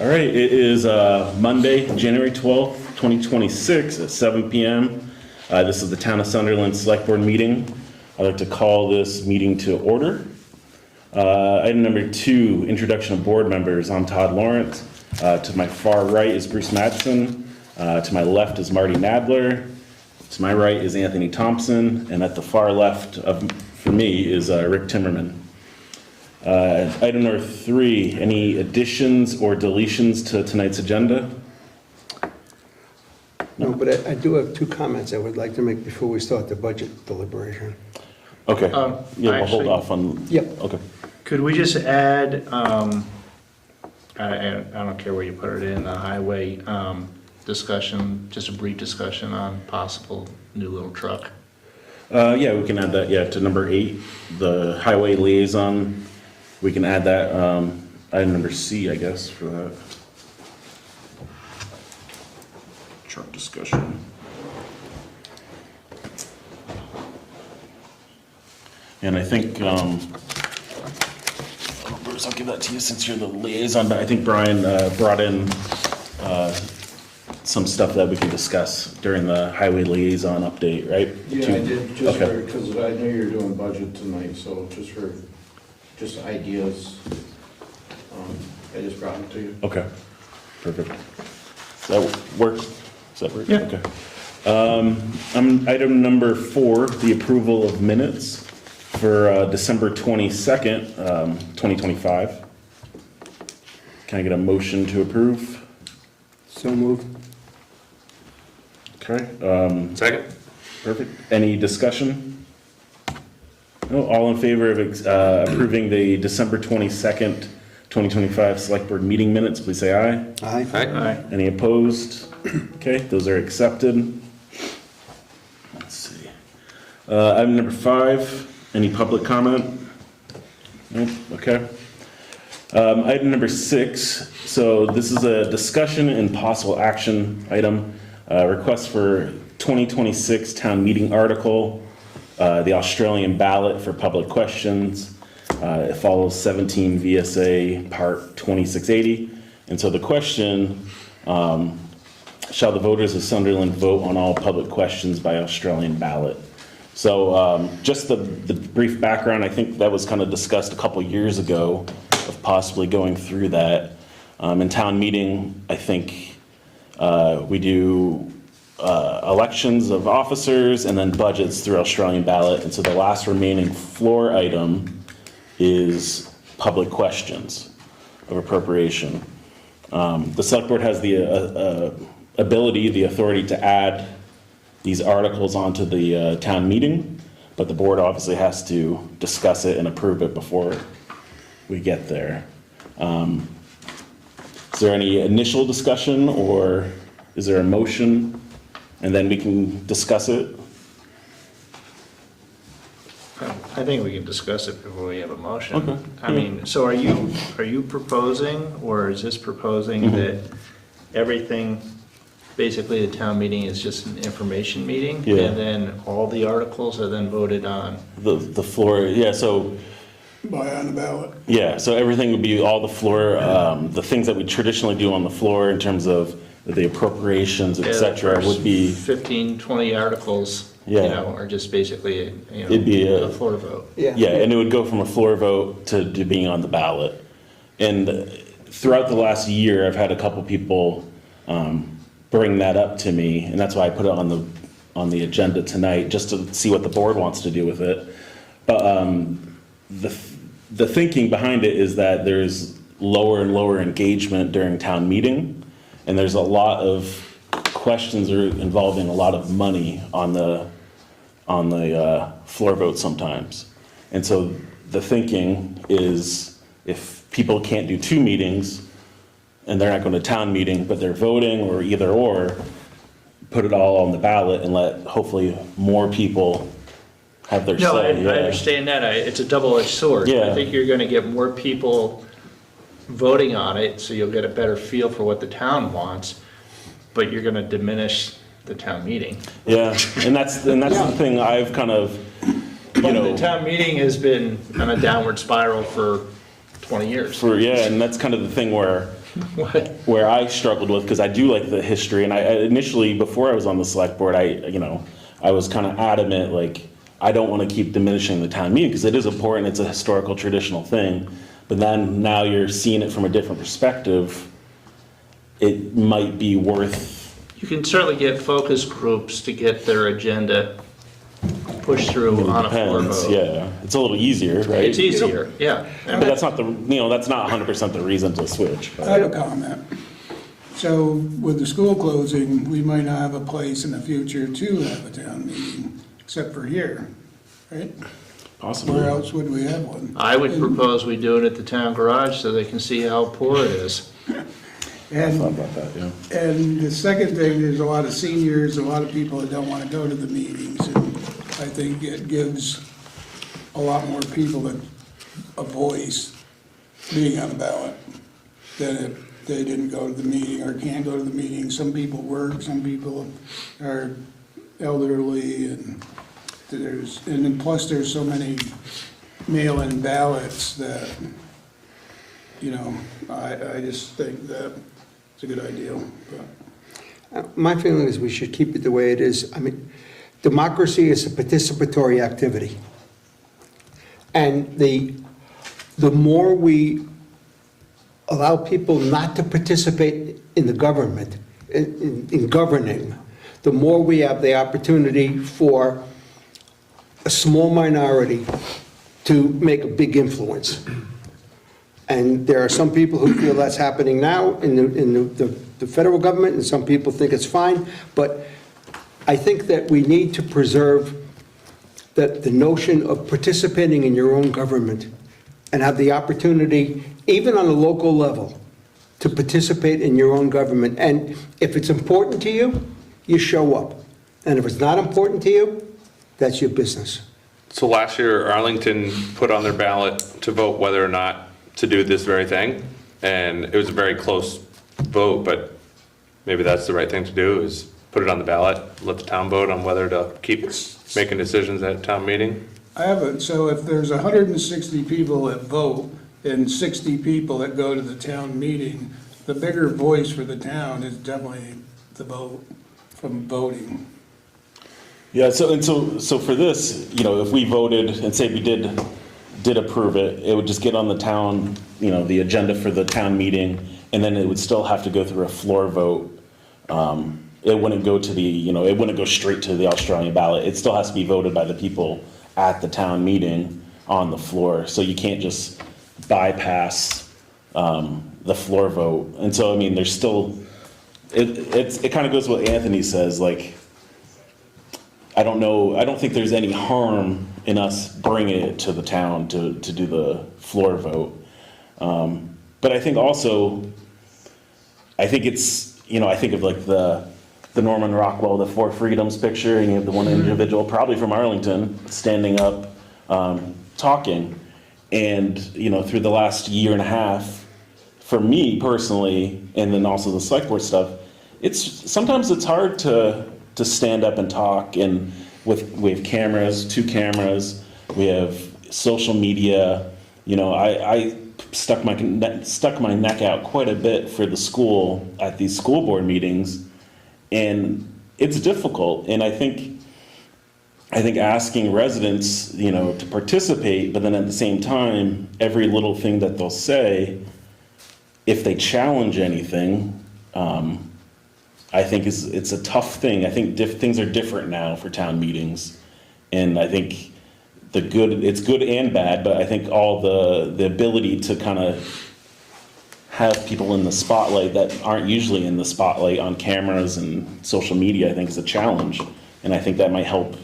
All right, it is Monday, January 12th, 2026 at 7 p.m. This is the Town of Sunderland Select Board meeting. I'd like to call this meeting to order. Item number 2, introduction of board members. I'm Todd Lawrence. To my far right is Bruce Matson. To my left is Marty Nadler. To my right is Anthony Thompson. And at the far left for me is Rick Timmerman. Item number 3, any additions or deletions to tonight's agenda? No, but I do have 2 comments I would like to make before we start the budget deliberation. Okay, yeah, we'll hold actually- off on. Yep. Okay. Could we just add, I don't care where you put it in, the highway discussion, just a brief discussion on possible new little truck? Yeah, we can add that, to number 8, the highway liaison. We can add that, item number C, I guess, for that. Truck discussion. And I think, Bruce, I'll give that to you since you're the liaison, but I think Brian brought in some stuff that we can discuss during the highway liaison update, right? Yeah, I did, just Okay. for, because I knew you were doing budget tonight, so just ideas. I just brought them to you. Okay, perfect. Does that work? Does that work? Yeah. Okay. Item number 4, the approval of minutes for December 22nd, 2025. Can I get a motion to approve? So moved. Okay, Second. perfect. Any discussion? No, all in favor of approving the December 22nd, 2025 Select Board meeting minutes, please say aye. Aye. Aye. Any opposed? Okay, those are accepted. Let's see. Item number 5, any public comment? Nope, okay. Item number 6, so this is a discussion and possible action item. Request for 2026 town meeting article, the Australian ballot for public questions. It follows 17 VSA Part 2680. And so the question, shall the voters of Sunderland vote on all public questions by Australian ballot? So just the brief background, I think that was kind of discussed a couple years ago of possibly going through that. In town meeting, I think we do elections of officers and then budgets through Australian ballot. And so the last remaining floor item is public questions of appropriation. The select board has the ability, the authority to add these articles onto the town meeting, but the board obviously has to discuss it and approve it before we get there. Is there any initial discussion or is there a motion? And then we can discuss it? I think we can discuss it before we have a motion. Okay. I mean, so are you proposing, or is this proposing Mm-hmm. that everything, basically the town meeting is just an information meeting? Yeah. And then all the articles are then voted on? The floor, yeah, so, Buy on the ballot. yeah, so everything would be all the floor, the things that we traditionally do on the floor in terms of the appropriations, et Yeah, the cetra, first would be, 15, 20 articles, Yeah. are just basically, It'd be a floor vote. Yeah. yeah, and it would go from a floor vote to being on the ballot. And throughout the last year, I've had a couple people bring that up to me, and that's why I put it on the agenda tonight, just to see what the board wants to do with it. But the thinking behind it is that there's lower and lower engagement during town meeting, and there's a lot of questions involving a lot of money on the floor vote sometimes. And so the thinking is if people can't do 2 meetings and they're not going to town meeting, but they're voting or either or, put it all on the ballot and let hopefully more people have their No, I say. Yeah. understand that. It's a double-edged sword. Yeah. I think you're gonna get more people voting on it, so you'll get a better feel for what the town wants, but you're gonna diminish the town meeting. Yeah, and that's the thing I've kind of, you But know. the town meeting has been on a downward spiral for 20 years. Yeah, and that's kind of the thing where What? where I struggled with, because I do like the history, and I initially, before I was on the select board, I was kind of adamant, like, I don't want to keep diminishing the town meeting, because it is important, it's a historical, traditional thing, but then now you're seeing it from a different perspective, it might be worth, You can certainly get focus groups to get their agenda pushed through on a floor depends, vote. yeah, it's a little easier, right? It's easier, yeah. But that's not that's not 100% the reason to switch. I have a comment. So with the school closing, we might not have a place in the future to have a town meeting, except for here, right? Possibly. Where else would we have one? I would propose we do it at the town garage so they can see how poor it is. I thought And, about that, yeah. and the second thing, there's a lot of seniors, a lot of people that don't want to go to the meetings. And I think it gives a lot more people a voice being on the ballot than if they didn't go to the meeting or can't go to the meeting. Some people work, some people are elderly, and then plus there's so many mail-in ballots that, I just think that it's a good idea. But My feeling is we should keep it the way it is. I mean, democracy is a participatory activity. And the more we allow people not to participate in the government, in governing, the more we have the opportunity for a small minority to make a big influence. And there are some people who feel that's happening now in the federal government, and some people think it's fine. But I think that we need to preserve the notion of participating in your own government and have the opportunity, even on a local level, to participate in your own government. And if it's important to you, you show up. And if it's not important to you, that's your business. So last year, Arlington put on their ballot to vote whether or not to do this very thing, and it was a very close vote, but maybe that's the right thing to do, is put it on the ballot, let the town vote on whether to keep making decisions at a town meeting. so if there's 160 people that vote and 60 people that go to the town meeting, the bigger voice for the town is definitely the vote from voting. Yeah, so for this, if we voted and say we did approve it, it would just get on the town, the agenda for the town meeting, and then it would still have to go through a floor vote. It wouldn't go to it wouldn't go straight to the Australian ballot. It still has to be voted by the people at the town meeting on the floor. So you can't just bypass the floor vote. And so, there's still, it kind of goes with what Anthony says, like, I don't think there's any harm in us bringing it to the town to do the floor vote. But I think also, I think of like the Norman Rockwell, the Four Freedoms picture, and you have the one individual, probably from Arlington, standing up, talking. And, through the last year and a half, for me personally, and then also the select board stuff, sometimes it's hard to stand up and talk, and we have cameras, 2 cameras, we have social media. I stuck my neck out quite a bit for the school at these school board meetings, and it's difficult. And I think asking residents, to participate, but then at the same time, every little thing that they'll say, if they challenge anything, I think it's a tough thing. I think things are different now for town meetings, and I think it's good and bad, but I think all the ability to kind of have people in the spotlight that aren't usually in the spotlight on cameras and social media, I think is a challenge, and I think that might help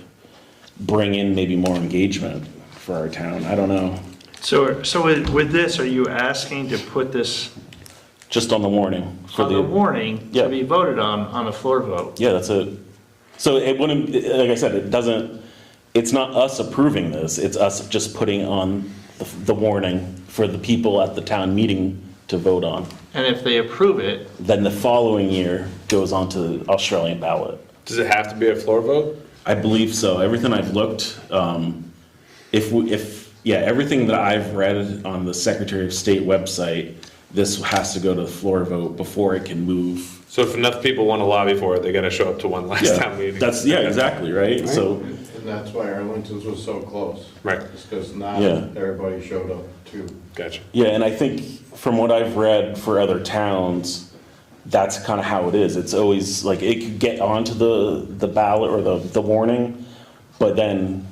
bring in maybe more engagement for our town. I don't know. So with this, are you asking to put this Just on the warning. on the warning Yeah. to be voted on a floor vote? Yeah, that's it. So it wouldn't, like I said, it's not us approving this, it's us just putting on the warning for the people at the town meeting to vote on. And if they approve it, Then the following year goes on to the Australian ballot. Does it have to be a floor vote? I believe so. Everything I've looked, everything that I've read on the Secretary of State website, this has to go to the floor vote before it can move. So if enough people want to lobby for it, they gotta show up to one last Yeah, town meeting. that's, yeah, exactly, right? So, And that's why Arlington's was so close. Right. It's because not Yeah. everybody showed up too. Gotcha. yeah, and I think from what I've read for other towns, that's kind of how it is. It's always like, it could get onto the ballot or the warning, but then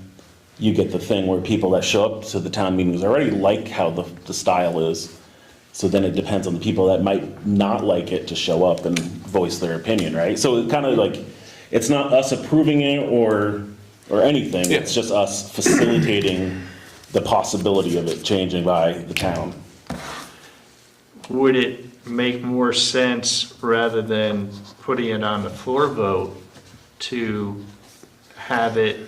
you get the thing where people that show up to the town meetings already like how the style is. So then it depends on the people that might not like it to show up and voice their opinion, right? So it kind of like, it's not us approving it or anything. Yeah. It's just us facilitating the possibility of it changing by the town. Would it make more sense, rather than putting it on the floor vote, to have it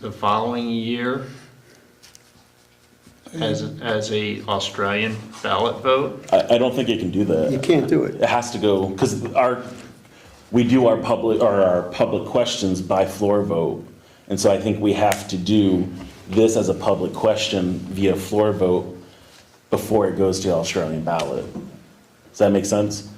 the following year as a Australian ballot vote? I don't think it can do that. You can't do it. It has to go, because we do our public questions by floor vote. And so I think we have to do this as a public question via floor vote before it goes to the Australian ballot. Does that make sense?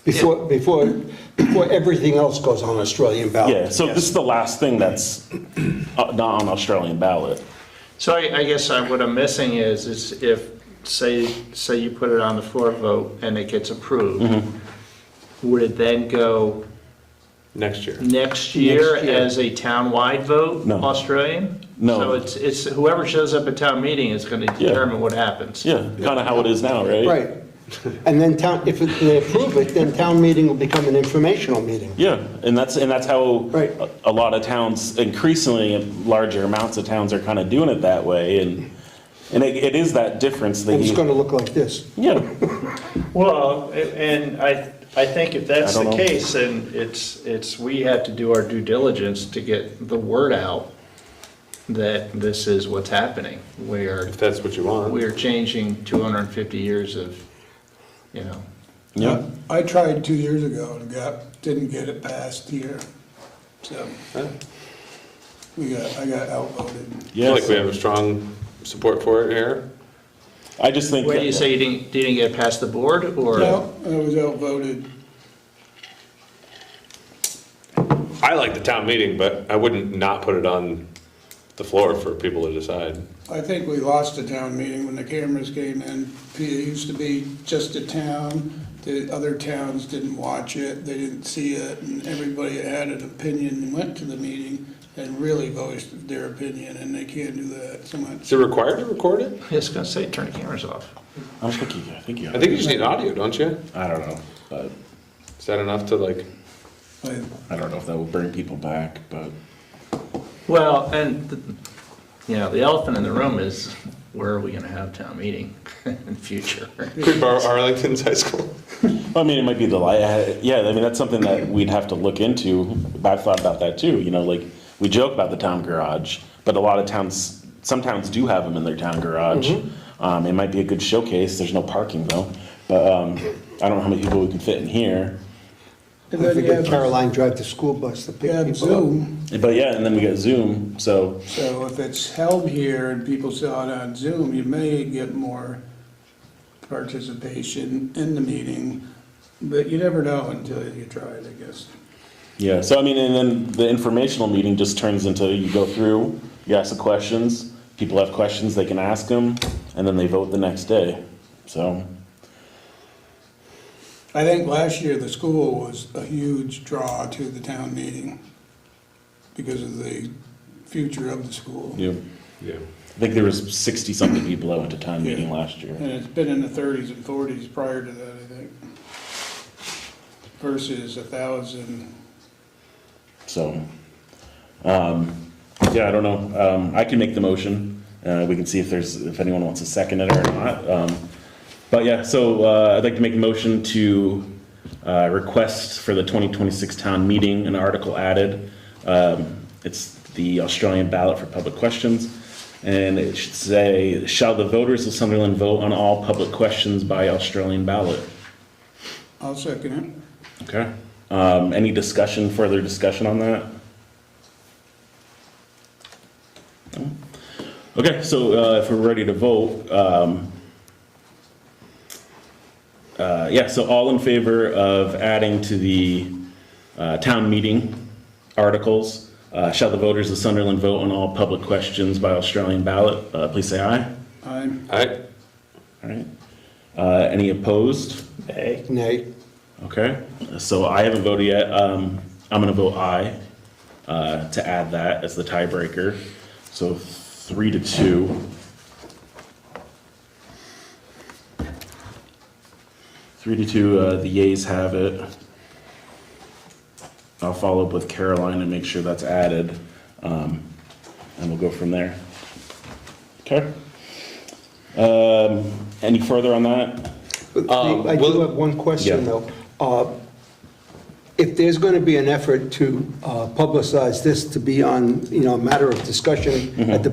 Before everything else goes on Australian ballot. Yeah, so this is the last thing that's not on Australian ballot. So I guess what I'm missing is if, say you put it on the floor vote and it gets approved, would it then go Next year. next year Next year. as a town-wide vote, No. Australian? No. So it's whoever shows up at town meeting is going to Yeah. determine what happens. Yeah, kind of how it is now, right? Right. And then if they approve it, then town meeting will become an informational meeting. Yeah, and that's how Right. a lot of towns, increasingly larger amounts of towns are kind of doing it that way, and it is that difference that And it's you, going to look like this. yeah, Well, and I think if that's I the don't know. case, then we have to do our due diligence to get the word out that this is what's happening. If that's what you want. We're changing 250 years of, you know. yeah. I tried 2 years ago and didn't get it passed here, so I got outvoted. I feel Yeah, like we have a strong support for it here. I just think. When you say you didn't get past the board, or? No, I was outvoted. I like the town meeting, but I wouldn't not put it on the floor for people to decide. I think we lost a town meeting when the cameras came in. It used to be just a town, the other towns didn't watch it, they didn't see it, and everybody that had an opinion went to the meeting and really voiced their opinion, and they can't do that so much. Is it required to record it? I was gonna say, turn the cameras off. I think you. I think you just need audio, don't you? I don't know, but Is that enough to like, I don't know if that will bring people back, but Well, and, the elephant in the room is, where are we gonna have town meeting in the future? could we borrow Arlington's high school? I mean, it might be yeah. I mean, that's something that we'd have to look into. I've thought about that too. Like we joke about the town garage, but a lot of towns, some towns do have them in their town garage. It might be a good showcase. There's no parking though, but I don't know how many people we can fit in here. And I then you figured have, Caroline drive the school bus to you pick have people up. Zoom, But yeah, and then we got Zoom. So so if it's held here and people saw it on Zoom, you may get more participation in the meeting, but you never know until you try it, I guess. yeah. So I mean, and then the informational meeting just turns into you go through, you ask the questions. People have questions, they can ask them, and then they vote the next day. So. I think last year the school was a huge draw to the town meeting because of the future of the school. Yeah. Yeah. I think there was 60-something people that went to town meeting last year. And it's been in the 30s and 40s prior to that, I think. Versus 1,000. So, yeah, I don't know. I can make the motion. We can see if anyone wants to second it or not. But yeah, so I'd like to make a motion to request for the 2026 town meeting an article added. It's the Australian ballot for public questions. And it should say, shall the voters of Sunderland vote on all public questions by Australian ballot? I'll second Okay. Any further discussion on that? No? Okay, so if we're ready to vote, Yeah, so all in favor of adding to the town meeting articles, shall the voters of Sunderland vote on all public questions by Australian ballot? Please say aye. I'm, All right, All right. Any opposed? Nay. Okay, so I haven't voted yet. I'm gonna vote aye to add that as the tiebreaker. So 3-2. 3-2, the yeas have it. I'll follow up with Caroline and make sure that's added, and we'll go from there. Okay. Any further on that? I do have one question, Yeah. though. If there's going to be an effort to publicize this to be on, a matter of discussion at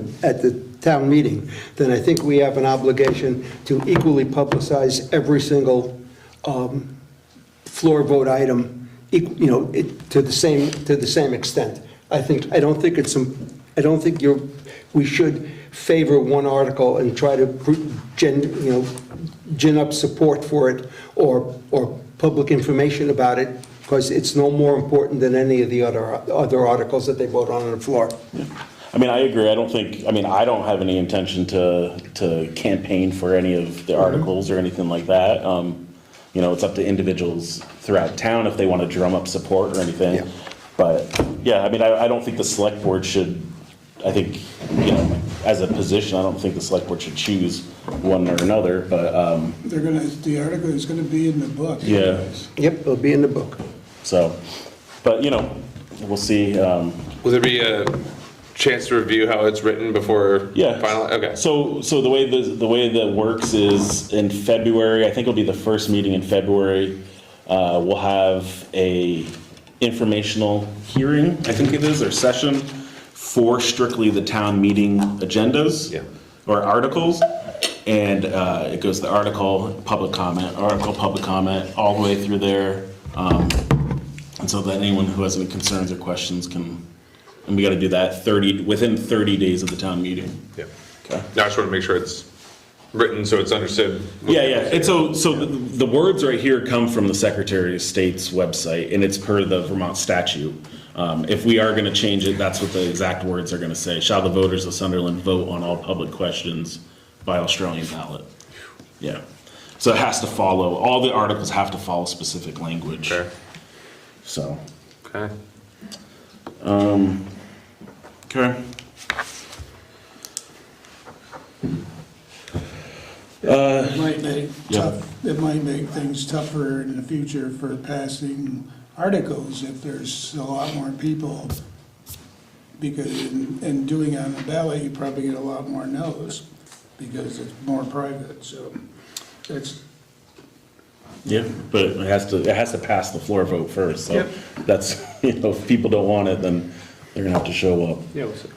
the town meeting, then I think we have an obligation to equally publicize every single floor vote item, to the same extent. I don't think we should favor one article and try to gin up support for it or public information about it, because it's no more important than any of the other articles that they vote on the floor. I mean, I agree. I don't have any intention to campaign for any of the articles or anything like that. It's up to individuals throughout town if they want to drum up support or anything. Yeah. But, yeah, I don't think the select board should, as a position, I don't think the select board should choose one or another, but, the article is gonna be in the book. Yeah. anyways. Yep, it'll be in the book. so, but, we'll see. will there be a chance to review how it's written before Yeah. final? Okay. So the way that works is in February, I think it'll be the first meeting in February, we'll have a informational hearing, I think it is, or session for strictly the town meeting agendas. Yeah. Or articles, and it goes to article, public comment, all the way through there. And so that anyone who has any concerns or questions can, and we gotta do that within 30 days of the town meeting. Yeah. Okay. Now I just want to make sure it's written so it's understood. Yeah, and so the words right here come from the Secretary of State's website, and it's per the Vermont statute. If we are gonna change it, that's what the exact words are gonna say. Shall the voters of Sunderland vote on all public questions by Australian ballot? Yeah. So it has to follow, all the articles have to follow specific language. Okay. So, Okay. okay. It might make Yeah. it might make things tougher in the future for passing articles if there's a lot more people, because in doing it on the ballot, you probably get a lot more no's, because it's more private, so it's, Yeah, but it has to pass the floor vote first, so Yep. that's, if people don't want it, then they're gonna have to show up. Yeah, we'll see.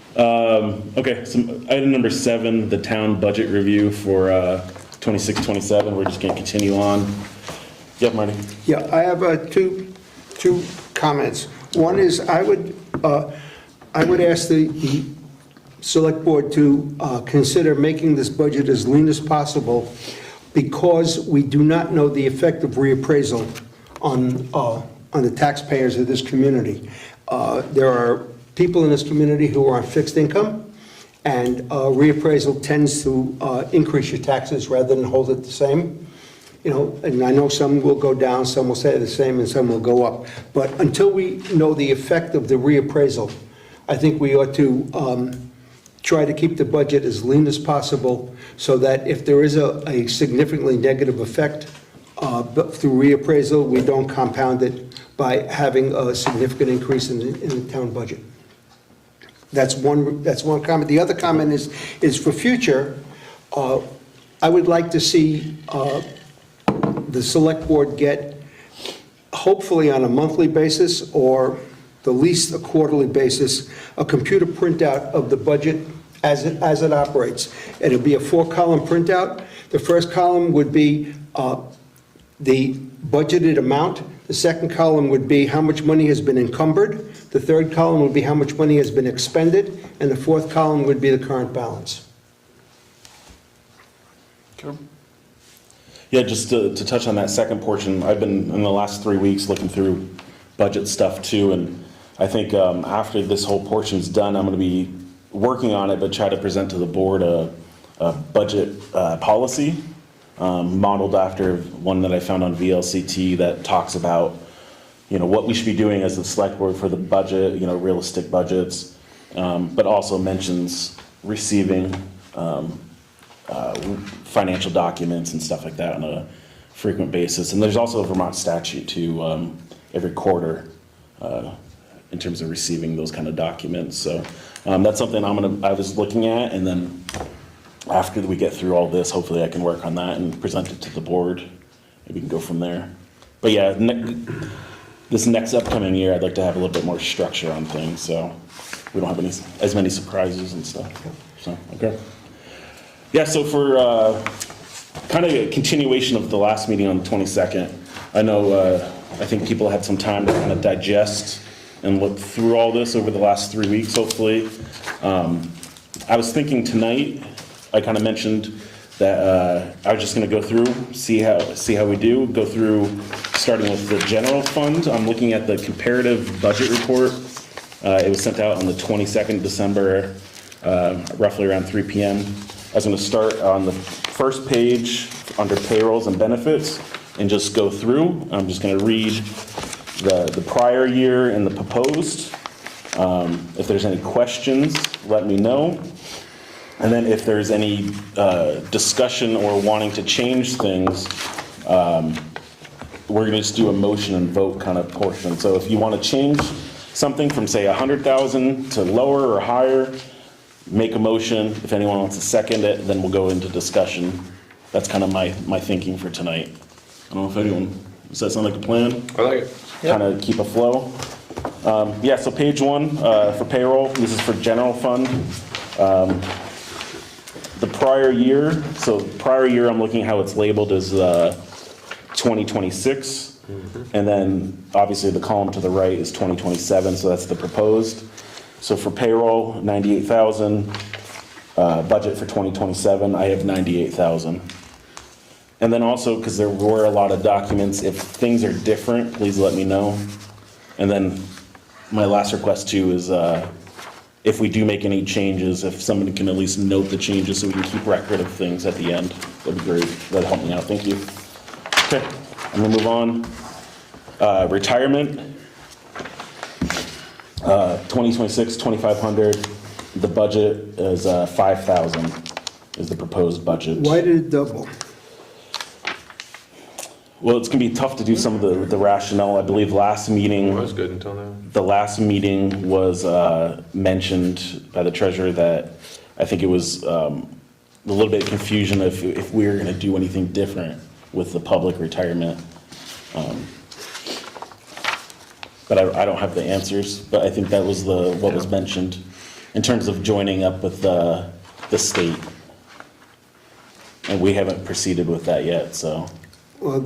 Okay, so item number 7, the town budget review for 26-27, we're just gonna continue on. Yeah, Marty? Yeah, I have two comments. One is, I would ask the select board to consider making this budget as lean as possible, because we do not know the effect of reappraisal on the taxpayers of this community. There are people in this community who are on fixed income, and reappraisal tends to increase your taxes rather than hold it the same. And I know some will go down, some will stay the same, and some will go up. But until we know the effect of the reappraisal, I think we ought to try to keep the budget as lean as possible, so that if there is a significantly negative effect but through reappraisal, we don't compound it by having a significant increase in the town budget. That's one comment. The other comment is for future, I would like to see the select board get, hopefully on a monthly basis or the least a quarterly basis, a computer printout of the budget as it operates. It'll be a 4-column printout. The first column would be the budgeted amount. The second column would be how much money has been encumbered. The third column would be how much money has been expended. And the fourth column would be the current balance. Yeah, just to touch on that second portion, I've been, in the last 3 weeks, looking through budget stuff too, and I think after this whole portion's done, I'm gonna be working on it, but try to present to the board a budget policy modeled after one that I found on VLCT that talks about, what we should be doing as the select board for the budget, realistic budgets, but also mentions receiving financial documents and stuff like that on a frequent basis. And there's also a Vermont statute too, every quarter, in terms of receiving those kind of documents. So that's something I was looking at, and then after we get through all this, hopefully I can work on that and present it to the board, and we can go from there. But yeah, this next upcoming year, I'd like to have a little bit more structure on things, so we don't have as many surprises and stuff. So, okay. Yeah, so for kind of a continuation of the last meeting on the 22nd, I know, I think people had some time to kind of digest and look through all this over the last 3 weeks, hopefully. I was thinking tonight, I kind of mentioned that I was just going to go through, see how we do, go through, starting with the general fund. I'm looking at the comparative budget report. It was sent out on the 22nd of December, roughly around 3 p.m. I was going to start on the first page under payrolls and benefits and just go through. I'm just going to read the prior year and the proposed. If there's any questions, let me know. And then if there's any discussion or wanting to change things, we're going to just do a motion and vote kind of portion. So if you want to change something from, say, 100,000 to lower or higher, make a motion. If anyone wants to second it, then we'll go into discussion. That's kind of my thinking for tonight. I don't know if anyone, does that sound like a plan? I like it. Kind of keep a flow. Yeah, so page 1 for payroll, this is for general fund. The prior year, I'm looking how it's labeled as 2026. And then obviously the column to the right is 2027, so that's the proposed. So for payroll, 98,000. Budget for 2027, I have 98,000. And then also, because there were a lot of documents, if things are different, please let me know. And then my last request too is if we do make any changes, if somebody can at least note the changes so we can keep record of things at the end, that'd be great. That'd help me out, thank you. Okay, I'm gonna move on. Retirement, 2026, 2,500. The budget is 5,000 is the proposed budget. Why did it double? Well, it's gonna be tough to do some of the rationale. I believe last meeting. It was good until now. The last meeting was mentioned by the treasurer that I think it was a little bit of confusion if we were going to do anything different with the public retirement. But I don't have the answers, but I think that was what was mentioned in terms of joining up with the state. And we haven't proceeded with that yet, so. Well,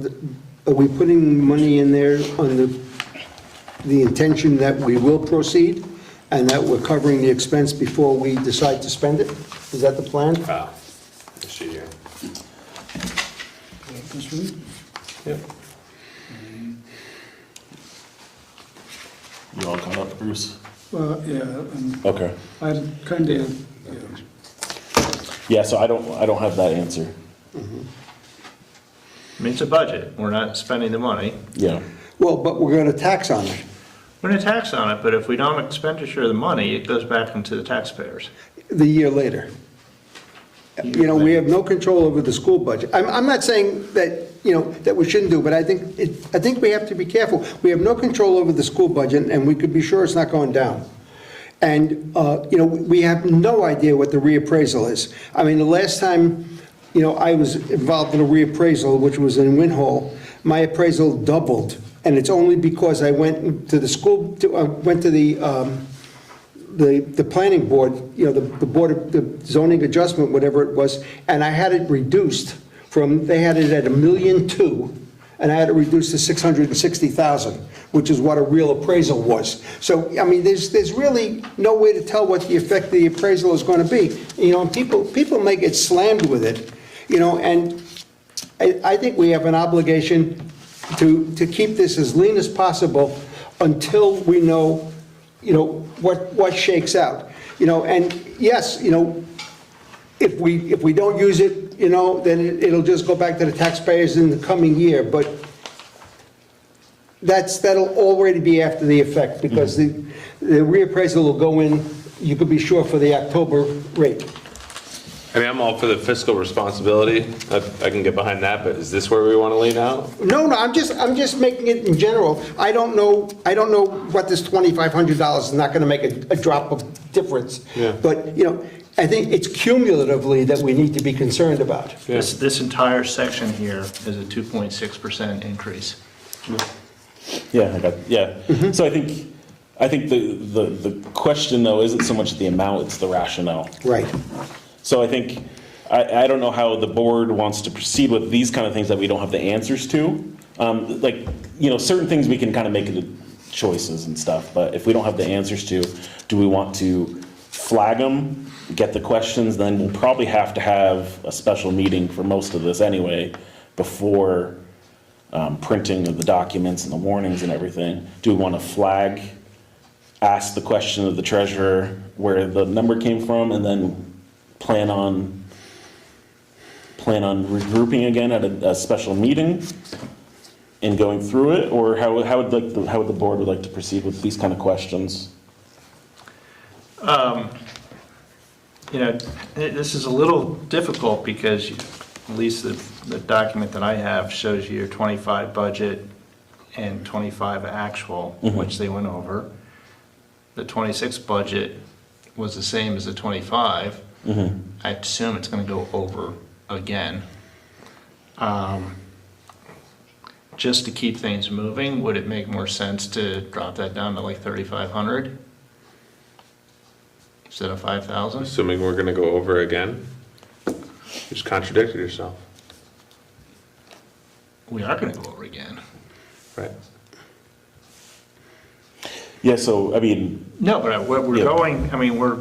are we putting money in there on the intention that we will proceed and that we're covering the expense before we decide to spend it? Is that the plan? Wow. Let's see here. This one? Yep. You all caught up, Bruce? Well, yeah, Okay. I kind of, Yeah, so I don't have that answer. I mean, it's a budget, we're not spending the money. Yeah. Well, but we're going to tax on it We're gonna tax on it, but if we don't expenditure the money, it goes back into the taxpayers. the year later. You know, we have no control over the school budget. I'm not saying that, that we shouldn't do, but I think we have to be careful. We have no control over the school budget, and we could be sure it's not going down. And, we have no idea what the reappraisal is. I mean, the last time, I was involved in a reappraisal, which was in Winhall, my appraisal doubled. And it's only because I went to the school, went to the planning board, the board of the zoning adjustment, whatever it was, and I had it reduced from, they had it at $1.2 million, and I had it reduced to $660,000, which is what a real appraisal was. So, I mean, there's really no way to tell what the effect of the appraisal is going to be. And people may get slammed with it, and I think we have an obligation to keep this as lean as possible until we know, what shakes out. And yes, if we don't use it, then it'll just go back to the taxpayers in the coming year, but that'll already be after the effect, because the reappraisal will go in, you could be sure, for the October rate. I mean, I'm all for the fiscal responsibility. I can get behind that, but is this where we want to lean out? No, I'm just making it in general. I don't know what this $2,500 is not gonna make a drop of difference. Yeah. But, I think it's cumulatively that we need to be concerned about. Yeah. This entire section here is a 2.6% increase. Yeah, So I think the question though isn't so much the amount, it's the rationale. Right. So I think, I don't know how the board wants to proceed with these kind of things that we don't have the answers to. Certain things we can kind of make it choices and stuff, but if we don't have the answers to, do we want to flag them, get the questions, then we'll probably have to have a special meeting for most of this anyway, before printing of the documents and the warnings and everything. Do we want to flag, ask the question of the treasurer where the number came from, and then plan on regrouping again at a special meeting and going through it? Or how would the board would like to proceed with these kind of questions? This is a little difficult because at least the document that I have shows you your 25 budget and 25 actual, which they went over. The 26 budget was the same as the 25. I assume it's going to go over again. Just to keep things moving, would it make more sense to drop that down to like 3,500 instead of 5,000? Assuming we're going to go over again? You just contradicted yourself. We are going to go over again. Right. Yeah, so, I mean, No, but we're Yeah. going,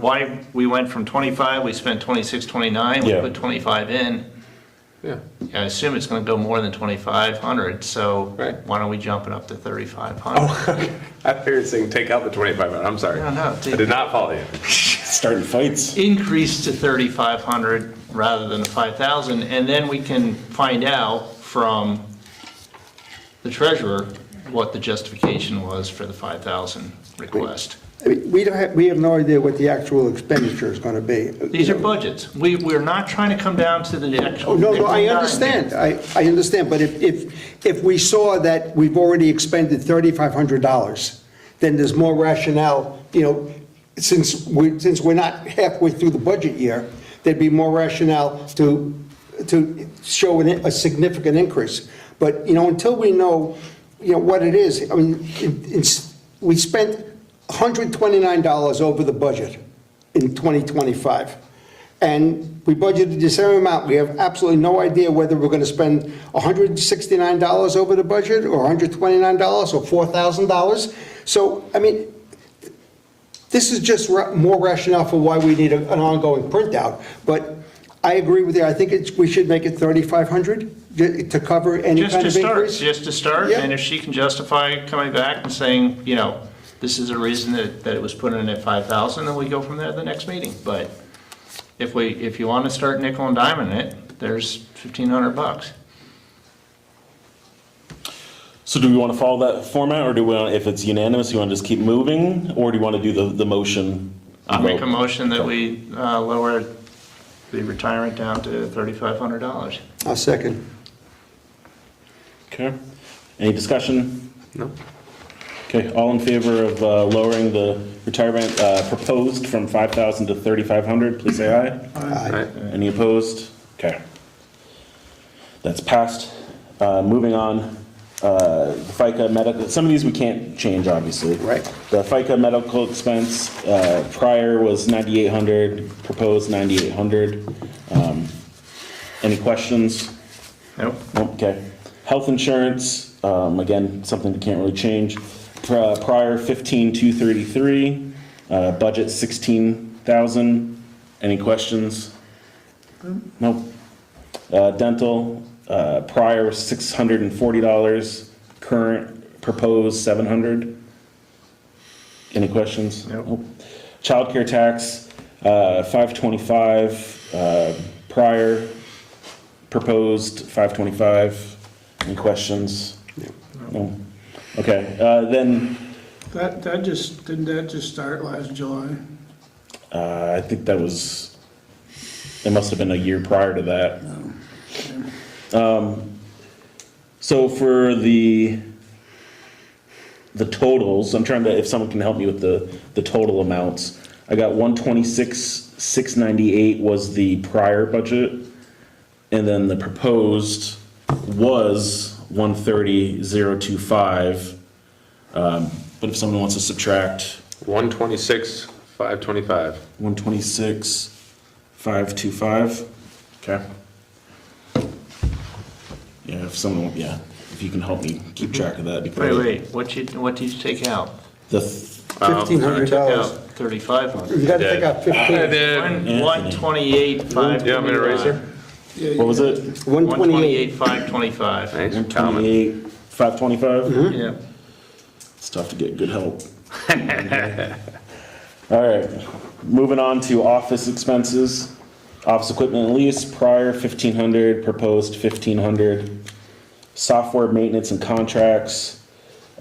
why we went from 25, we spent 26, 29, we Yeah. put 25 in. Yeah. I assume it's going to go more than 2,500, so Right. why don't we jump it up to 3,500? I figured saying take out the 2,500. I'm sorry. No, I did not follow you. starting fights. Increase to 3,500 rather than 5,000, and then we can find out from the treasurer what the justification was for the 5,000 request. We have no idea what the actual expenditure is gonna be. These are budgets. We're not trying to come down to the actual. Oh, no, nickel I and dime understand, here. I understand, but if we saw that we've already expended $3,500, then there's more rationale, since we're not halfway through the budget year, there'd be more rationale to show a significant increase. But, until we know, what it is, we spent $129 over the budget in 2025. And we budgeted the same amount. We have absolutely no idea whether we're going to spend $169 over the budget, or $129, or $4,000. So, this is just more rationale for why we need an ongoing printout. But I agree with you. I think we should make it 3,500 to cover any Just kind to of start, increase. just to start, Yeah. and if she can justify coming back and saying, this is the reason that it was put in at 5,000, then we go from there at the next meeting. But if you want to start nickel and diming it, there's $1,500. So do we want to follow that format, or do we want, if it's unanimous, you want to just keep moving, or do you want to do the motion? I'll make a motion that we lower the retirement down to $3,500. I'll second. Okay. Any discussion? No. Okay, all in favor of lowering the retirement proposed from 5,000 to 3,500, please say aye. Aye. Right. Any opposed? Okay. That's passed. Moving on, the FICA medical, some of these we can't change, obviously. Right. The FICA medical expense, prior was 9,800, proposed 9,800. Any questions? Nope. Nope, okay. Health insurance, again, something we can't really change. Prior 15,233, budget 16,000. Any questions? Nope. Dental, prior was $640, current proposed $700. Any questions? Nope. Childcare tax, $525, prior proposed $525. Any questions? No. Okay, then, Didn't that just start last July? I think that was, it must have been a year prior to that. No. So for the totals, I'm trying to, if someone can help me with the total amounts. I got 126,698 was the prior budget, and then the proposed was 130,025. But if someone wants to subtract 126,525. 126,525, okay. Yeah, if someone, yeah, if you can help me keep track of that, it'd be great. Wait, what did you take out? The, I took out $1,500. 3,500. You gotta take out I 15. did. 128,525. You want me to raise her? what was it? 128. 128,525. Thanks for coming. 128,525? Yeah. It's tough to get good help. All right, moving on to office expenses. Office equipment and lease, prior 1,500, proposed 1,500. Software maintenance and contracts,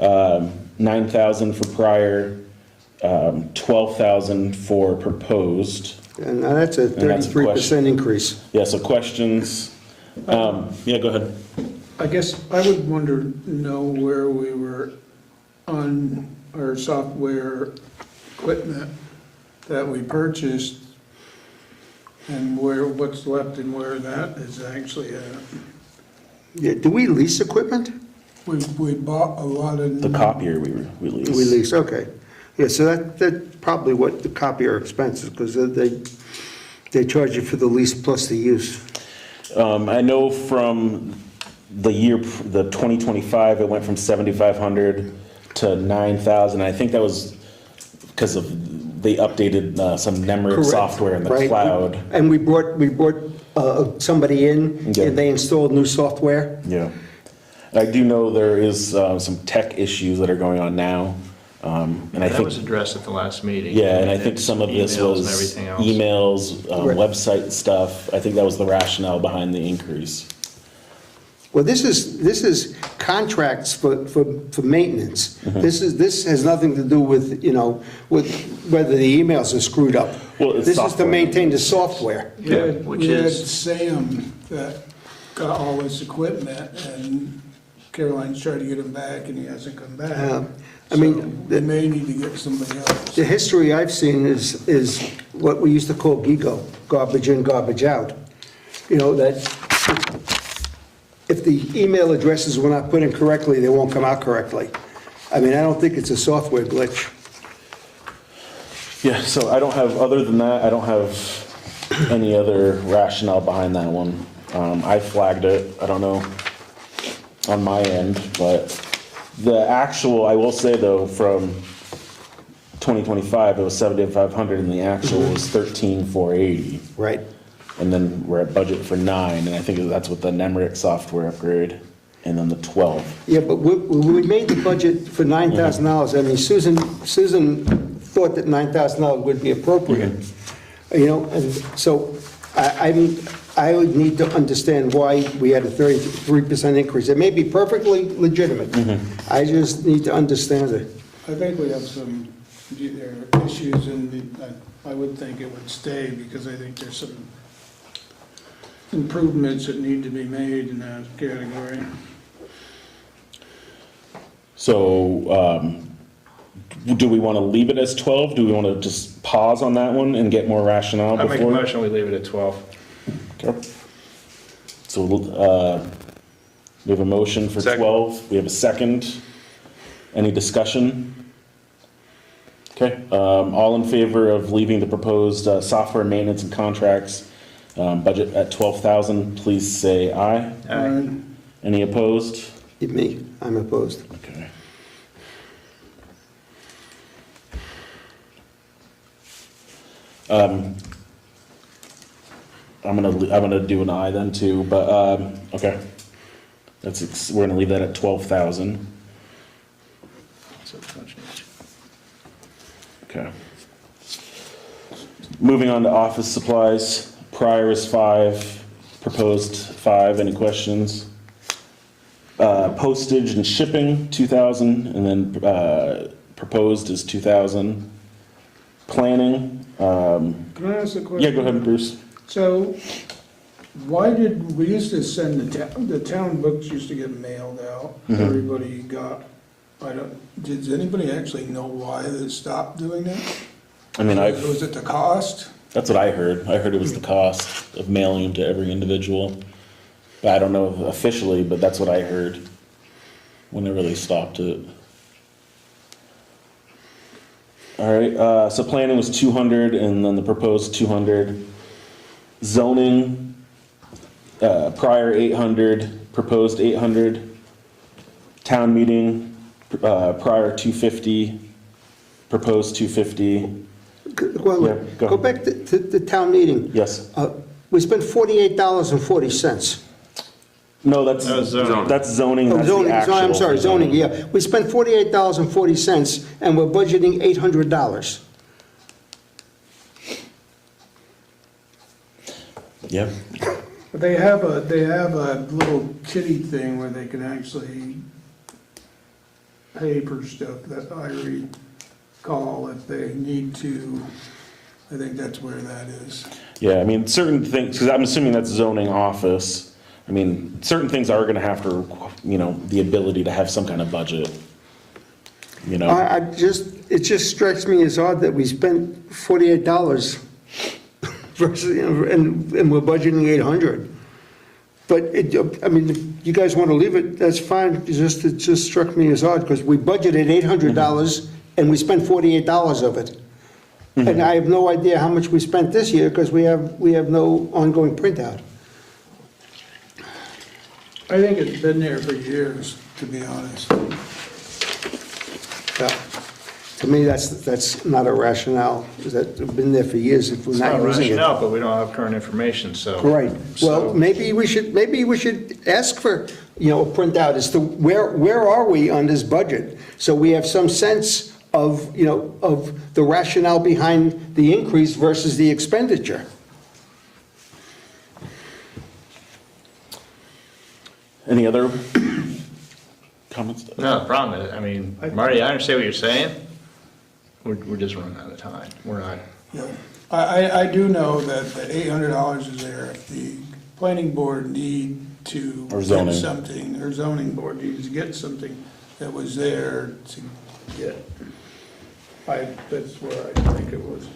9,000 for prior, 12,000 for proposed. And that's a that's a 33% increase. Yeah, so questions? Yeah, go ahead. I guess I would know where we were on our software equipment that we purchased and what's left and where that is actually at. Yeah, do we lease equipment? We bought a lot of. The copier we lease. We lease, okay. Yeah, so that's probably what the copier expense is, because they charge you for the lease plus the use. I know from the 2025, it went from 7,500 to 9,000. I think that was because they updated some Nemrick Correct, software in the right. cloud. And we brought somebody in, Yeah. and they installed new software. Yeah. I do know there is some tech issues that are going on now. And I That think, was addressed at the last meeting. yeah, and I think some of this Emails was and everything else. emails, Right. website stuff. I think that was the rationale behind the increase. Well, this is contracts for maintenance. Mm-hmm. This has nothing to do with, with whether the emails are screwed up. Well, it's This is to software. maintain the software. Which We had is, Sam that got all this equipment, and Caroline's tried to get him back, and he hasn't come back. I mean, So we may need to get somebody else. The history I've seen is what we used to call GIGO, garbage in, garbage out. That if the email addresses were not put in correctly, they won't come out correctly. I mean, I don't think it's a software glitch. Yeah, so I don't have, other than that, I don't have any other rationale behind that one. I flagged it, I don't know on my end, but the actual, I will say though, from 2025, it was 7,500 and the actual was 13,480. Right. And then we're at budget for 9, and I think that's with the Nemrick software upgrade, and then the 12. Yeah, but we made the budget for $9,000. I mean, Susan thought that $9,000 would be appropriate. And so I would need to understand why we had a 33% increase. It may be perfectly legitimate. I just need to understand it. I think we have some issues, and I would think it would stay, because I think there's some improvements that need to be made in that category. So, do we want to leave it as 12? Do we want to just pause on that one and get more rationale I make a before? motion, we leave it at 12. Okay. So, we have a motion for Second. 12. We have a second. Any discussion? Okay, all in favor of leaving the proposed software maintenance and contracts budget at 12,000, please say aye. Aye. Any opposed? Me, I'm opposed. Okay. I'm gonna do an I then too, but, okay. We're gonna leave that at 12,000. Okay. Moving on to office supplies, prior is 5, proposed 5, any questions? Postage and shipping, 2,000, and then, proposed is 2,000. Planning, Can I ask a question? yeah, go ahead, Bruce. So, why did, we used to send the town books used to get mailed out, Mm-hmm. everybody got, does anybody actually know why they stopped doing that? I mean, Was it the cost? that's what I heard. I heard it was the cost of mailing them to every individual. But I don't know officially, but that's what I heard whenever they stopped it. All right, so planning was 200 and then the proposed 200. Zoning, prior 800, proposed 800. Town meeting, prior 250, proposed 250. Well, Yeah, go go ahead. back to the town meeting. Yes. We spent $48.40. No, that's, That was zoning. that's zoning, Oh, that's the zoning, actual. I'm sorry, zoning, yeah. We spent $48.40 and we're budgeting $800. Yeah, But they have a little kitty thing where they can actually pay for stuff that I recall if they need to. I think that's where that is. yeah, I mean, certain things, because I'm assuming that's zoning office. I mean, certain things are gonna have to, the ability to have some kind of budget. It just strikes me as odd that we spent $48 versus, and we're budgeting 800. But I mean, if you guys want to leave it, that's fine. It just struck me as odd because we budgeted $800 and we spent $48 of it. And I have no idea how much we spent this year because we have no ongoing printout. I think it's been there for years, to be honest. Yeah. To me, that's not a rationale. It's been there for years if we're It's not not using it. rationale, but we don't have current information, so. Right. Well, So- maybe we should ask for, a printout as to where are we on this budget? So we have some sense of, of the rationale behind the increase versus the expenditure. Any other comments? No, the problem is, I mean, Marty, I understand what you're saying. We're just running out of time. We're not, Yeah. I do know that the $800 is there if the planning board need to Or get zoning. something, or zoning board needs to get something that was there to get. That's where I think it was.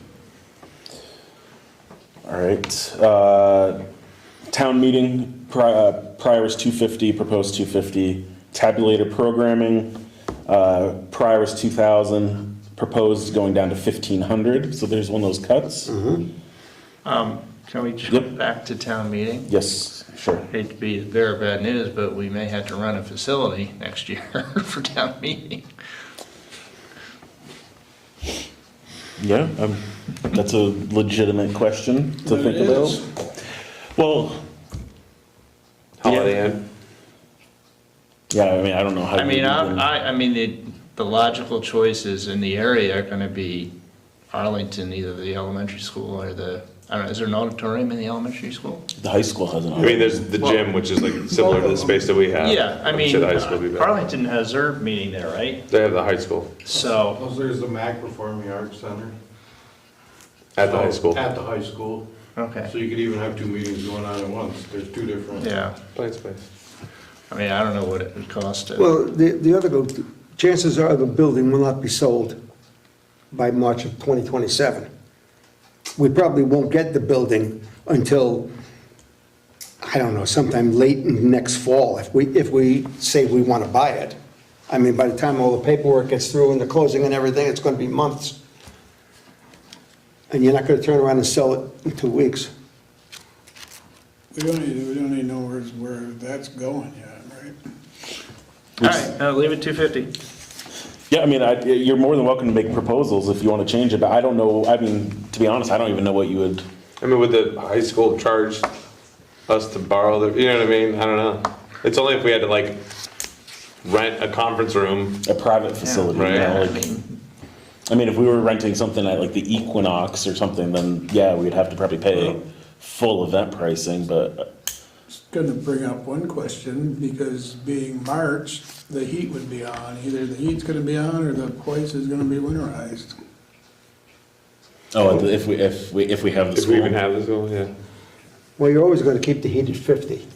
All right, town meeting, prior is 250, proposed 250. Tabulator programming, prior is 2,000, proposed going down to 1,500, so there's one of those cuts. can we Yep. jump back to town meeting? Yes, sure. Hate to be the bearer of bad news, but we may have to run a facility next year for town meeting. Yeah, that's a legitimate question to It think is. about. Well, Holiday Yeah. Inn. yeah, I mean, I don't know how. I mean, you even- I mean, the logical choices in the area are gonna be Arlington, either the elementary school or I don't know, is there an auditorium in the elementary school? The high school has an. I mean, there's the gym, which is like similar to the space that we have. Yeah, I I'm mean, sure the high school will be better. Arlington has their meeting there, right? They have the high school, So, Plus, there's the Mac Performing Arts Center. at the high school. At the high school. okay, So you could even have two meetings going on at once. There's two different. yeah. Plain space. I mean, I don't know what it would cost to. Well, the other, chances are the building will not be sold by March of 2027. We probably won't get the building until, I don't know, sometime late in next fall, if we say we want to buy it. I mean, by the time all the paperwork gets through and the closing and everything, it's going to be months. And you're not going to turn around and sell it in 2 weeks. We don't even know where that's going yet, right? All right, leave it 250. Yeah, I mean, you're more than welcome to make proposals if you want to change it, but I don't know, I mean, to be honest, I don't even know what you would, I mean, would the high school charge us to borrow the, you know what I mean? I don't know. It's only if we had to like rent a conference room. A private facility, you right. know, like, I mean, if we were renting something at like the Equinox or something, then yeah, we'd have to probably pay full event pricing, but It's gonna bring up one question, because being March, the heat would be on. Either the heat's gonna be on or the place is gonna be winterized. oh, if we have the If we school. even have this, yeah. Well, you're always gonna keep the heat at 50.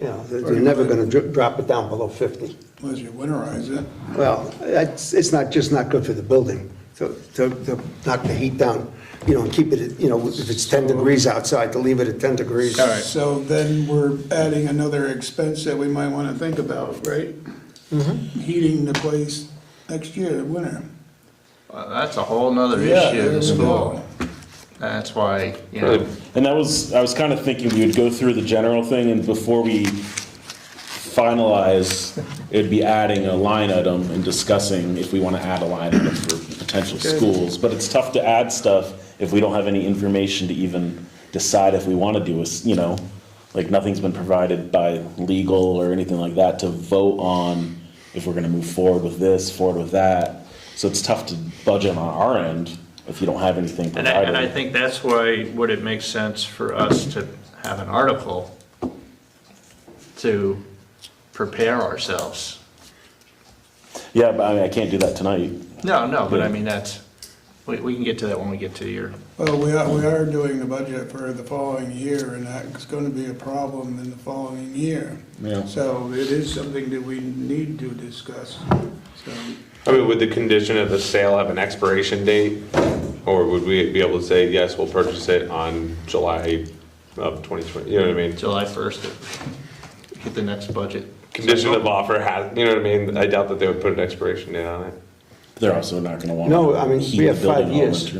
You know, you're never gonna drop it down below 50. Unless you winterize it. Well, it's not, just not good for the building, to knock the heat down, you know, and keep it, at, you know, if it's 10 degrees outside, to leave it at 10 degrees. All right. So then we're adding another expense that we might wanna think about, right? Heating the place next year, winter. Well, that's a whole nother Yeah, issue, there the we school. That's why, you know, Really. And I was kind of thinking we would go through the general thing, and before we finalize, it'd be adding a line item and discussing if we want to add a line item for potential schools. But it's tough to add stuff if we don't have any information to even decide if we want to do a, you know, like nothing's been provided by legal or anything like that to vote on if we're going to move forward with this, forward with that. So it's tough to budget on our end if you don't have anything and provided. I think that's why, would it make sense for us to have an article to prepare ourselves? Yeah, but I mean, I can't do that tonight. No, but I mean, we can get to that when we get to your, Well, we are doing the budget for the following year, and that's gonna be a problem in the following year. Yeah. So it is something that we need to discuss, so. I mean, would the condition of the sale have an expiration date? Or would we be able to say, yes, we'll purchase it on July of 2020, you know what I mean? July 1st, get the next budget. Condition of offer has, you know what I mean? I doubt that they would put an expiration date on it. They're also not gonna want. No, I mean, we have 5 years.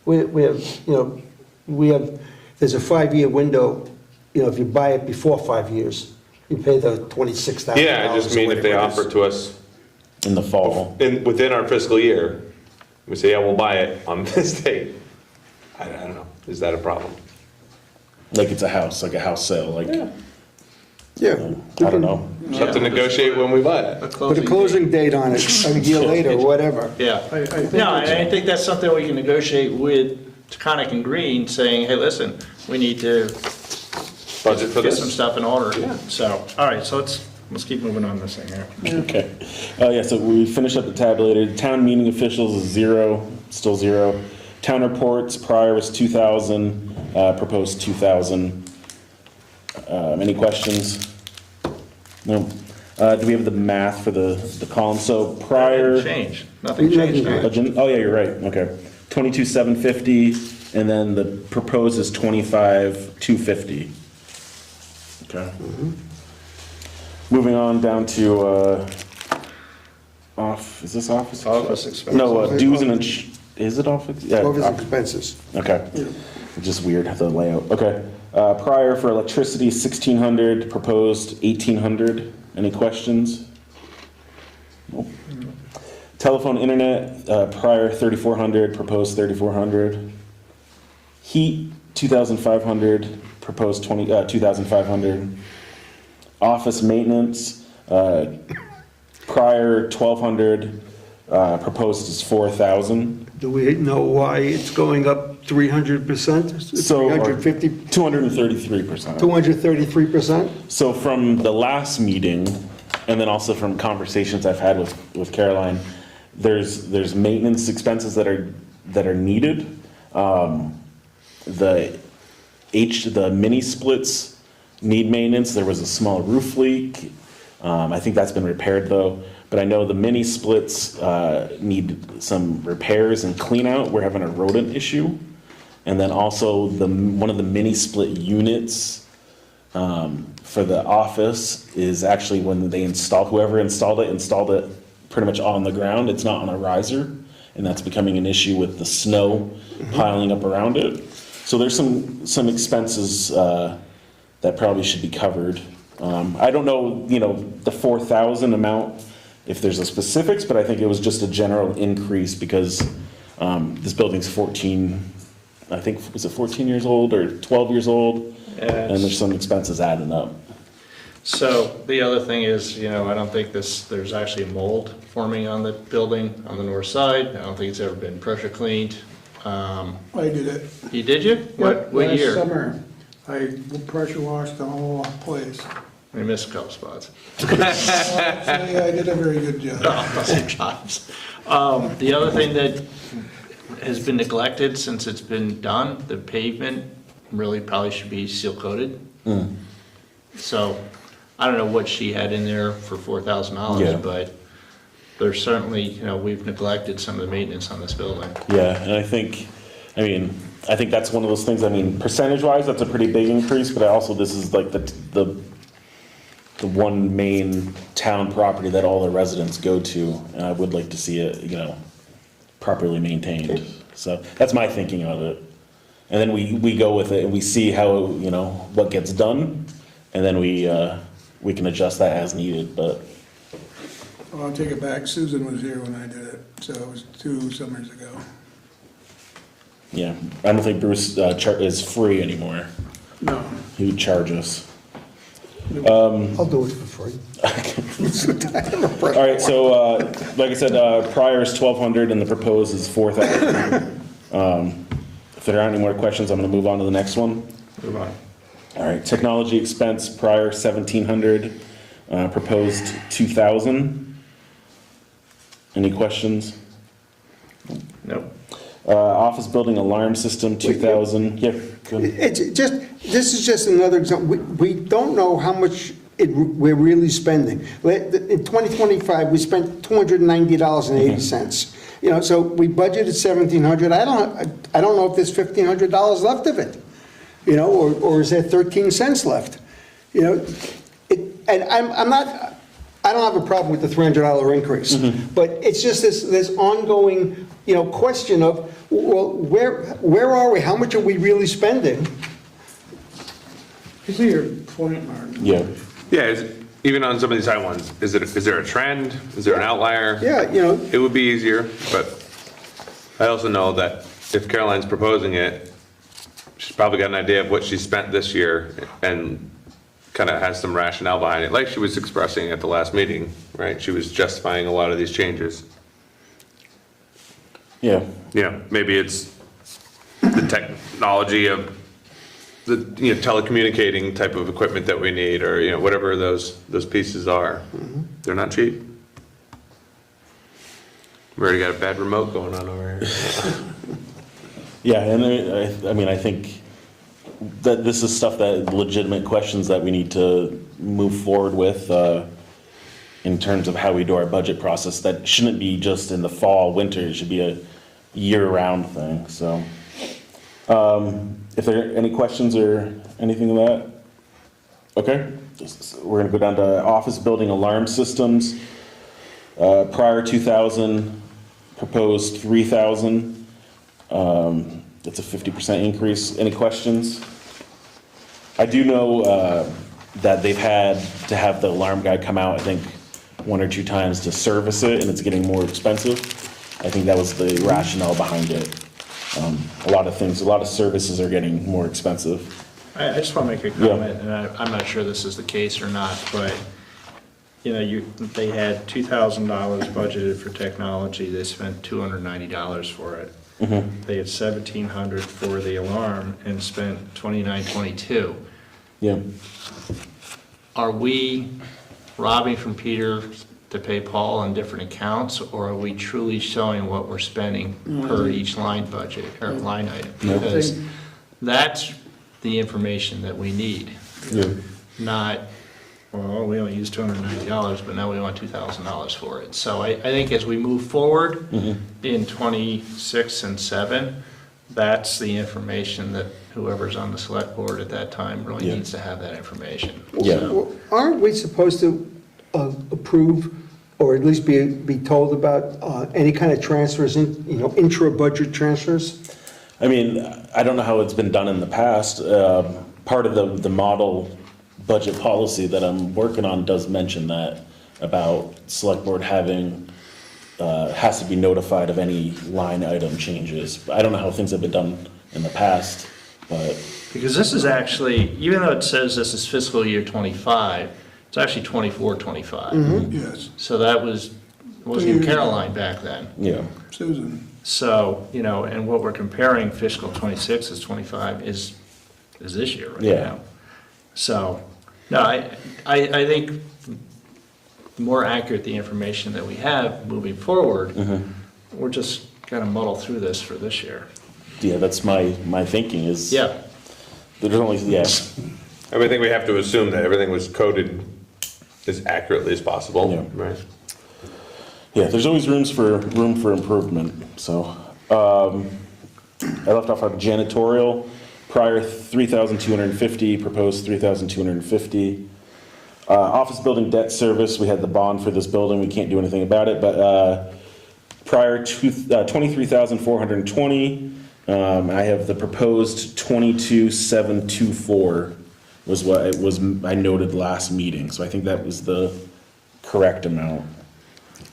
We have, you know, there's a 5-year window, you know, if you buy it before 5 years, you pay the $26,000. Yeah, I just mean if they or whatever it is. offer it to us In the fall. within our fiscal year, we say, yeah, we'll buy it on this date. I don't know, is that a problem? Like it's a house, like a house sale, like, Yeah. I don't know. We'll have to negotiate when we buy it. Put a closing date on it, a year later, or whatever. Yeah. I think No, it's- I think that's something we can negotiate with Taconic and Green, saying, hey, listen, we need to Budget for get some this? stuff in order. Yeah. So, all right, so let's keep moving on this thing here. Okay. Yeah, so we finished up the tabulated. Town meeting officials is 0, still 0. Town reports, prior was 2,000, proposed 2,000. Any questions? No. Do we have the math for the column? So prior. Change, nothing changed. Oh, yeah, you're right, okay. 22,750, and then the proposed is 25,250. Okay. Moving on down to, is this office? Office expenses. No, dues and, is it office? Yeah. Office expenses. Okay. It's just weird, the layout. Okay. Prior for electricity, 1,600, proposed 1,800. Any questions? Nope. Telephone, internet, prior 3,400, proposed 3,400. Heat, 2,500, proposed 2,500. Office maintenance, prior 1,200, proposed is 4,000. Do we know why it's going up 300%? So, or 350, 233%. 233%? So from the last meeting, and then also from conversations I've had with Caroline, there's maintenance expenses that are needed. The mini splits need maintenance. There was a small roof leak. I think that's been repaired though. But I know the mini splits need some repairs and clean out. We're having a rodent issue. And then also one of the mini split units for the office is actually when they whoever installed it pretty much on the ground. It's not on a riser. And that's becoming an issue with the snow piling up around it. So there's some expenses that probably should be covered. I don't know, the 4,000 amount, if there's a specifics, but I think it was just a general increase because this building's 14 I think, was it 14 years old or 12 years old? And there's some expenses adding up. So the other thing is, I don't think there's actually mold forming on the building on the north side. I don't think it's ever been pressure cleaned. I did it. You did? What year? Last summer, I pressure washed the whole place. We missed a couple spots. Well, actually, I did a very good job. Sometimes. The other thing that has been neglected since it's been done, the pavement really probably should be seal coated. So I don't know what she had in there for Yeah. $4,000, but there's certainly, we've neglected some of the maintenance on this building. Yeah, and I think that's one of those things, percentage-wise, that's a pretty big increase, but also this is like the one main town property that all the residents go to, and I would like to see it, properly maintained. So that's my thinking of it. And then we go with it and we see how, what gets done, and then we can adjust that as needed, but, Well, I'll take it back. Susan was here when I did it, so it was 2 summers ago. yeah. I don't think Bruce is free anymore. No. He would charge us. I'll do it for free. All right, so, like I said, prior is 1,200 and the proposed is 4,000. If there aren't any more questions, I'm gonna move on to the next one. Move on. All right, technology expense, prior 1,700, proposed 2,000. Any questions? Nope. Office building alarm system, 2,000. Yeah, go ahead. This is just another example. We don't know how much we're really spending. In 2025, we spent $290.80. So we budgeted 1,700. I don't know if there's $1,500 left of it, or is there 13 cents left? And I don't have a problem with the $300 increase, but it's just this ongoing, question of, well, where are we? How much are we really spending? You see your point, Martin? Yeah, Yeah, even on some of these high ones, is there a trend? Is there an outlier? Yeah, It would be easier, but I also know that if Caroline's proposing it, she's probably got an idea of what she spent this year and kind of has some rationale behind it, like she was expressing at the last meeting, right? She was justifying a lot of these changes. yeah. Maybe it's the technology of the, telecommunicating type of equipment that we need, or, whatever those pieces are. They're not cheap. We already got a bad remote going on over here. Yeah, and I think that this is stuff that, legitimate questions that we need to move forward with in terms of how we do our budget process. That shouldn't be just in the fall, winter, it should be a year-round thing, so. If there are any questions or anything of that? Okay, we're gonna go down to office building alarm systems. Prior 2,000, proposed 3,000. That's a 50% increase. Any questions? I do know that they've had to have the alarm guy come out, I think, 1 or 2 times to service it, and it's getting more expensive. I think that was the rationale behind it. A lot of services are getting more expensive. I just want to make a comment, and I'm not sure this is the case or not, but, they had $2,000 budgeted for technology, they spent $290 for it. They had $1,700 for the alarm and spent $29.22. Yeah. Are we robbing from Peter to pay Paul on different accounts, or are we truly showing what we're spending per each line budget, or line item? Because that's the information that we need, Yeah. not, well, we only used $290, but now we want $2,000 for it. So I think as we move forward in 26 and 7, that's the information that whoever's on the select board at that time really Yeah. needs to have that information. Yeah. So- Well, aren't we supposed to approve, or at least be told about any kind of transfers, intra-budget transfers? I don't know how it's been done in the past. Part of the model budget policy that I'm working on does mention that, about select board having, has to be notified of any line item changes. I don't know how things have been done in the past, but, Because this is actually, even though it says this is fiscal year 25, it's actually 24, 25. Yes, So that wasn't even Caroline back then. yeah. Susan. So, and what we're comparing fiscal 26 is 25 is this year right Yeah. now. So, no, I think the more accurate the information that we have moving forward, we're just gonna muddle through this for this year. Yeah, that's my thinking is. Yeah, There's only, yeah, I mean, I think we have to assume that everything was coded as accurately as possible, Yeah. right? yeah, there's always room for improvement, so. I left off on janitorial, prior 3,250, proposed 3,250. Office building debt service, we had the bond for this building, we can't do anything about it, but, prior to, 23,420, I have the proposed 22,724 was what it was, I noted last meeting, so I think that was the correct amount.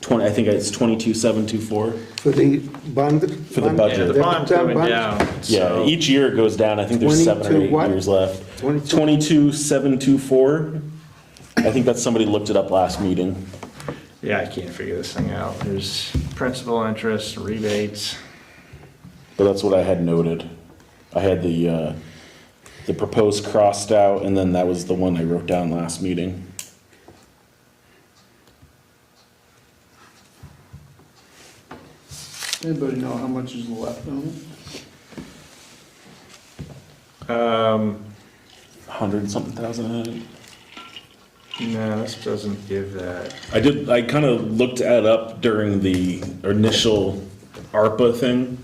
I think it's 22,724. For the bond? For the budget. yeah, the bond's going down, Yeah, so. each year it goes down, I think there's 7 or 22 8 what? years left. 22? 22,724, I think that's, somebody looked it up last meeting. Yeah, I can't figure this thing out. There's principal, interest, rebates. But that's what I had noted. I had the proposed crossed out, and then that was the one I wrote down last meeting. Anybody know how much is left on it? 100-something thousand, I think. No, this doesn't give that. I kind of looked that up during the initial ARPA thing,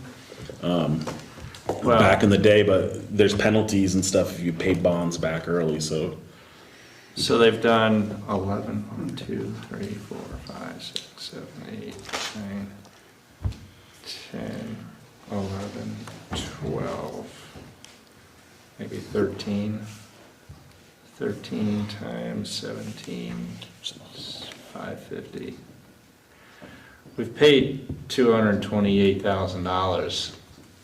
Well- back in the day, but there's penalties and stuff if you pay bonds back early, so. So they've done 11, 1, 2, 3, 4, 5, 6, 7, 8, 9, 10, 11, 12, maybe 13. 13 times 17, 550. We've paid $228,000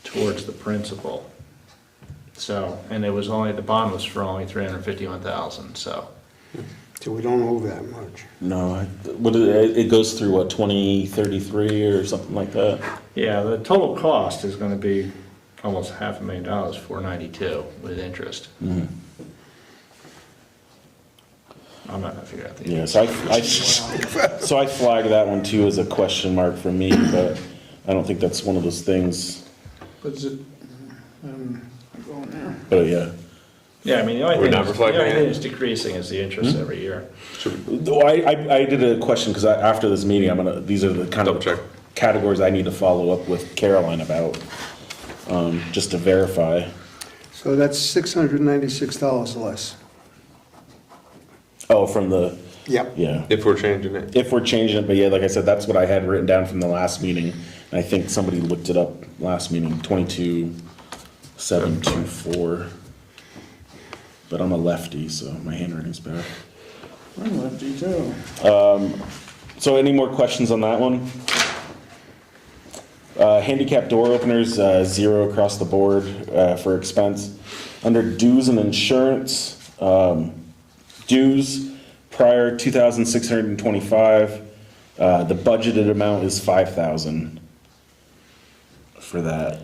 towards the principal. So, and it was only, the bond was for only $351,000, so. So we don't owe that much. No, it goes through what, 2033 or something like that? Yeah, the total cost is gonna be almost $500,000, $492 with interest. I'm not gonna figure out the Yeah, interest. so I flagged that one too as a question mark for me, but I don't think that's one of those things, But is it, I'm going there. but yeah. Yeah, I mean, the only We're thing not reflecting it? that's decreasing is the interest every year. Though I did a question, because after this meeting, these are the kind of Double check. categories I need to follow up with Caroline about, just to verify. So that's $696 less. Oh, from the, Yep. yeah, If we're changing it. if we're changing it, but yeah, like I said, that's what I had written down from the last meeting. And I think somebody looked it up last meeting, 22,724. But I'm a lefty, so my handwriting's bad. I'm lefty too. So any more questions on that one? Handicap door openers, 0 across the board for expense. Under dues and insurance, dues prior 2,625, the budgeted amount is 5,000 for that.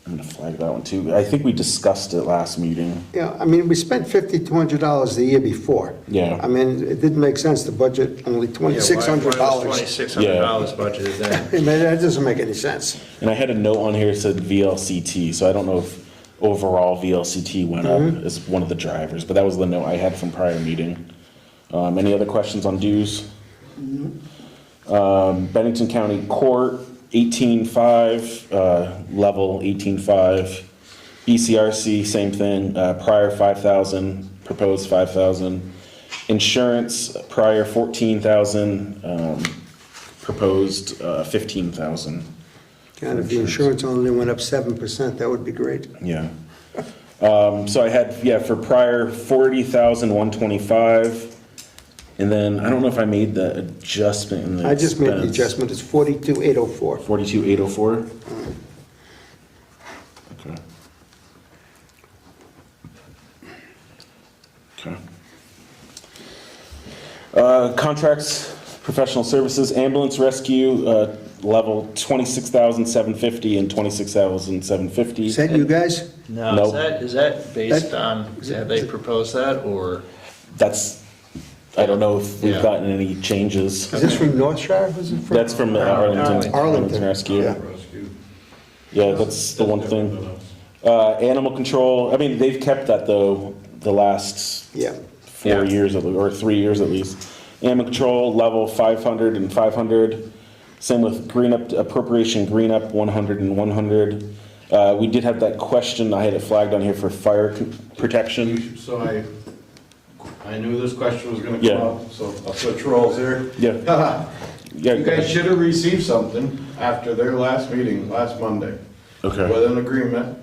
I'm gonna flag that one too. I think we discussed it last meeting. Yeah, I mean, we spent $5,200 the year before. Yeah. I mean, it didn't make sense to budget only $2,600. $2,600 budgeted there. I mean, that doesn't make any sense. And I had a note on here that said VLCT, so I don't know if overall VLCT went up as one of the drivers, but that was the note I had from prior meeting. Any other questions on dues? Bennington County Court, 18.5, level 18.5. BCRC, same thing, prior 5,000, proposed 5,000. Insurance, prior 14,000, proposed 15,000. And if the insurance only went up 7%, that would be great. Yeah. So I had, yeah, for prior 40,125. And then, I don't know if I made the adjustment in the I just made the expense. adjustment, it's 42,804. 42,804? Okay. Contracts, professional services, ambulance rescue, level 26,750 and 26,750. Is that you guys? No, Nope. is that based on, have they proposed that, or? That's, I don't know if we've Yeah. gotten any changes. Is this from North Shore? Was it from? That's from Arlington. Arlington. Rescue. Yeah. Rescue. Yeah, that's the one Different thing. than us. Animal control, I mean, they've kept that though, the last Yeah. 4 Yeah. years, or 3 years at least. Animal control, level 500 and 500. Same with green up, appropriation green up, 100 and 100. We did have that question, I had it flagged on here for fire protection. So I knew this question was gonna Yeah. come up, so I'll switch roles here. Yeah. Yeah, You guys should have received something after their last meeting, last Monday, okay. with an agreement.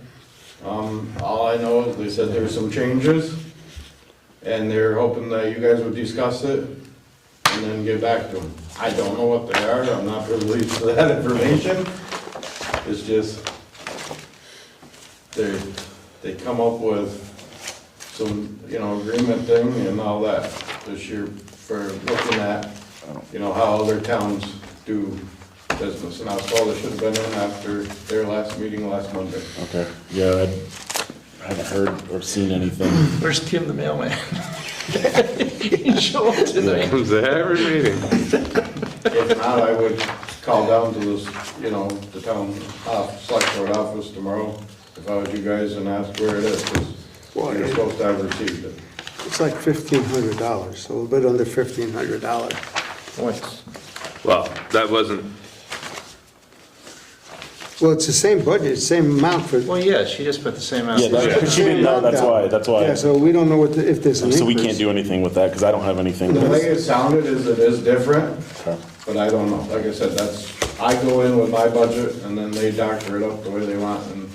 All I know is they said there were some changes, and they're hoping that you guys would discuss it and then get back to them. I don't know what they are, I'm not privileged to that information. It's just, they come up with some, agreement thing and all that this year for looking at, how other towns do business. And I was told it should have been in after their last meeting last Monday. Okay, yeah, I haven't heard or seen anything. Where's Kim the mailman? He show up tonight. Comes to every meeting. If not, I would call down to this, the town select board office tomorrow, if I was you guys, and ask where it is, because Well, you're supposed to have received it. It's like $1,500, so a little bit under $1,500. Well, that wasn't, Well, it's the same budget, same amount for. Well, yeah, she just put the same amount. Yeah, but she didn't know, that's why. Yeah, so we don't know if there's an increase. So we can't do anything with that, because I don't have anything. The way it sounded is it is different, Okay. but I don't know. Like I said, I go in with my budget, and then they doctor it up the way they want, and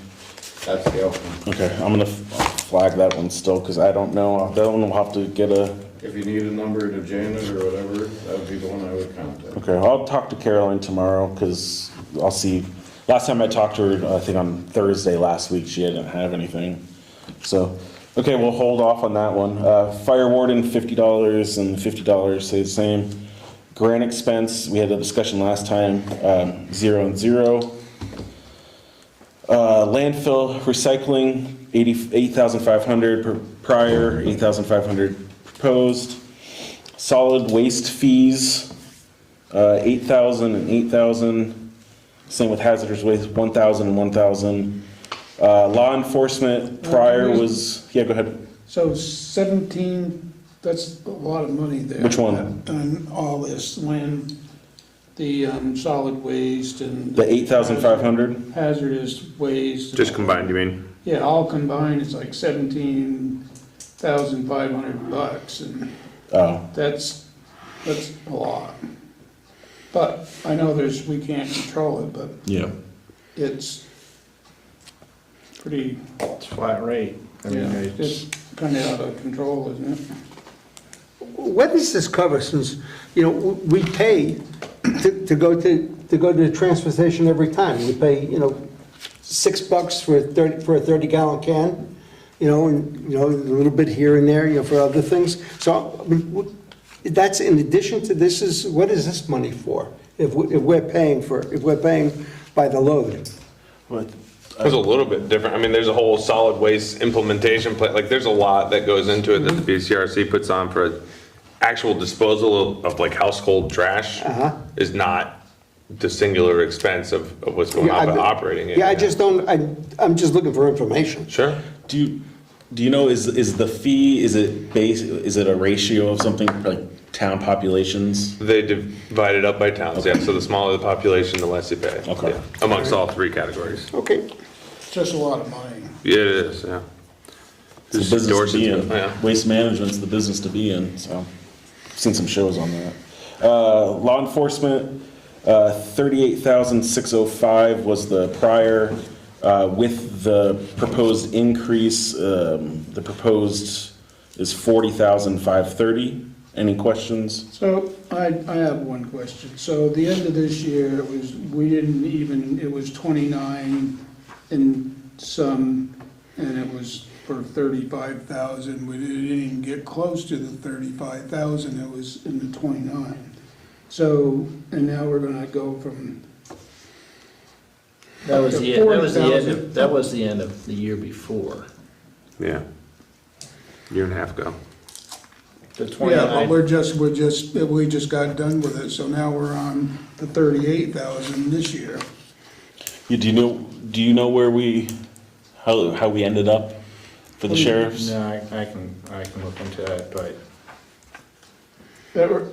that's the outcome. Okay, I'm gonna flag that one still, because I don't know, that one will have to get a, If you need a number to Janet or whatever, that would be the one I would contact. okay, I'll talk to Caroline tomorrow, because I'll see. Last time I talked to her, I think on Thursday last week, she didn't have anything. So, okay, we'll hold off on that one. Fire warden, $50 and $50 stay the same. Grant expense, we had a discussion last time, 0 and 0. Landfill recycling, 8,500 per prior, 8,500 proposed. Solid waste fees, 8,000 and 8,000. Same with hazardous waste, 1,000 and 1,000. Law enforcement prior was, yeah, go ahead. So 17, that's a lot of money there. Which one? On all this land, the solid waste and. The 8,500? Hazardous waste. just combined, you mean? Yeah, all combined, it's like $17,500, and Oh, that's a lot. But I know we can't control it, but yeah. it's pretty, It's flat rate. I mean, it's kind of out of control, isn't it? What does this cover, since, we pay to go to the transfer station every time? We pay, $6 for a 30-gallon can, and, a little bit here and there, for other things. So, I mean, that's in addition to this, what is this money for? If we're paying by the load? But It's a little bit different. I mean, there's a whole solid waste implementation plan, like, there's a lot that goes into it that the BCRC puts on for actual disposal of like household trash is not the singular expense of what's going on with operating it. Yeah, I'm just looking for information. Sure. do you know, is the fee, is it a ratio of something, like town populations? They divide it up by towns, yeah, so the smaller the population, the less you pay. Okay. Yeah, amongst all three categories. Okay. It's just a lot of money. Yeah, it is, yeah. It's the business to be Dorsey's- in. yeah. Waste management's the business to be in, so, I've seen some shows on that. Law enforcement, 38,605 was the prior, with the proposed increase, the proposed is 40,530. Any questions? So I have one question. So the end of this year, it was 29 and some, and it was for 35,000. We didn't even get close to the 35,000, it was in the 29. So, and now we're gonna go from, That was the, Up to that was the end 40,000. of, that was the end of the year before. Yeah. Year and a half ago. The yeah, but 29, we just got done with it, so now we're on the 38,000 this year. Do you know where how we ended up for the sheriffs? no, I can look into that, but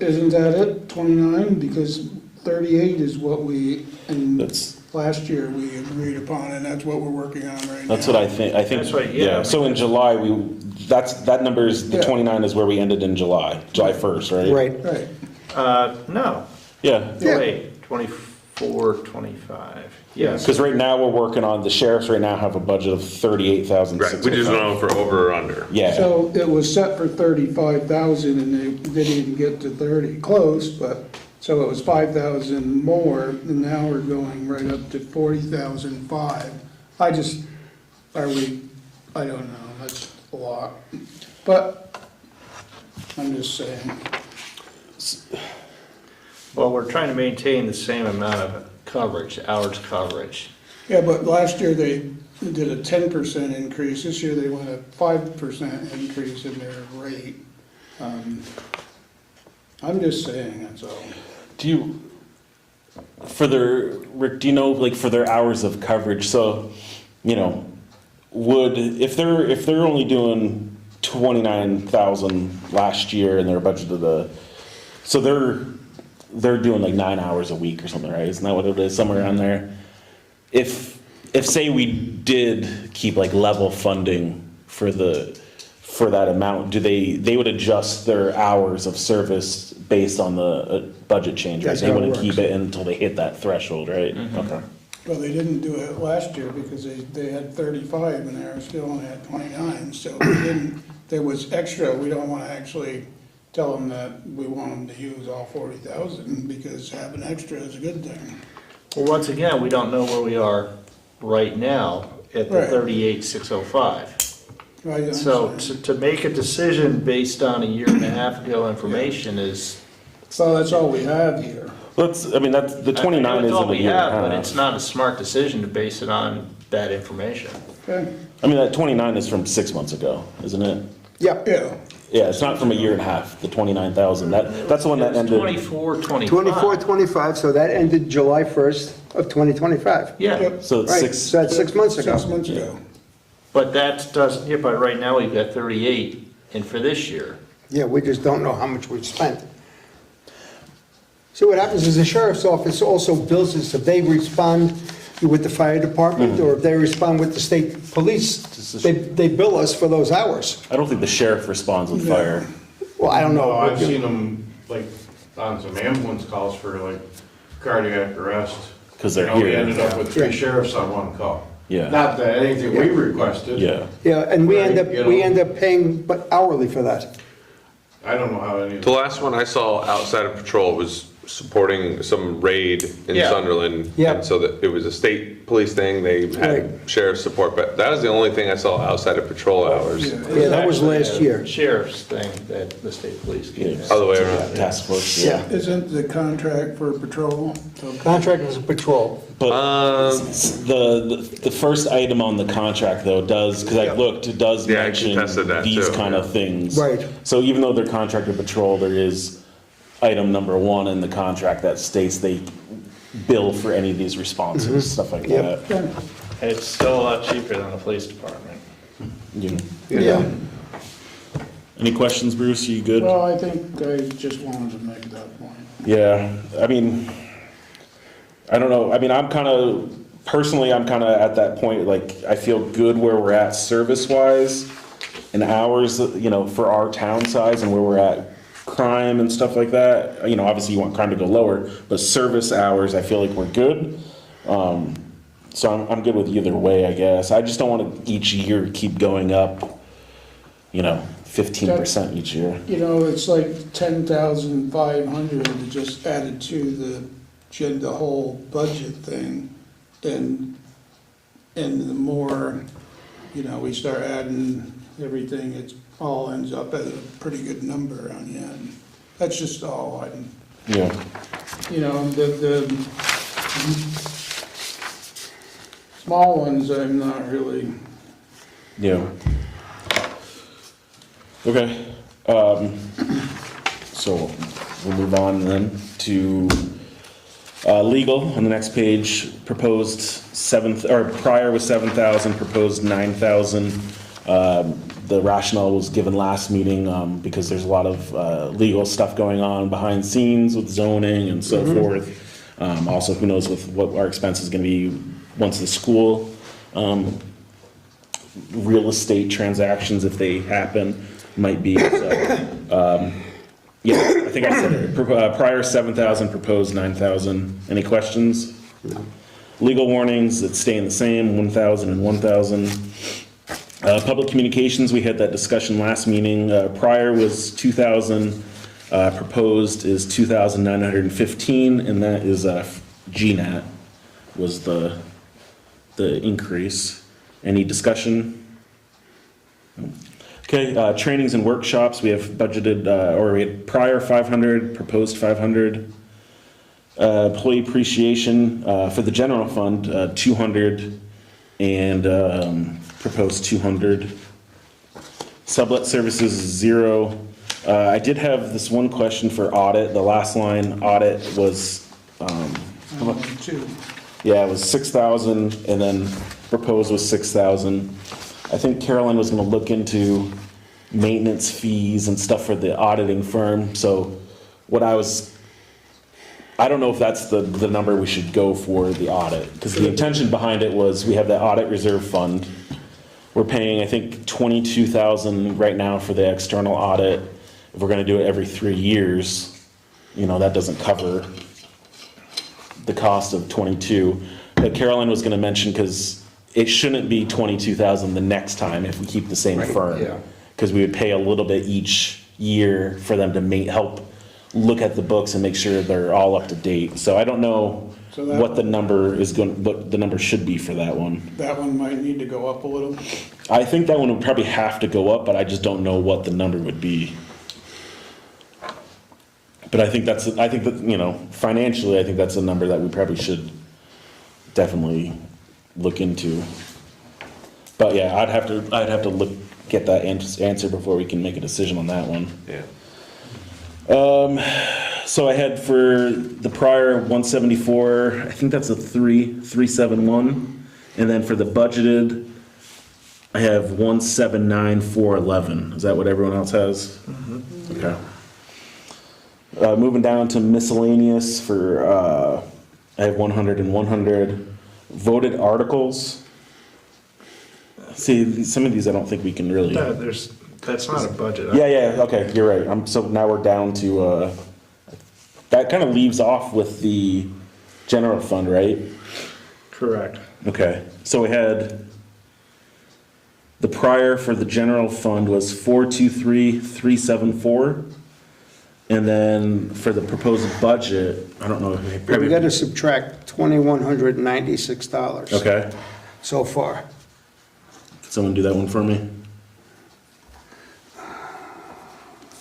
Isn't that it, 29? Because 38 is what we, and That's, last year we agreed upon, and that's what we're working on right now. that's what I think, That's what- yeah. So in July, that number's, the Yeah. 29 is where we ended in July 1st, right? Right. Right, no, Yeah, Yeah. wait, 24, 25, yes. because right now we're working on, the sheriffs right now have a budget of 38,000. Right, we just don't know if we're over or under. Yeah, so it was set for 35,000 and they didn't even get to 30, close, but, so it was 5,000 more, and now we're going right up to 40,005. I don't know, that's a lot, but I'm just saying. Well, we're trying to maintain the same amount of coverage, hours coverage. Yeah, but last year they did a 10% increase, this year they went a 5% increase in their rate. I'm just saying, that's all. do you, Rick, do you know, like, for their hours of coverage, so, you know, if they're only doing 29,000 last year and their budget so they're doing like 9 hours a week or something, right? Isn't that what it is, somewhere around there? If say we did keep like level funding for that amount, they would adjust their hours of service based on the budget change, right? That's They how it wouldn't works. keep it until they hit that threshold, right? Okay. Well, they didn't do it last year because they had 35 and they were still only at 29, so there was extra. We don't want to actually tell them that we want them to use all 40,000 because having extra is a good thing. Well, once again, we don't know where we are right now at the Right. 38,605. Right, So I'm sorry. to make a decision based on a year and a half ago information is. So that's all we have here. That's the 29 I know it's isn't all a we year and a have, but half. it's not a smart decision to base it on that information. Okay, I mean, that 29 is from 6 months ago, isn't it? Yeah, yeah, Yeah, it's not from a year and a half, the 29,000. That's the one that It's ended. 24, 25. 24, 25, so that ended July 1st of 2025. Yeah, Yep. So it's Right, 6, so that's 6 months ago. 6 months ago. but that doesn't, yeah, but right now we've got 38 in for this year. Yeah, we just don't know how much we've spent. See, what happens is the sheriff's office also bills us if they respond with the fire department, or if they respond with the state police, they bill us for those hours. I don't think the sheriff responds with fire. Well, I don't know. No, I've seen them, like, on some ambulance calls for, like, cardiac arrest. 'Cause they're You know, we here. ended up with Yeah. 3 sheriffs on 1 call. Yeah. Not that anything we requested. Yeah. Yeah, and we end up, Right, you we know. end up paying but hourly for that. I don't know how any of The last one I saw outside of patrol was supporting some raid in Yeah. Sunderland. Yeah. And so that it was a state police thing, they Right. had sheriff's support, but that was the only thing I saw outside of patrol hours. Yeah, that was Actually, last year. Sheriff's thing that the state police gave us. Other way around. Task force, Yeah. yeah. Isn't the contract for patrol? Contract was a patrol. But Um, the first item on the contract though does, because I Yeah. looked, it does Yeah, I mention contested that these too, kind yeah. of things. Right. So even though they're contracted patrol, there is item number 1 in the contract that states they bill for any of these responses, stuff like Yep. that. It's still a lot cheaper than the police department. You- Yeah. Any questions, Bruce? You good? Well, I think I just wanted to make that point. Yeah, I mean, I don't know, I mean, personally, I'm kind of at that point, like, I feel good where we're at service-wise and hours, you know, for our town size and where we're at crime and stuff like that. You know, obviously you want crime to go lower, but service hours, I feel like we're good. So I'm good with either way, I guess. I just don't want to each year keep going up, you know, 15% each year. You know, it's like 10,500 that just added to the whole budget thing. And the more we start adding everything, it all ends up at a pretty good number on the end. That's just all I'm, Yeah. the small ones, I'm not really, Yeah. Okay, so we'll move on then to, legal on the next page, proposed prior was 7,000, proposed 9,000. The rationale was given last meeting, because there's a lot of, legal stuff going on behind scenes with zoning and so forth. Also, who knows with what our expense is gonna be once the school, real estate transactions, if they happen, might be, so, yeah, I think I said it, prior 7,000, proposed 9,000. Any questions? No. Legal warnings, it's staying the same, 1,000 and 1,000. Public communications, we had that discussion last meeting, prior was 2,000, proposed is 2,915, and that is, GNAT was the increase. Any discussion? Okay, trainings and workshops, we have budgeted, or we had prior 500, proposed 500. Employee appreciation, for the general fund, 200, and, proposed 200. Sublet services is 0. I did have this one question for audit, the last line, audit was, too. yeah, it was 6,000, and then proposed was 6,000. I think Carolyn was gonna look into maintenance fees and stuff for the auditing firm, so I don't know if that's the number we should go for the audit, because the intention behind it was, we have that audit reserve fund. We're paying, I think, 22,000 right now for the external audit. If we're gonna do it every 3 years, that doesn't cover the cost of 22. But Carolyn was gonna mention, because it shouldn't be 22,000 the next time if we keep the same Right, firm. yeah. Because we would pay a little bit each year for them to help look at the books and make sure they're all up to date. So I don't know So that- what the number should be for that one. That one might need to go up a little. I think that one would probably have to go up, but I just don't know what the number would be. But I think that, financially, I think that's a number that we probably should definitely look into. But yeah, I'd have to get that answer before we can make a decision on that one. Yeah. So I had for the prior 174, I think that's a 371, and then for the budgeted, I have 179,411. Is that what everyone else has? Okay. Moving down to miscellaneous for, I have 100 and 100. Voted articles. See, some of these I don't think we can really. No, that's not a budget. Yeah, okay, you're right. So now we're down to, that kind of leaves off with the general fund, right? Correct. Okay, so we had, the prior for the general fund was 423,374. And then for the proposed budget, I don't know. We gotta subtract $2,196. Okay, So far. could someone do that one for me?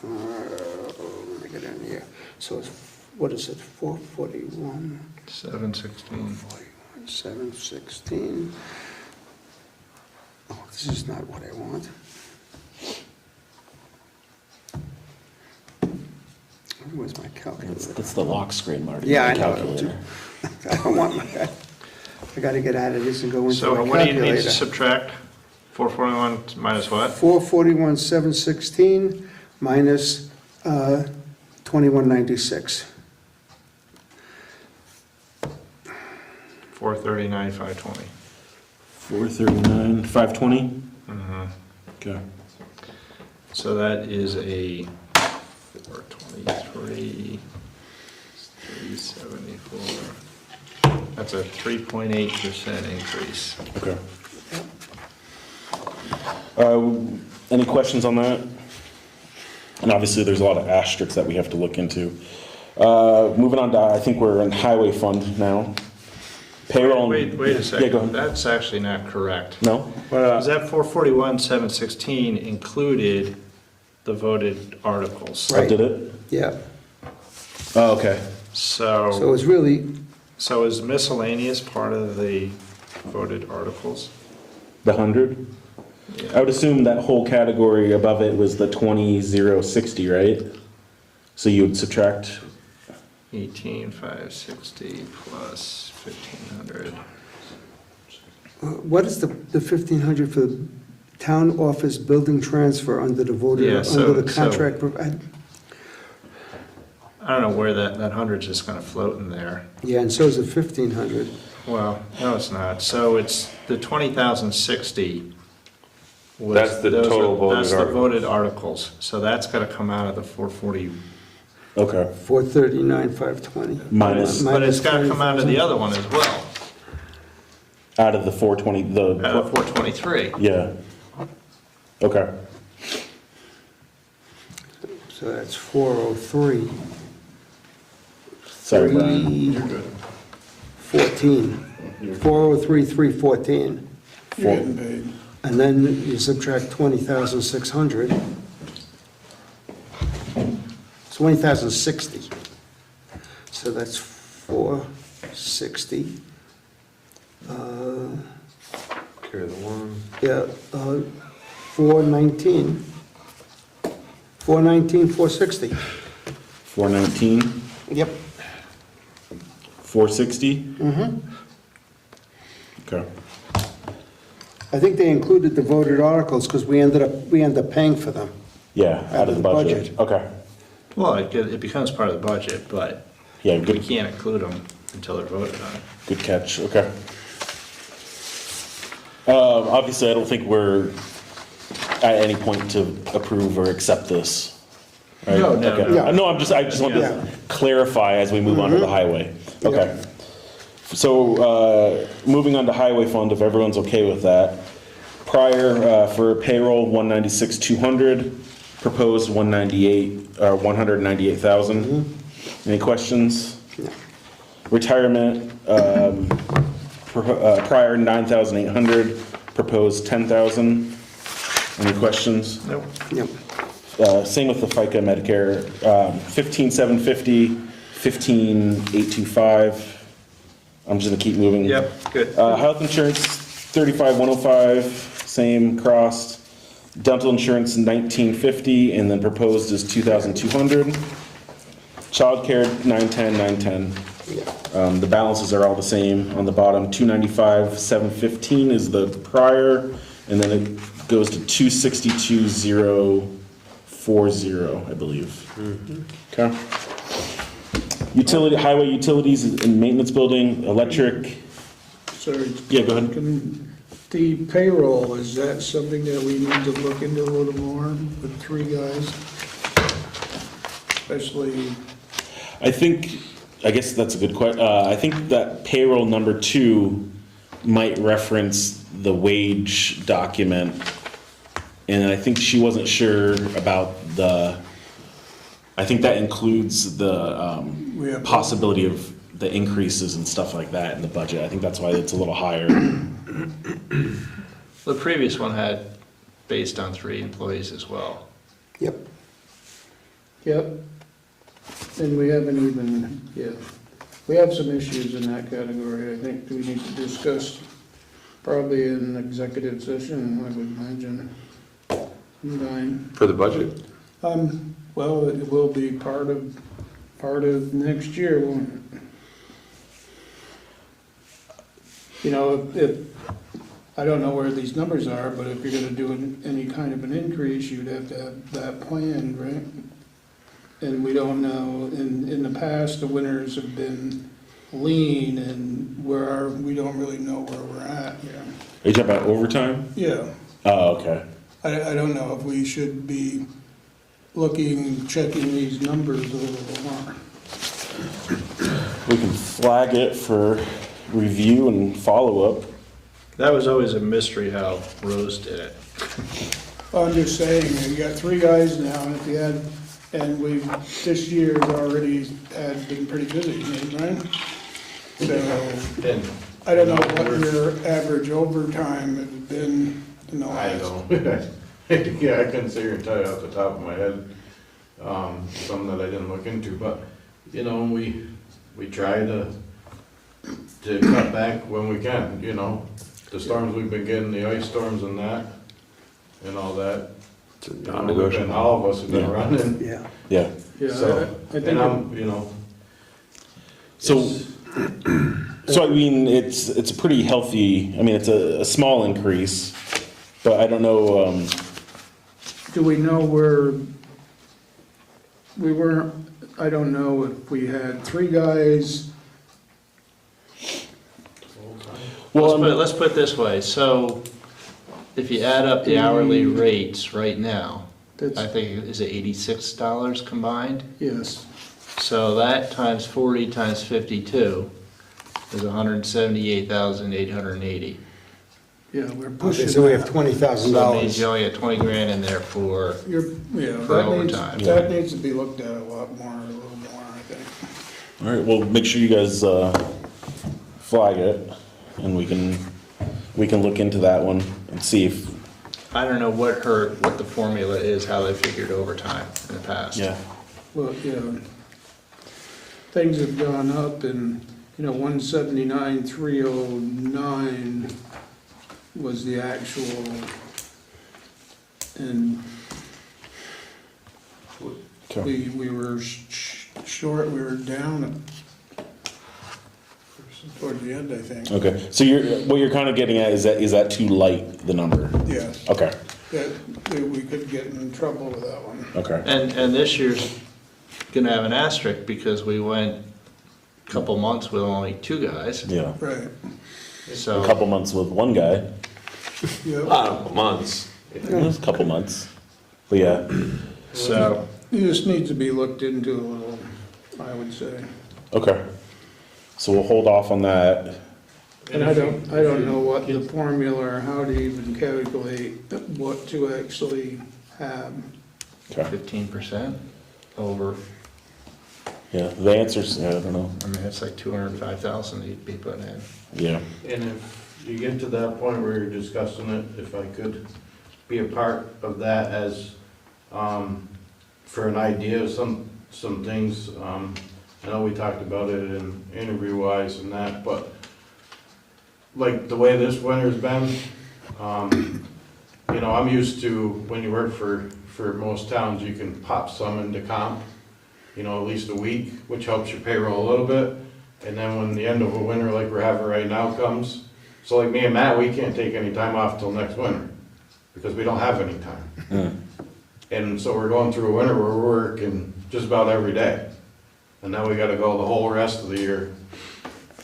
Let me get in here. So it's, what is it, 441, 716. 716? Oh, this is not what I want. Where's my calculator? That's the lock screen, Marty. Yeah, the I know. calculator. I don't want my, I gotta get out of this and go into So my what do you need to calculator. subtract? 441 minus what? 441, 716 minus 2196. 439, 520. 439, 520? Okay. So that is a 423, 374. That's a 3.8% increase. Okay. Any questions on that? And obviously, there's a lot of asterisks that we have to look into. Moving on to, I think we're in highway fund now. Payroll. Wait a Yeah, go second, ahead. that's actually not correct. No? Because that 441, 716 included the voted articles. I did it? Yeah, Oh, okay. so it's really, So is miscellaneous part of the voted articles? The 100? I would assume that whole category above it was the 20,060, right? So you would subtract, 18,560 plus 1,500. what is the 1,500 for the town office building transfer under the voter, Yeah, so- under the contract? I don't know where that 100's just gonna float in there. Yeah, and so is the 1,500. Well, no, it's not. So it's the 20,060. was- That's the those are- total voted That's the articles. voted articles. So that's gotta come out of the 440. okay. 439,520. Minus, But it's gotta come out of the other one as well, out of the 420, out of 423. yeah. Okay. So that's 403. Sorry, Brian. 14. 403, 314. You're getting paid. And then you subtract 20,600. It's 20,060. So that's 460. Carry the one. Yeah, 419. 419, 460. 419, Yep. 460? Mm-hmm. Okay. I think they included the voted articles because we ended up paying for them. Yeah, out of the budget. Okay. Well, it becomes part of the budget, but Yeah, we good, can't include them until they're voted on. good catch, okay. Obviously, I don't think we're at any point to approve or accept this. right? No, no, Okay. no. No, I just want Yeah. to clarify as we move on to the highway. Okay. Yeah. So, moving on to highway fund, if everyone's okay with that. Prior, for payroll, 196,200, proposed 198,000. Any questions? No. Retirement, prior 9,800, proposed 10,000. Any questions? Nope. Yep. Same with the FICA Medicare, 15,750, 15,825. I'm just gonna keep moving. Yep, good. Health insurance, 35,105, same crossed. Dental insurance, 1950, and then proposed is 2,200. Childcare, 910, 910. Yeah. The balances are all the same on the bottom. 295, 715 is the prior, and then it goes to 262,040, I believe. Okay. Highway utilities and maintenance building, electric. Sorry. Yeah, go ahead. The payroll, is that something that we need to look into a little more with three guys? Especially, I guess that's a good question. I think that payroll number 2 might reference the wage document. And I think she wasn't sure about I think that includes the We have- possibility of the increases and stuff like that in the budget. I think that's why it's a little higher. The previous one had based on 3 employees as well. Yep. yep. And we haven't even, yeah, we have some issues in that category. I think we need to discuss probably in executive session, I would imagine. Sometime. For the budget. Well, it will be part of next year, won't it? You know, if, I don't know where these numbers are, but if you're gonna do any kind of an increase, you'd have to have that planned, right? And we don't know, in the past, the winters have been lean and we don't really know where we're at here. Are you talking about overtime? Yeah. Oh, okay. I don't know if we should be checking these numbers a little more. We can flag it for review and follow-up. That was always a mystery how Rose did it. I'm just saying, you got 3 guys now, and if you had, and this year's already been pretty busy, right? So, And I don't know what your average overtime has been in the I last. don't, yeah, I couldn't sit here and tell you off the top of my head, something that I didn't look into, but, you know, we try to cut back when we can, you know. The storms we've been getting, the ice storms and that, and all that. It's a You know, non-negotiable. all of us have been Yeah. running, Yeah. Yeah. Yeah, so, I think and I'm, you know. So, it's- so I mean, it's a pretty healthy, I mean, it's a small increase, but I don't know, do we know where, we weren't, I don't know if we had 3 guys, well, Let's put it this way, so if you add up the hourly rates right now, I that's, think, is it $86 combined? yes, So that times 40 times 52 is 178,880. yeah, we're Okay, pushing so we have that. $20,000. So it means you only got 20 grand in there for, Yeah, For that overtime. needs, that needs to be looked at a lot more, a little more, I think. all right, well, make sure you guys, flag it, and we can look into that one and see if, I don't know what the formula is, how they figured overtime in the past. yeah. Well, yeah, things have gone up and, 179,309 was the actual, and Okay. we were short, we were down toward the end, I think. Okay, so what you're kind of getting at is that too light, the number? Yes, Okay, that we could get in trouble with that one. okay. And this year's gonna have an asterisk because we went a couple months with only 2 guys, Yeah, Right, a so. couple months with one guy, yep. Months. it was a couple months, but yeah, So, It just needs to be looked into a little, I would say. okay. So we'll hold off on that. And I don't know what the formula or how to even calculate what to actually have. Okay, 15% over, yeah, the answer's, yeah, I don't know, I mean, it's like 205,000 you'd be putting in. yeah, And if you get to that point where you're discussing it, if I could be a part of that as, for an idea of some things, I know we talked about it in interview-wise and that, but like the way this winter's been, I'm used to, when you work for most towns, you can pop some into comp, at least a week, which helps your payroll a little bit. And then when the end of a winter like we're having right now comes, so like me and Matt, we can't take any time off till next winter, because we don't have any time. And so we're going through a winter where we're working just about every day. And now we gotta go the whole rest of the year.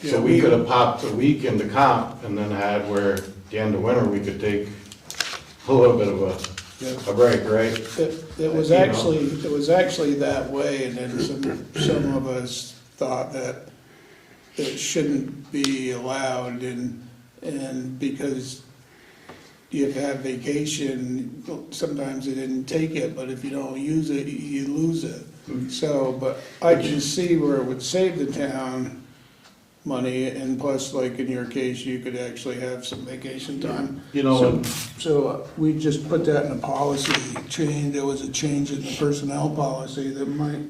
Yeah, So we could have popped a week into comp and then had where at the end of winter, we could take a little bit of a break, right? It was actually that way, and then some of us thought that it shouldn't be allowed, and because you have vacation, sometimes they didn't take it, but if you don't use it, you lose it. So, but I can see where it would save the town money, and plus, like in your case, you could actually have some vacation time. So we just put that in a policy change, there was a change in the personnel policy that might,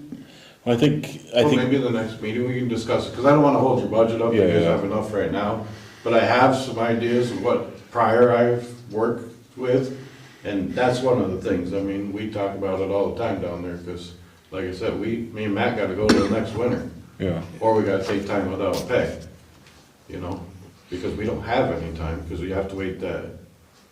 I think, Well, maybe the next meeting we can discuss it, because I don't want to hold your budget up, you Yeah, guys yeah. have enough right now. But I have some ideas of what prior I've worked with, and that's one of the things, I mean, we talk about it all the time down there, because like I said, me and Matt gotta go to the next winter, yeah, or we gotta take time without pay, because we don't have any time, because we have to wait that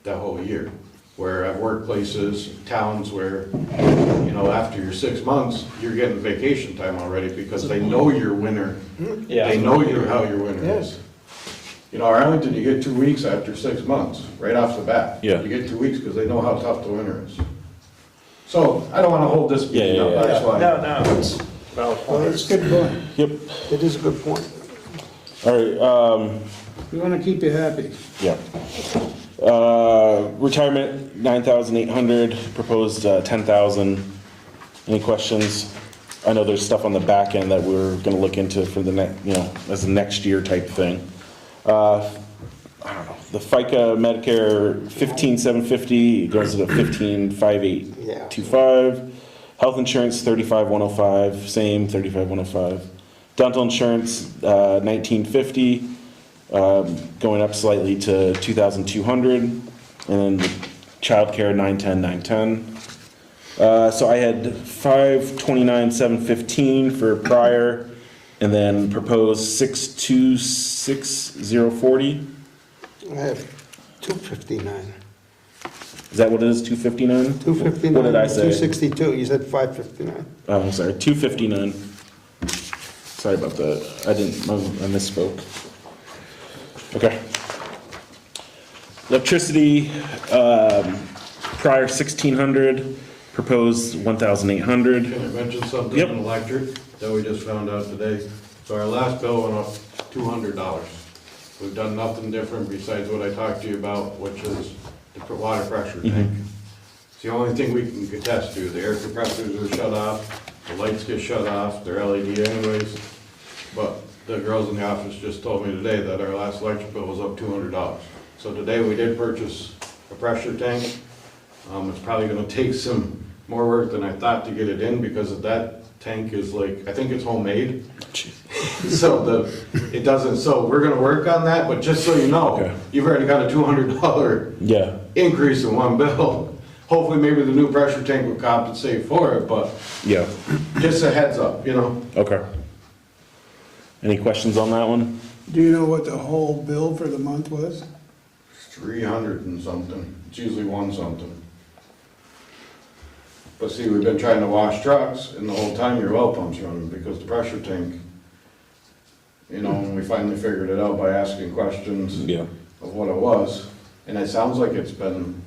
whole year. Where I've worked places, towns where, after your 6 months, you're getting vacation time already, because they know your winter. They know how your winter is. Arlington, you get 2 weeks after 6 months, right off the bat. Yeah. You get 2 weeks, because they know how tough the winter is. So, I don't wanna hold this meeting Yeah, up, yeah, that's why. No, it's valid well, point. it's a good point. yep, It is a good point. all right, We wanna keep you happy. yeah. Retirement, 9,800, proposed 10,000. Any questions? I know there's stuff on the back end that we're gonna look into for the next, as a next year type thing. I don't know, the FICA Medicare 15,750 goes to 15,585. Health insurance 35,105, same 35,105. Dental insurance 1950, going up slightly to 2,200, and then the childcare 910, 910. So I had 529,715 for prior, and then proposed 626,040. I have 259. Is that what it is, 259? 259, What did I say? 262, you said 559. Oh, I'm sorry, 259. Sorry about that, I misspoke. Okay. Electricity, prior 1,600, proposed 1,800. Can I mention something Yep. on electric that we just found out today? So our last bill went up $200. We've done nothing different besides what I talked to you about, which is the water pressure tank. It's the only thing we can attest to. The air compressors are shut off, the lights get shut off, they're LED anyways. But the girls in the office just told me today that our last electric bill was up $200. So today we did purchase a pressure tank. It's probably gonna take some more work than I thought to get it in, because of that tank is like, I think it's homemade. So it doesn't, so we're gonna work on that, but just so you know, Okay. you've already got a $200 Yeah, increase in one bill. Hopefully, maybe the new pressure tank will compensate for it, but yeah, just a heads up, you know? okay. Any questions on that one? Do you know what the whole bill for the month was? 300 and something, it's usually one something. But see, we've been trying to wash trucks, and the whole time your well pump's running, because the pressure tank, you know, and we finally figured it out by asking questions Yeah. of what it was, and it sounds like it's been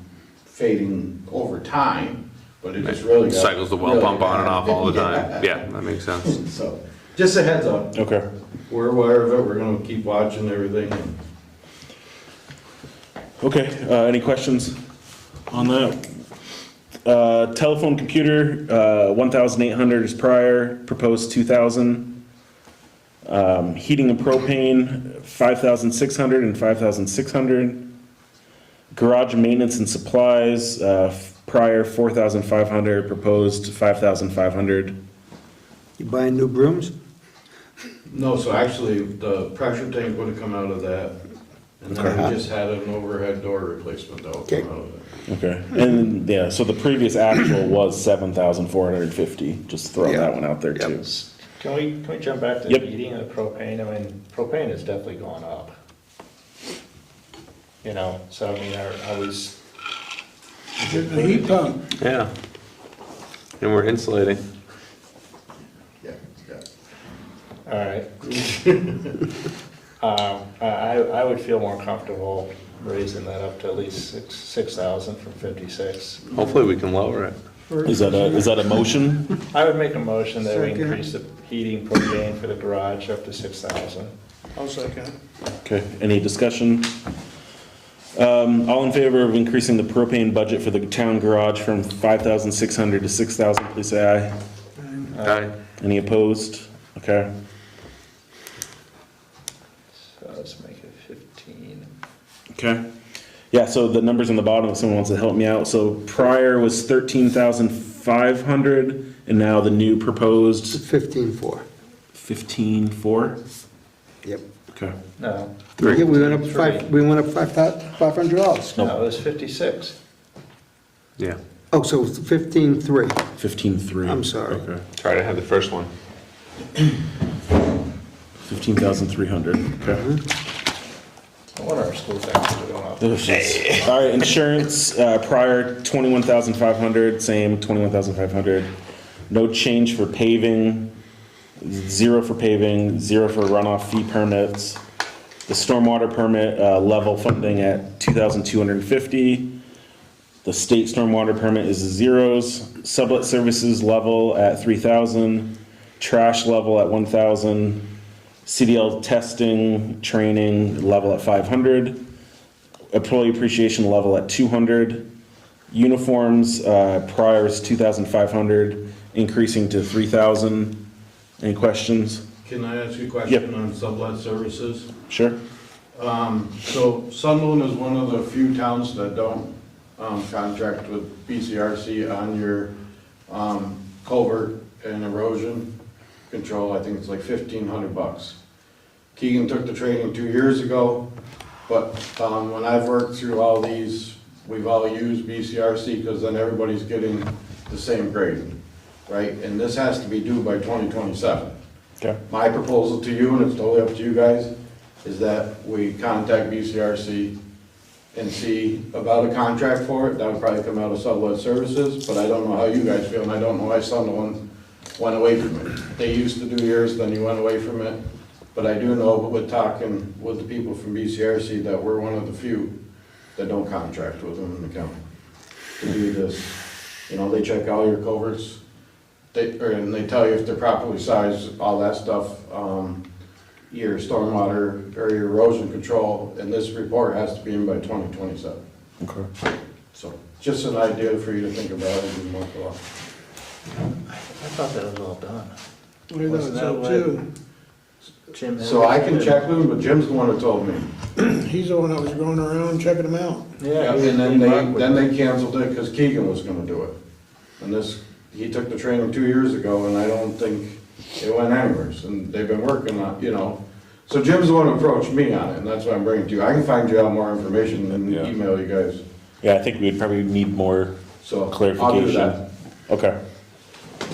fading over time, but it just really got. Cycles the well really pump on and bad. off all the time. Yeah, that makes sense. So, just a heads up, Okay. we're aware of it, we're gonna keep watching everything. Okay, any questions on that? Telephone, computer, 1,800 is prior, proposed 2,000. Heating and propane, 5,600 and 5,600. Garage maintenance and supplies, prior 4,500, proposed 5,500. You buying new brooms? No, so actually, the pressure tank would have come out of that, and then we just had an overhead door replacement that would Okay. come out of it. Okay, and yeah, so the previous actual was 7,450, just throwing Yeah. that one out there Yep. too. Can we jump back to the Yep. heating and the propane? I mean, propane is definitely going up. You know, so I mean, are we, The heat pump. Yeah. And we're insulating. Yeah, yeah. all right. I would feel more comfortable raising that up to at least 6,000 from 56. Hopefully we can lower it. Is that a motion? I would make a motion that we Second. increase the heating propane for the garage up to 6,000. I'll second. Okay, any discussion? All in favor of increasing the propane budget for the town garage from 5,600 to 6,000, please say aye. Aye. Any opposed? Okay, So let's make it 15. okay. Yeah, so the numbers on the bottom, if someone wants to help me out, so prior was 13,500, and now the new proposed 15.4. 15,400? Yep. Okay. No, Yeah, we went up Three. we went up $500. no, it was 56. Yeah. Oh, so 15.3. 15,300. I'm sorry. Okay. Try to have the first one. 15,300, okay. No wonder our school taxes are going up. Oh, jeez. All right, insurance, prior 21,500, same 21,500. No change for paving, 0 for paving, 0 for runoff fee permits. The stormwater permit, level funding at 2,250. The state stormwater permit is zeros. Sublet services level at 3,000. Trash level at 1,000. CDL testing, training level at 500. Employee appreciation level at 200. Uniforms, prior is 2,500, increasing to 3,000. Any questions? Can I ask you a question on sublet services? Sure? So Sunderland is one of the few towns that don't contract with BCRC on your culvert and erosion control. I think it's like $1,500. Keegan took the training 2 years ago, but when I've worked through all these, we've all used BCRC because then everybody's getting the same grading, right? And this has to be due by 2027. Okay. My proposal to you, and it's totally up to you guys, is that we contact BCRC and see about a contract for it. That would probably come out of Sunderland Services, but I don't know how you guys feel, and I don't know why Sunderland went away from it. They used to do yours, then you went away from it. But I do know with talking with the people from BCRC that we're one of the few that don't contract with them in the county to do this. You know, they check all your culverts, and they tell you if they're properly sized, all that stuff, your stormwater or your erosion control, and this report has to be in by 2027. Okay. So just an idea for you to think about as you work off. I thought that was all done. I thought Wasn't that so what- too. Jim. So I can check with him, but Jim's the one who told me. He's the one that was going around checking them out. Yeah. And then they canceled it because Keegan was gonna do it. And this, he took the training 2 years ago, and I don't think it went anywhere, and they've been working on, you know. So Jim's the one who approached me on it, and that's why I'm bringing it to you. I can find you out more information and Yeah. email you guys, Yeah, I think we'd probably need more so I'll do clarification. that. Okay.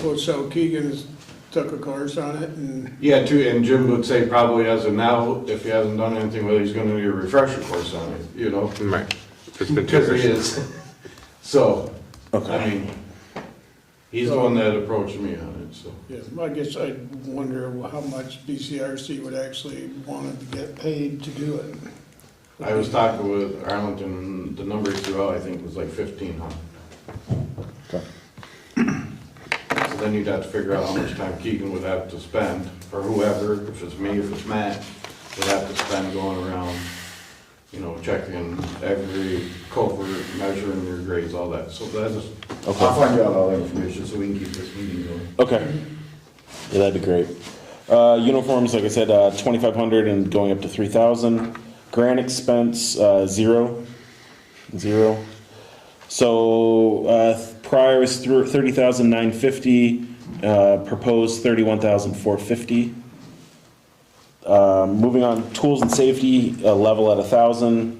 Well, so Keegan's took a course on it and, Yeah, too, and Jim would say probably as of now, if he hasn't done anything with it, he's gonna need a refresher course on it, you know? Right. It's been 2 Because he years. is. So, Okay. I mean, he's the one that approached me on it, so. yeah, I guess I wonder how much BCRC would actually want to get paid to do it. I was talking with Arlington, and the number he threw out, I think, was like 1,500. Okay. So then you'd have to figure out how much time Keegan would have to spend, or whoever, if it's me, if it's Matt, would have to spend going around, you know, checking every culvert, measuring your grades, all that. So that's just, Okay. I'll find you out all that information so we can keep this meeting going. Okay. Yeah, that'd be great. Uniforms, like I said, 2,500 and going up to 3,000. Grant expense, zero. So, prior is 30,950, proposed 31,450. Moving on, tools and safety, level at 1,000.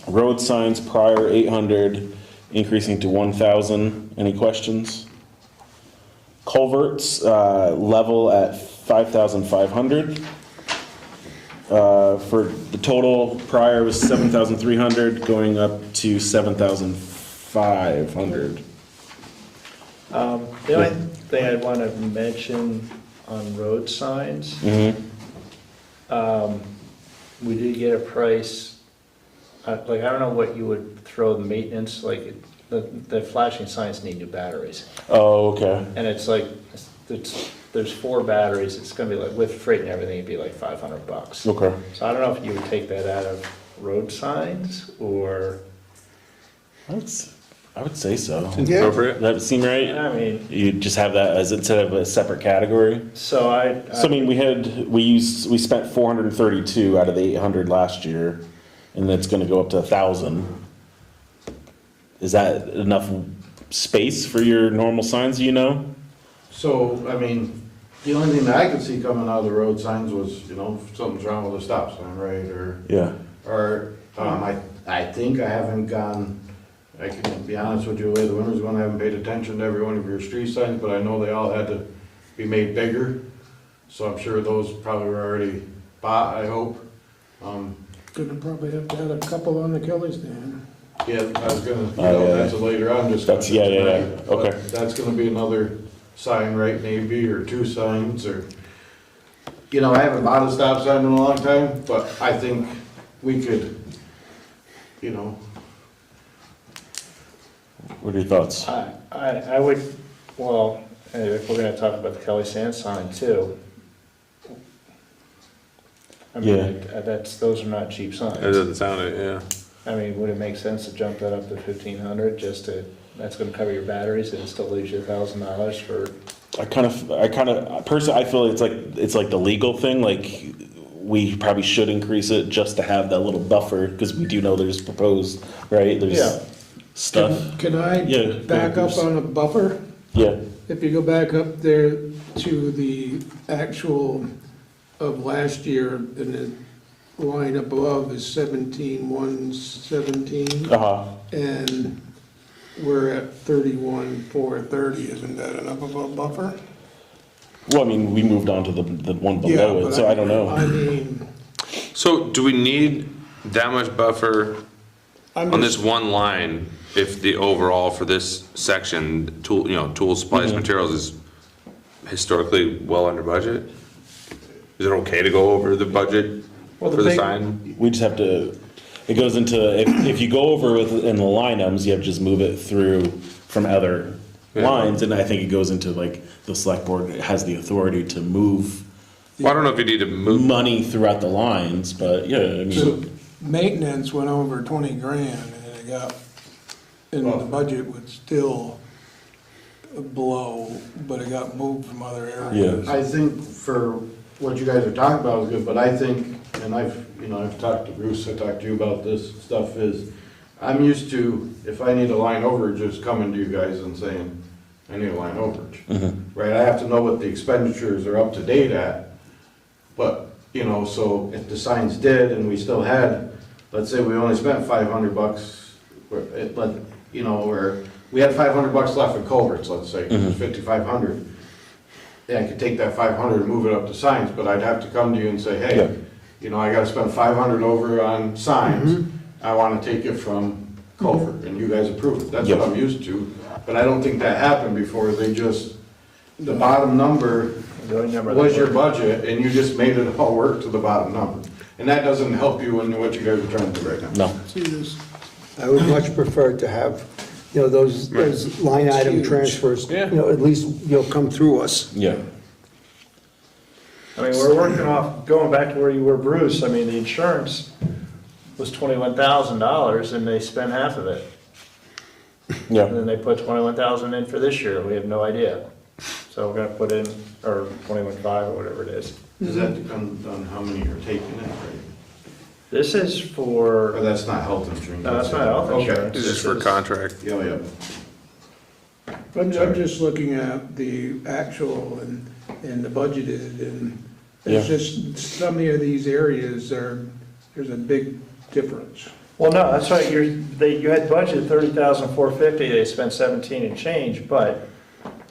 Road signs prior 800, increasing to 1,000. Any questions? Culverts, level at 5,500. For the total prior was 7,300, going up to 7,500. The only thing I'd want to mention on road signs, Mm-hmm. we did get a price, like, I don't know what you would throw the maintenance, like, the flashing signs need new batteries. Oh, okay. And it's like, there's 4 batteries, it's gonna be like, with freight and everything, it'd be like $500. Okay. So I don't know if you would take that out of road signs, or, I would say so. Yeah. Appropriate? That would seem right? I mean, You just have that as instead of a separate category? so So I mean, we spent 432 out of the 800 last year, and that's gonna go up to 1,000. Is that enough space for your normal signs, you know? So, I mean, the only thing that I could see coming out of the road signs was, you know, if something's wrong with a stop sign, right, Yeah. I think I haven't gone, I can be honest with you, the way the winter's going, I haven't paid attention to every one of your street signs, but I know they all had to be made bigger. So I'm sure those probably were already bought, I hope. Gonna probably have to add a couple on the Kelly stand. Yeah, I was gonna, you Oh, know, yeah. that's a later on discussion. That's- yeah, tonight, but okay. That's gonna be another sign, right, maybe, or 2 signs, or, you know, I haven't bought a stop sign in a long time, but I think we could, you know, What are your thoughts? I would, well, if we're gonna talk about the Kelly Sand sign too. I mean, those are not cheap It signs. doesn't sound it, yeah. I mean, would it make sense to jump that up to 1,500, just to, that's gonna cover your batteries, and it still leaves you $1,000 for, Personally, I feel it's like the legal thing, like, we probably should increase it just to have that little buffer, because we do know there's proposed, right? Yeah. There's stuff. Can I Yeah, back up there's- on a buffer? Yeah, If you go back up there to the actual of last year, and the line up above is 17,117, uh-huh. and we're at 31,430, isn't that enough of a buffer? Well, I mean, we moved on to the one below but it, so I don't know. I mean, So do we need that much buffer I'm on this just, one line if the overall for this section, tool, tools, supplies, materials is historically well under budget? Is it okay to go over the budget Well, for the the big- sign? We just have to, it goes into, if you go over in the line items, you have to just move it through from other Yeah. lines, and I think it goes into like, the select board has the authority to move Well, I don't know if you need to move, money throughout the lines, but yeah, I so mean, maintenance went over 20 grand, and it got, and the budget was still below, but it got moved from other areas. I think for what you guys are talking about is good, but I think, and I've talked to Bruce, I talked to you about this stuff, is I'm used to, if I need a line overage, just coming to you guys and saying, I need a line overage. Right, I have to know what the expenditures are up to date at, but, so if the sign's dead and we still had, let's say we only spent $500, but, or we had $500 left in culverts, let's say, it was 5,500. Yeah, I could take that 500 and move it up to signs, but I'd have to come to you and say, hey, I gotta spend 500 over on signs. I wanna take it from culvert, and you guys approve it. That's what I'm used to. But I don't think that happened before. They just, the bottom number was your budget, and you just made it all work to the bottom number. And that doesn't help you in what you guys are trying to do right now. no. See this, I would much prefer to have, those line item huge. transfers, Yeah. at least, come through us. Yeah, I mean, we're working off, going back to where you were, Bruce, I mean, the insurance was $21,000 and they spent half of it. And yeah. then they put 21,000 in for this year, we have no idea. So we're gonna put in, or 21.5 or whatever it is. Does that depend on how many you're taking in, right? This is Or for, that's not health insurance? no, that's not health Okay. insurance. this is for This contract. Yeah. I'm just looking at the actual and the budgeted, and it's just, some of these areas there's a big difference. Well, no, that's right, you had budgeted 30,450, they spent 17 and change, but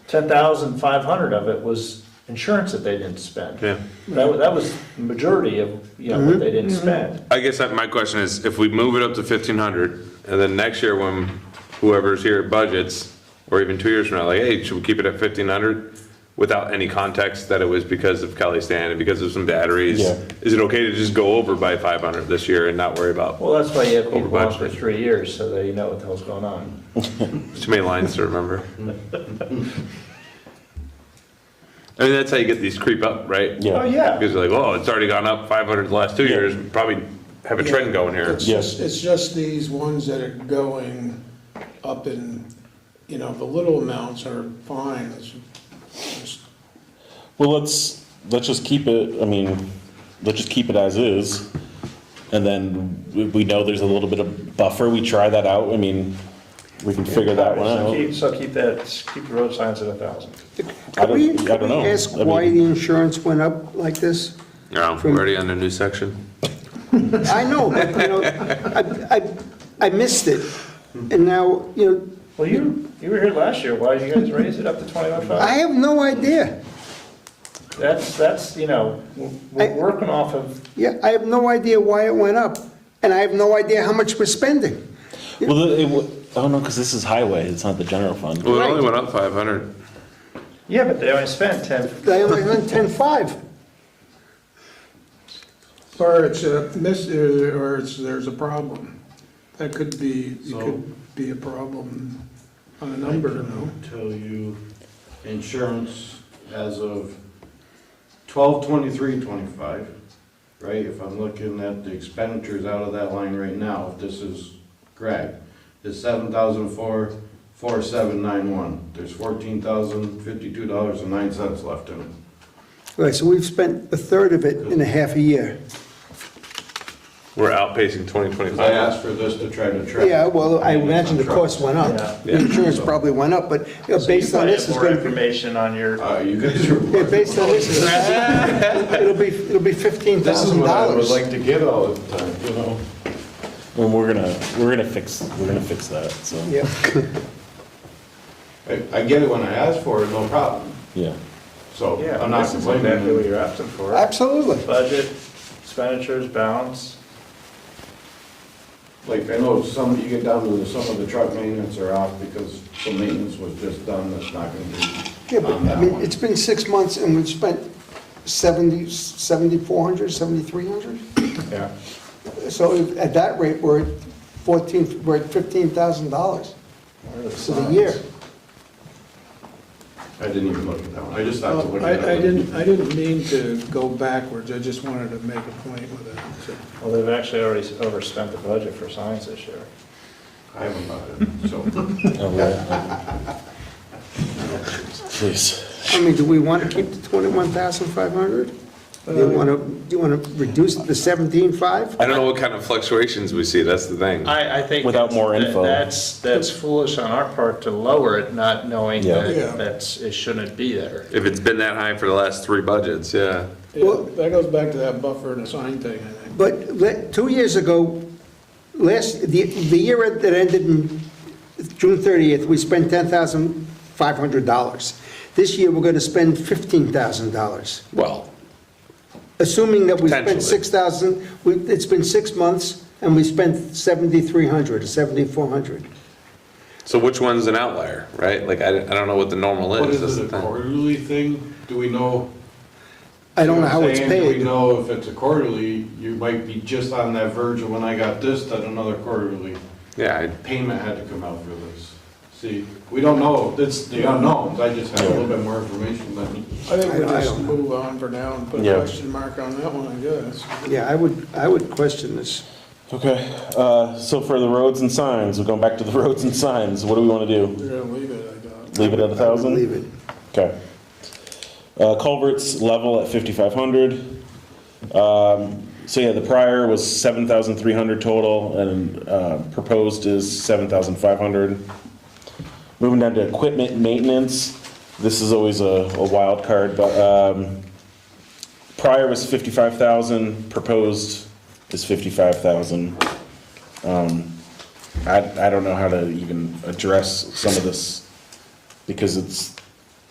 10,500 of it was insurance that they didn't spend. Yeah. That was the majority of, what they didn't spend. I guess my question is, if we move it up to 1,500, and then next year when whoever's here budgets, or even 2 years from now, like, hey, should we keep it at 1,500? Without any context that it was because of Kelly Stan and because of some batteries, Yeah. is it okay to just go over by 500 this year and not worry about Well, that's why you have people on for Over budgeted. 3 years, so they know what the hell's going on. too many lines to remember? I mean, that's how you get these creep up, right? Yeah. Oh, yeah. Because they're like, oh, it's already gone up 500 the last 2 years, probably have a trend going here. It's just these ones that are going up in, the little amounts are fine. It's just, Well, let's just keep it, let's just keep it as is. And then we know there's a little bit of buffer, we try that out, we can figure that one So out. keep the road signs at 1,000. I don't Could know. we ask why the insurance went up like this? Yeah, we're already on a new section. I know, but, I missed it. And now, Well, you were here last year, why did you guys raise it up to 21.5? I have no idea. That's, we're working off of, Yeah, I have no idea why it went up, and I have no idea how much we're spending. Well, oh no, because this is highway, it's not the general fund. Well, it only went up 500. yeah, but they only spent 10, They only went 10.5. or it's a miss, or there's a problem. That could be, it So- could be a problem on a number, no? Tell you, insurance as of 12/23/25, right? If I'm looking at the expenditures out of that line right now, if this is correct, is $7,447.91. There's $14,052.09 left in it. Right, so we've spent a third of it in a half a year. We're outpacing 'Cause I 2025. asked for this to try to track. Yeah, well, I imagine the Trucks. cost went up. Yeah. The insurance probably went up, but, you know, So you based on might this, have it's more gonna be, information on your, You guys are. yeah, based on this, it'll be $15,000. This is what I would like to get all the time, you know? And we're gonna fix that, so, Yeah, I get it when I ask for it, no problem. yeah. So yeah, I'm not this is exactly what complaining. you're asking for. absolutely. Budget, expenditures, balance. Like, I know some, you get down to some of the truck maintenance are off because some maintenance was just done that's not gonna be Yeah, but, on I that mean, one. it's been 6 months and we've spent 7,400, 7,300? Yeah. So at that rate, we're at $15,000 for the year. I didn't even look at that one. I just thought to look at I it. didn't mean to go backwards, I just wanted to make a point with it. So, Well, they've actually already overspent the budget for signs this year. I haven't bought it, so. Oh, yeah. Please. I mean, do we want to keep the 21,500? Do you want to reduce the 17,500? I don't know what kind of fluctuations we see, that's the thing. I think. Without more that- info. That's foolish on our part to lower it, not knowing Yeah. Yeah. it shouldn't be there. If it's been that high for the last 3 budgets, yeah. Well- that goes back to that buffer and the sign thing, I think. But 2 years ago, the year that ended in June 30th, we spent $10,500. This year, we're going to spend $15,000. Well, Assuming that we spent Potentially. 6,000, it's been 6 months, and we spent 7,300 or 7,400. so which one's an outlier, right? Like, I don't know what the normal What is. that's is the it, a thing. quarterly thing? Do we know? I don't know how what I'm it's saying? Do we paid. know if it's a quarterly, you might be just on that verge of when I got this, that another quarterly Yeah, payment had to come out for this. See, we don't know, it's the unknowns, I just have a little bit more information than. I think we I just don't know. move on for now and put a Yeah. question mark on that one, I guess. Yeah, I would question this. Okay, so for the roads and signs, we're going back to the roads and signs, what do we want to do? We're gonna leave it, I thought. Leave it at 1,000? Leave it. Okay. Culverts level at 5,500. So yeah, the prior was 7,300 total, and proposed is 7,500. Moving down to equipment maintenance, this is always a wild card, but prior was 55,000, proposed is 55,000. I don't know how to even address some of this, because it's,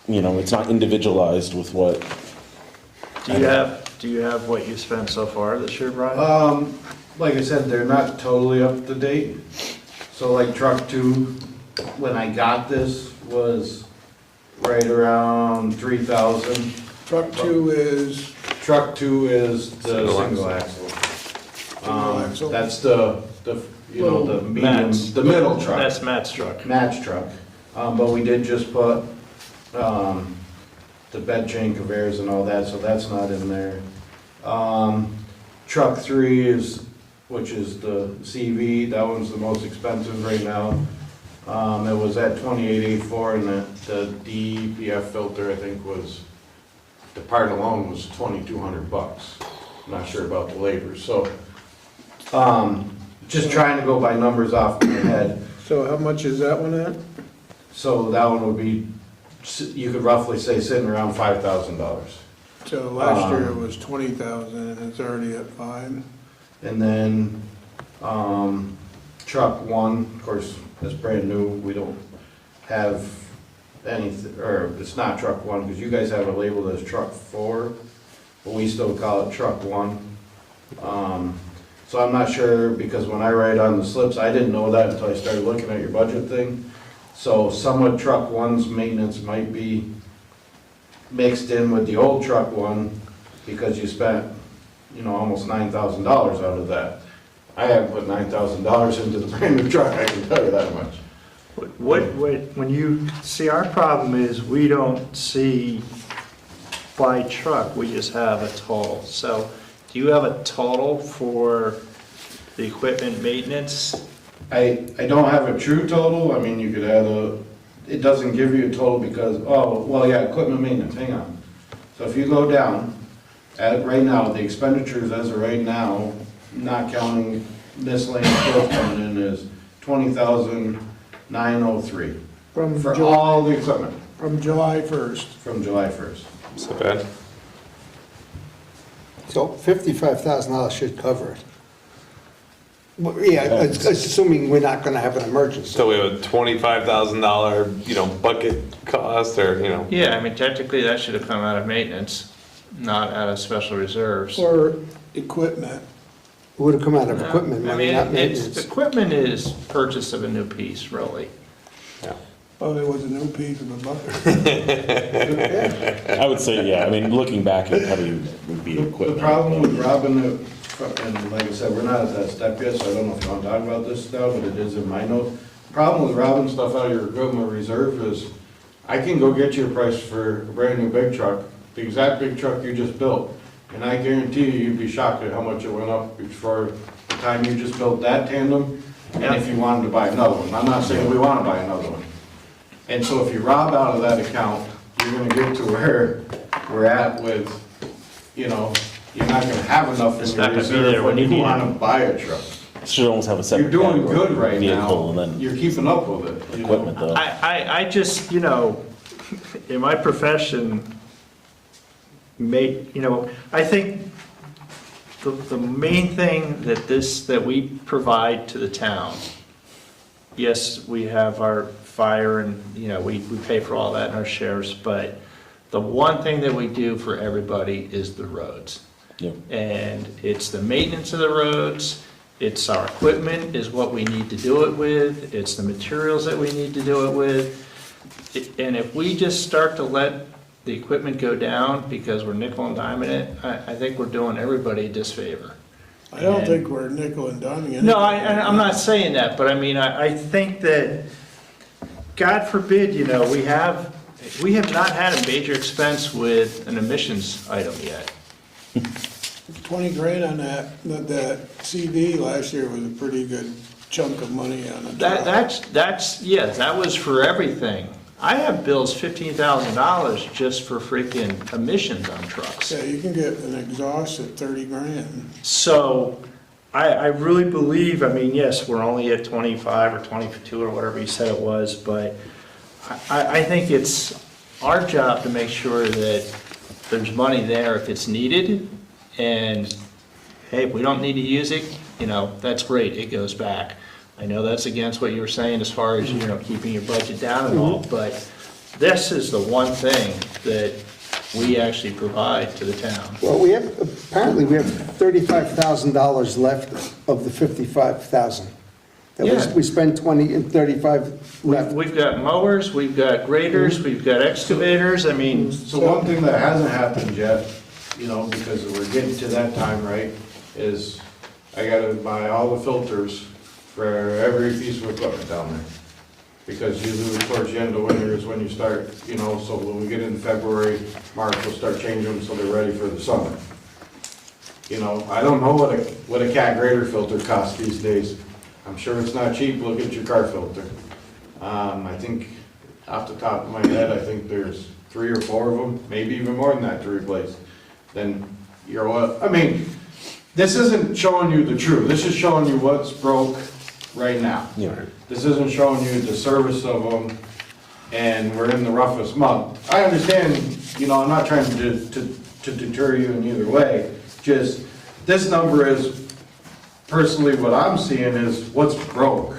you know, it's not individualized with what. Do you have what you spent so far this year, Brian? Like I said, they're not totally up to date. So like truck 2, when I got this, was right around 3,000. Truck 2 is, Truck 2 is the Single single axle. Single axle. That's the, you know, the medium, Matt's. the middle truck. That's Matt's truck. Match truck. But we did just put, the bed chain conveyors and all that, so that's not in there. Truck 3 is, which is the CV, that one's the most expensive right now. It was at 2884, and the DEPF filter, I think, was, the part alone was 2,200 bucks. Not sure about the labor, so, just trying to go by numbers off my head. so how much is that one at? So that one would be, you could roughly say sitting around $5,000. So last year it was 20,000 and it's already at 5. And then, truck 1, of course, is brand new, we don't have anything, or it's not truck 1, because you guys have it labeled as truck 4, but we still call it truck 1. So I'm not sure, because when I write on the slips, I didn't know that until I started looking at your budget thing. So some of truck 1's maintenance might be mixed in with the old truck 1, because you spent, you know, almost $9,000 out of that. I haven't put $9,000 into the brand new truck, I can tell you that much. When you, see, our problem is we don't see by truck, we just have a total. So do you have a total for the equipment maintenance? I don't have a true total, I mean, you could add it doesn't give you a total because, oh, well, yeah, equipment maintenance, hang on. So if you go down, right now, the expenditures as of right now, not counting miscellaneous bills coming in, is 20,903 From for July, all the equipment from July 1st. from July 1st. So bad. So $55,000 should cover it. Well, yeah, it's assuming we're not gonna have an emergency. So we have a $25,000, bucket cost or, Yeah, I mean, technically, that should have come out of maintenance, not out of special reserves. Or equipment. It would have come out of equipment I money, mean, not it's, maintenance. equipment is purchase of a new piece, really. Oh, there was a new piece of a bucket. I would say, yeah, I mean, looking back, it probably would be The equipment. problem with Robin, and like I said, we're not at that step yet, so I don't know if you want to talk about this now, but it is in my notes. The problem with robbing stuff out of your equipment reserve is, I can go get you a price for a brand new big truck, the exact big truck you just built, and I guarantee you'd be shocked at how much it went up before the time you just built that tandem, and if you wanted to buy another one. I'm not saying we want to buy another one. And so if you rob out of that account, you're gonna get to where we're at with, you're not gonna have enough It's in not your gonna be reserve there when when you you need it. wanna buy a truck. Should almost have a separate. You're doing category, good right vehicle, now, and then you're keeping up with it. equipment though. I just, in my profession, I think the main thing that we provide to the town, yes, we have our fire and, we pay for all that in our shares, but the one thing that we do for everybody is the roads. Yep. And it's the maintenance of the roads, it's our equipment is what we need to do it with, it's the materials that we need to do it with. And if we just start to let the equipment go down because we're nickel and diming it, I think we're doing everybody a disfavor. I don't And- think we're nickel and diming it. No, I'm not saying that, but I mean, I think that, God forbid, we have not had a major expense with an emissions item yet. 20 grand on that CV last year was a pretty good chunk of money on it. That was for everything. I have bills $15,000 just for freaking emissions on trucks. Yeah, you can get an exhaust at 30 grand. So I really believe, yes, we're only at 25 or 22 or whatever you said it was, but I think it's our job to make sure that there's money there if it's needed. And hey, if we don't need to use it, that's great, it goes back. I know that's against what you were saying as far as, keeping your budget down and all, but this is the one thing that we actually provide to the town. Well, apparently we have $35,000 left of the $55,000. Yeah. We spent 20 and 35 left. We've got mowers, we've got graders, we've got excavators, So one thing that hasn't happened yet, because we're getting to that time, right, is I gotta buy all the filters for every piece of equipment down there. Because usually towards the end of winter is when you start, so when we get into February, March, we'll start changing them so they're ready for the summer. I don't know what a cat grader filter costs these days. I'm sure it's not cheap, look at your car filter. I think, off the top of my head, I think there's 3 or 4 of them, maybe even more than that to replace. Then your oil, this isn't showing you the truth, this is showing you what's broke right now. Yeah. This isn't showing you the service of them, and we're in the roughest month. I understand, I'm not trying to deter you in either way, just, this number is, personally, what I'm seeing is what's broke,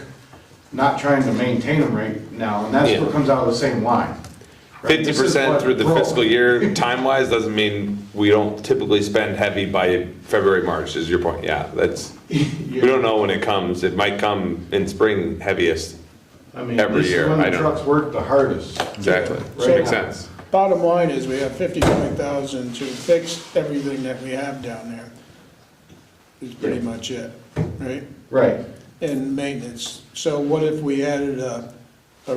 not trying to maintain them right now, and that's what comes out of the same line. Right? This is 50% what through the broke. fiscal year, time-wise, doesn't mean we don't typically spend heavy by February, March, is your point, yeah, we don't know when it comes, it might come in spring heaviest, every This year, is when I the know. trucks work the hardest. Exactly, Right makes now. sense. Bottom line is, we have 55,000 to fix everything that we have down there. Is pretty much it, right? Right. And maintenance. So what if we added a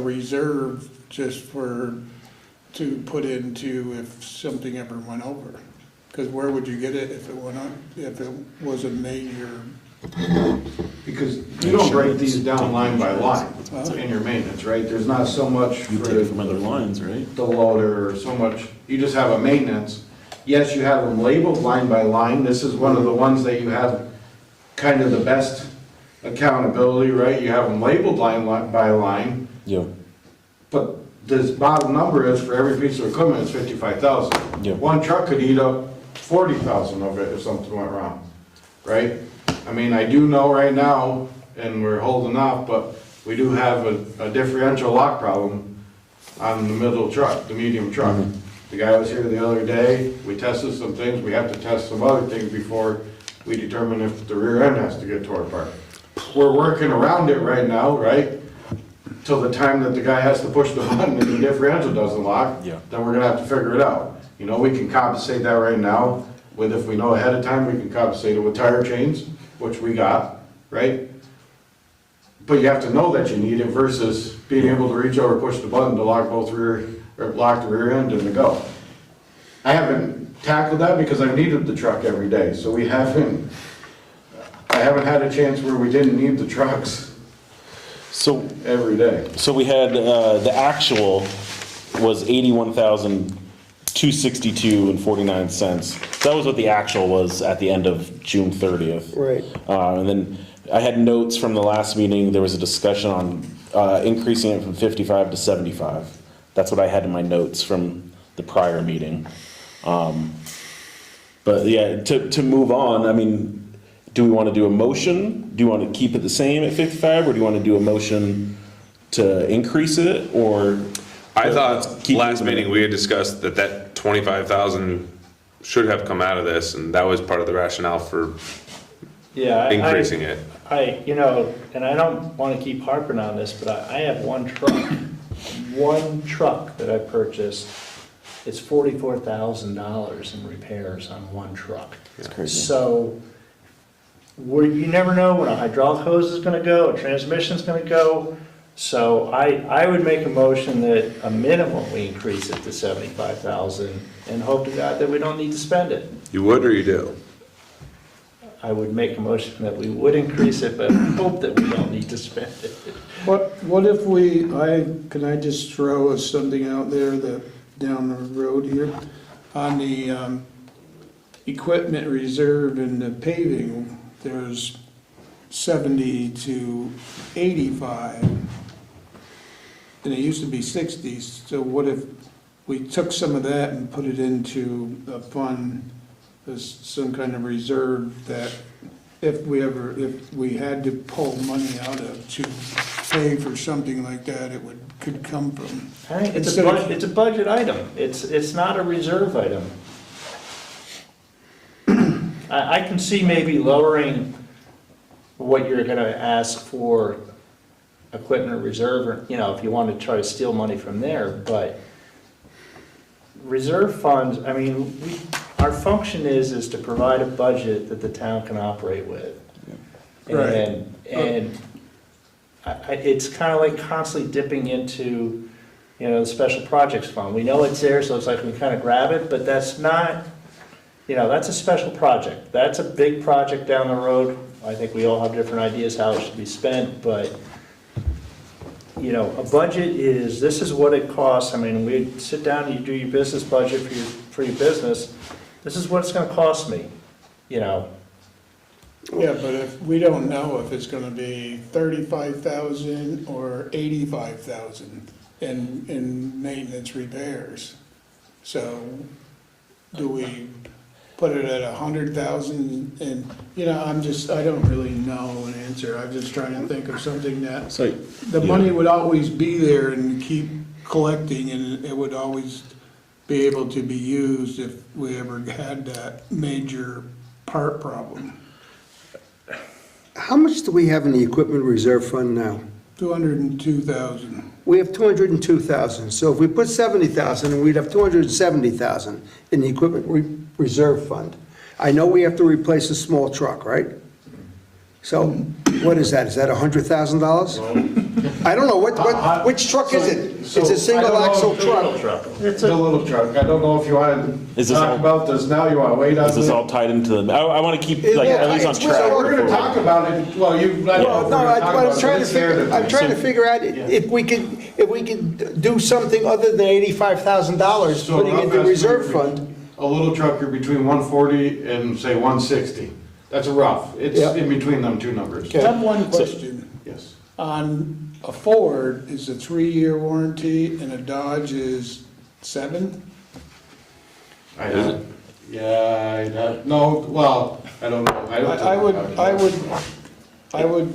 reserve just to put into if something ever went over? Because where would you get it if it went up, if it was a major? Because you don't break these down line by line in your maintenance, right? There's not so much You for take it from other lines, right? the loader or so much, you just have a maintenance, yes, you have them labeled line by line. This is one of the ones that you have kind of the best accountability, right? You have them labeled line by line, Yeah, but this bottom number is for every piece of equipment is 55,000. Yeah. One truck could eat up 40,000 of it if something went wrong, right? I mean, I do know right now, and we're holding off, but we do have a differential lock problem on the middle truck, the medium truck. The guy was here the other day, we tested some things, we have to test some other things before we determine if the rear end has to get tore apart. We're working around it right now, right? Till the time that the guy has to push the button and the differential doesn't lock, Yeah. then we're gonna have to figure it out. You know, we can compensate that right now with, if we know ahead of time, we can compensate it with tire chains, which we got, right? But you have to know that you need it versus being able to reach over, push the button to lock both rear, or lock the rear end and to go. I haven't tackled that because I've needed the truck every day, so I haven't had a chance where we didn't need the trucks so, every day. so we had, the actual was 81,262 and 49 cents. That was what the actual was at the end of June 30th. Right. And then I had notes from the last meeting, there was a discussion on increasing it from 55 to 75. That's what I had in my notes from the prior meeting. But yeah, to move on, I mean, do we want to do a motion? Do you want to keep it the same at 55, or do you want to do a motion to increase it, or? I let's thought keep last moving it? meeting we had discussed that 25,000 should have come out of this, and that was part of the rationale for Yeah. increasing it. You know, and I don't want to keep harping on this, but I have one truck that I purchased. It's $44,000 in repairs on one truck. It's crazy. So, you never know when a hydraulic hose is gonna go, a transmission's gonna go. So I would make a motion that a minimum we increase it to 75,000 and hope to God that we don't need to spend it. You would or you do? I would make a motion that we would increase it, but hope that we don't need to spend it. What if can I just throw something out there that, down the road here? On the equipment reserve and the paving, there's 70 to 85. And it used to be 60, so what if we took some of that and put it into a fund, as some kind of reserve that if we had to pull money out of to pay for something like that, could come from. I think it's a budget item. It's not a reserve item. I can see maybe lowering what you're gonna ask for equipment reserve, or, you know, if you want to try to steal money from there, but reserve funds, I mean, our function is to provide a budget that the town can operate with. Right. And it's kind of like constantly dipping into, you know, the special projects fund. We know it's there, so it's like we kind of grab it, but that's not, you know, that's a special project. That's a big project down the road. I think we all have different ideas how it should be spent, but, you know, a budget this is what it costs. I mean, we sit down and you do your business budget for your business. This is what it's gonna cost me, you know. Yeah, but if, we don't know if it's gonna be 35,000 or 85,000 in maintenance repairs. So, do we put it at 100,000 and, you know, I don't really know an answer. I'm just trying to think of something that, So, the yeah. money would always be there and keep collecting, and it would always be able to be used if we ever had that major part problem. How much do we have in the equipment reserve fund now? 202,000. We have 202,000, so if we put 70,000, we'd have 270,000 in the equipment reserve fund. I know we have to replace a small truck, right? So, what is that? Is that $100,000? I don't know, which truck is it? It's a single axle truck. It's The little truck, I don't know if you want Is to this talk all- about this now, you want to wait on Is this it? all tied into the, I want to keep, like, Yeah, at least on it's- track. Well, we're gonna before- talk about it, well, you, I don't know if No, we're gonna talk I'm about it, trying to it's there figure, I'm trying to figure out if we could do something other than $85,000 So putting rough into estimate, reserve we- fund. a little truck, you're between 140 and say 160. That's rough. It's Yeah. in between them two numbers. I have one question. Yes. On a Ford is a 3-year warranty and a Dodge is 7? No, well, I don't know. I would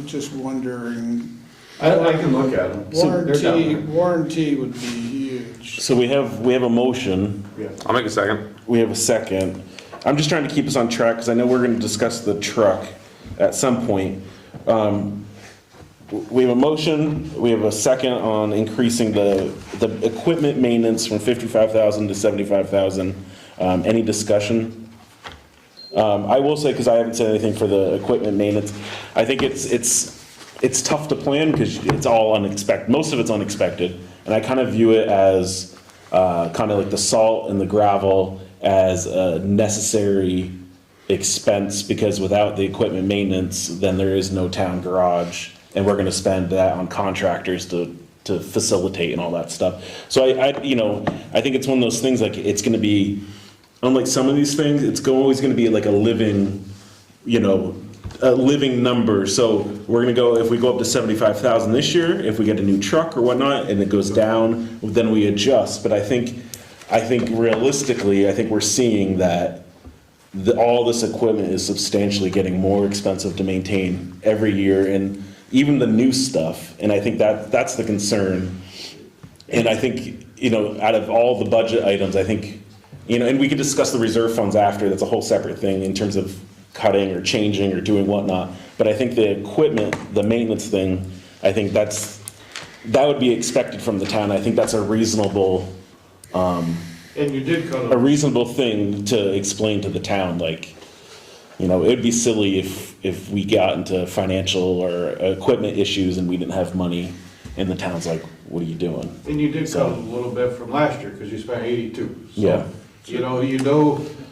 just wondering, I can look at them. warranty would be huge. So we have a motion, I'll make a second. we have a second. I'm just trying to keep us on track, because I know we're gonna discuss the truck at some point. We have a motion, we have a second on increasing the equipment maintenance from 55,000 to 75,000. Any discussion? I will say, because I haven't said anything for the equipment maintenance, I think it's tough to plan because it's all unexpected, most of it's unexpected. And I kind of view it as kind of like the salt and the gravel as a necessary expense, because without the equipment maintenance, then there is no town garage. And we're gonna spend that on contractors to facilitate and all that stuff. So I think it's one of those things, like, it's gonna be, unlike some of these things, it's always gonna be like a living number. So we're gonna go, if we go up to 75,000 this year, if we get a new truck or whatnot, and it goes down, then we adjust. But I think realistically, I think we're seeing that all this equipment is substantially getting more expensive to maintain every year, and even the new stuff. And I think that's the concern. And I think, out of all the budget items, I think, and we could discuss the reserve funds after, that's a whole separate thing in terms of cutting or changing or doing whatnot. But I think the equipment, the maintenance thing, I think that would be expected from the town. I think that's a reasonable, And you did cut a them. reasonable thing to explain to the town. Like, it'd be silly if we got into financial or equipment issues and we didn't have money, and the town's like, what are you doing? And you did cut a little bit from last year, because you spent 82. So, Yeah.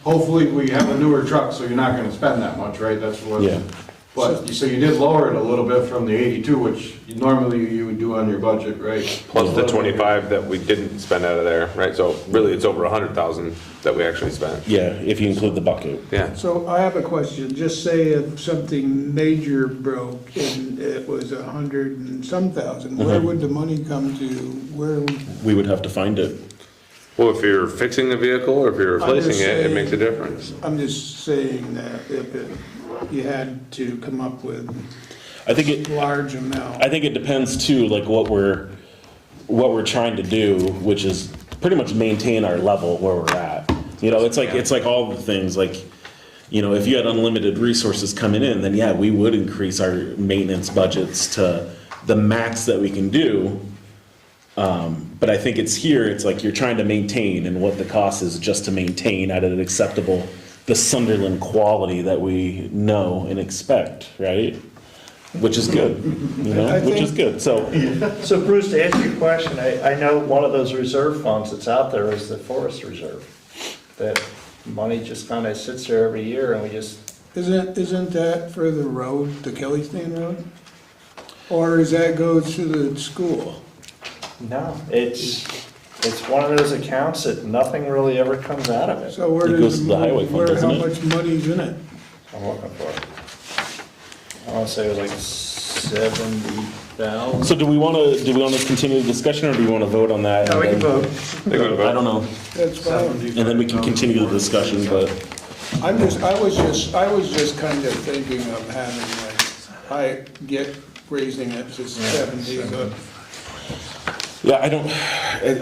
Hopefully we have a newer truck, so you're not gonna spend that much, right? That's what. Yeah. But, so you did lower it a little bit from the 82, which normally you would do on your budget, right? Plus the 25 that we didn't spend out of there, right? So really, it's over 100,000 that we actually spent. Yeah, if you include the bucket. Yeah. So I have a question. Just say if something major broke and it was 100 and some thousand, where would the money come to? Where? We would have to find it. Well, if you're fixing a vehicle or if you're I'm just replacing it, it saying- makes a difference. I'm just saying that if you had to come up with I think a large amount. I think it depends too, like what we're trying to do, which is pretty much maintain our level where we're at. It's like all the things, like, if you had unlimited resources coming in, then yeah, we would increase our maintenance budgets to the max that we can do. But I think it's like you're trying to maintain, and what the cost is just to maintain at an acceptable, the Sunderland quality that we know and expect, right? Which is good, which is good, so. So Bruce, to answer your question, I know one of those reserve funds that's out there is the forest reserve. That money just kind of sits there every year and we just, Isn't that for the road, the Kellyston Road? Or does that go to the school? no, it's one of those accounts that nothing really ever comes out of it. So where It does, goes to the highway fund, doesn't how it? much money's in it? I'm looking for it. I want to say it was like 70,000. So do we want to continue the discussion, or do we want to vote on that? No, we can and vote. then- I don't know, That's fine. and then we can continue the discussion, but, I was just kind of thinking of having raising it to 70, but yeah,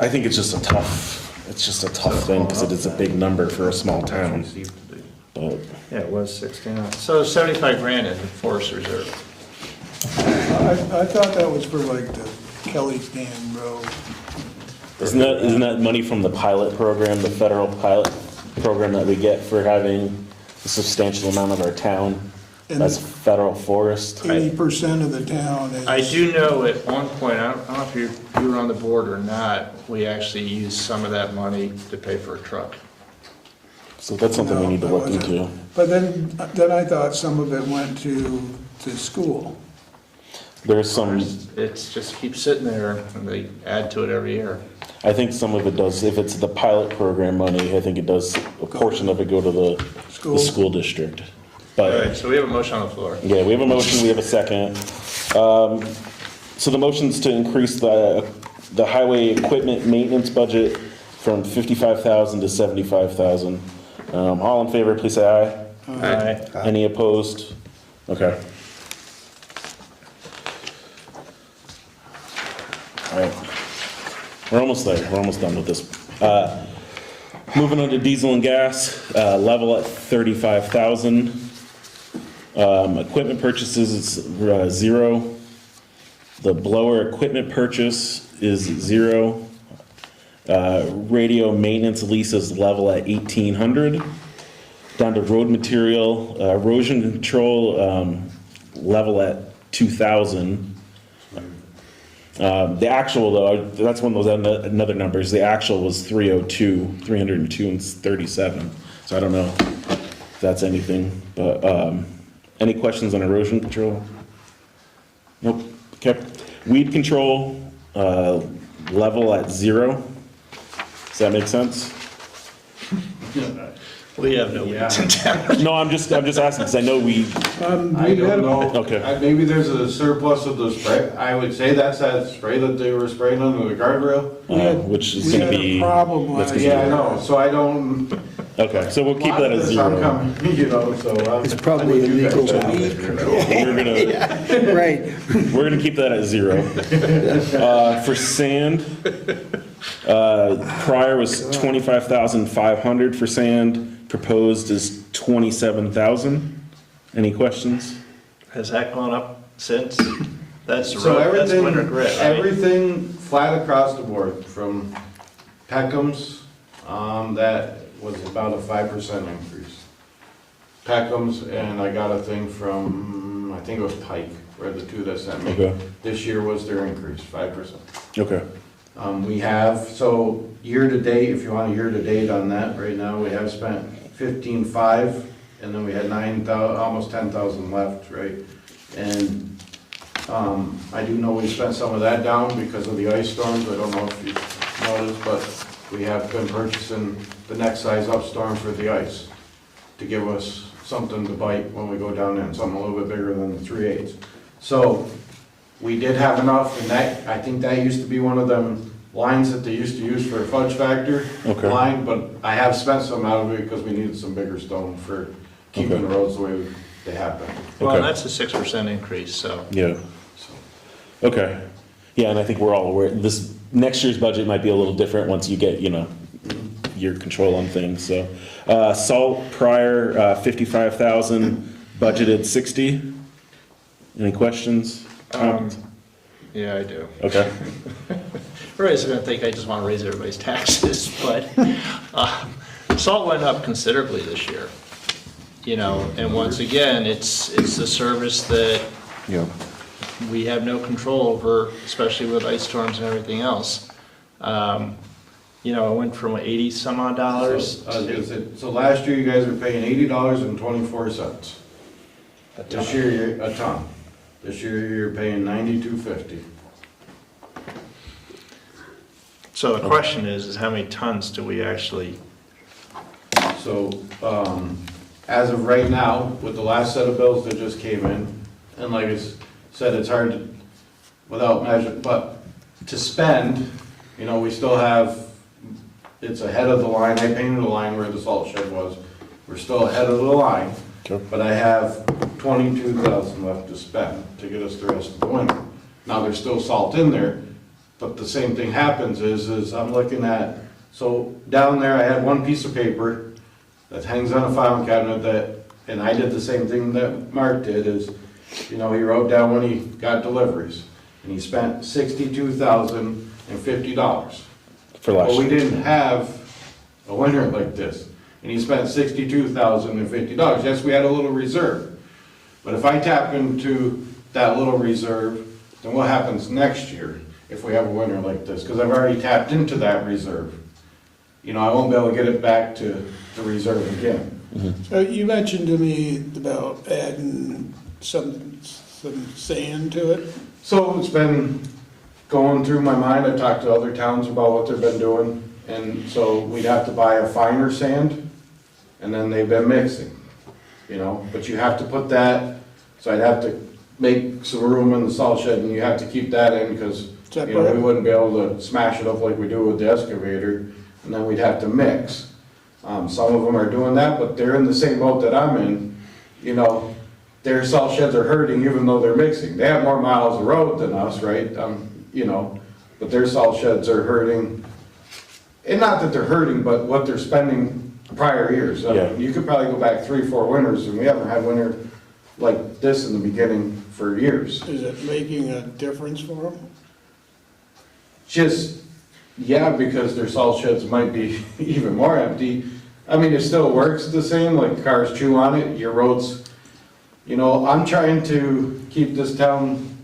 I think it's just a tough thing, because it is a big number for a small town. But Yeah, it was 69. So 75 grand in the forest reserve. I thought that was for like the Kellyston Road. isn't that money from the pilot program, the federal pilot program that we get for having a substantial amount of our town as federal forest? 80% of the town is. I do know at one point, I don't know if you were on the board or not, we actually used some of that money to pay for a truck. So that's something we need to No, look I wasn't. into. But then I thought some of it went to school. There's some, It's just keeps sitting there and they add to it every year. I think some of it does, if it's the pilot program money, I think it does, a portion of it go to the school district. All But, right, so we have a motion on the floor. yeah, we have a motion, we have a second. So the motion's to increase the highway equipment maintenance budget from 55,000 to 75,000. All in favor, please say aye. Aye. Any opposed? Okay. All right. We're almost there. We're almost done with this. Moving on to diesel and gas, level at 35,000. Equipment purchases is zero. The blower equipment purchase is zero. Radio maintenance leases level at 1,800. Down to road material, erosion control, level at 2,000. The actual though, that's one of those another numbers, the actual was 302 and 37. So I don't know if that's anything, but, any questions on erosion control? Nope, okay. Weed control, level at 0. Does that make sense? We have no weeds in town. No, I'm just asking, because I know we, I don't know. Okay. Maybe there's a surplus of the spray. I would say that's that spray that they were spraying under the guardrail. which is We gonna had a be. problem that's last gonna Yeah, I know, so I don't. be- Okay, so we'll keep that at I'm 0. coming, you know, so. It's probably illegal to weed We're gonna keep that at 0. For sand, prior was 25,500 for sand, proposed is 27,000. Any questions? Has that gone up since? That's So road, that's everything, winter grit, right? everything flat across the board, from Peckham's, that was about a 5% increase. Peckham's, and I got a thing from, I think it was Pike, were the two that sent me. Okay. This year was their increase, 5%. Okay, We have, so year-to-date, if you want a year-to-date on that, right now, we have spent 15,500, and then we had 9,000, almost 10,000 left, right? And, I do know we spent some of that down because of the ice storms, I don't know if you noticed, but we have been purchasing the next size up storm for the ice, to give us something to bite when we go down there, and something a little bit bigger than the 3/8. So, we did have enough, and that, I think that used to be one of them lines that they used to use for a fudge factor Okay. line, but I have spent some out of it because we needed some bigger stone for keeping Okay. the roads the way they have been. Well, Okay. and that's a 6% increase, so. yeah, So, okay. Yeah, and I think we're all aware, this, next year's budget might be a little different once you get, your control on things, so. Salt prior, 55,000, budgeted 60. Any questions? Comments? Yeah, I do. Okay, Everybody's gonna think I just wanna raise everybody's taxes, but, salt went up considerably this year. And once again, it's the service that yeah, we have no control over, especially with ice storms and everything else. It went from 80 some odd dollars. I was gonna say, so last year you guys were paying $80.24. This year, you're a ton. This year you're paying $92.50. So the question is how many tons do we actually, So, as of right now, with the last set of bills that just came in, and like I said, it's hard to, without measure, but to spend, we still have, it's ahead of the line. I painted the line where the salt shed was. We're still ahead of the line, Sure. but I have 22,000 left to spend to get us the rest of the winter. Now, there's still salt in there, but the same thing happens is I'm looking at, so down there, I had one piece of paper that hangs on a filing cabinet that, and I did the same thing that Mark did, is, he wrote down when he got deliveries, and he spent $62,050. for last Well, we year. didn't have a winter like this, and he spent $62,050. Yes, we had a little reserve, but if I tap into that little reserve, then what happens next year if we have a winter like this? Because I've already tapped into that reserve. I won't be able to get it back to the reserve again. So you mentioned to me about adding some sand to it. So it's been going through my mind, I've talked to other towns about what they've been doing, and so we'd have to buy a finer sand, and then they've been mixing, you know, but you have to put that, so I'd have to make some room in the salt shed, and you have to keep that in, because, you know, we wouldn't be able to smash it up like we do with the excavator, and then we'd have to mix. Some of them are doing that, but they're in the same boat that I'm in, you know, their salt sheds are hurting even though they're mixing. They have more miles of road than us, right? You know, but their salt sheds are hurting. And not that they're hurting, but what they're spending prior years. I mean, Yeah. you could probably go back 3-4 winters, and we haven't had winter like this in the beginning for years. Is it making a difference for them? Just, yeah, because their salt sheds might be even more empty. I mean, it still works the same, like cars chew on it, your roads, you know, I'm trying to keep this town,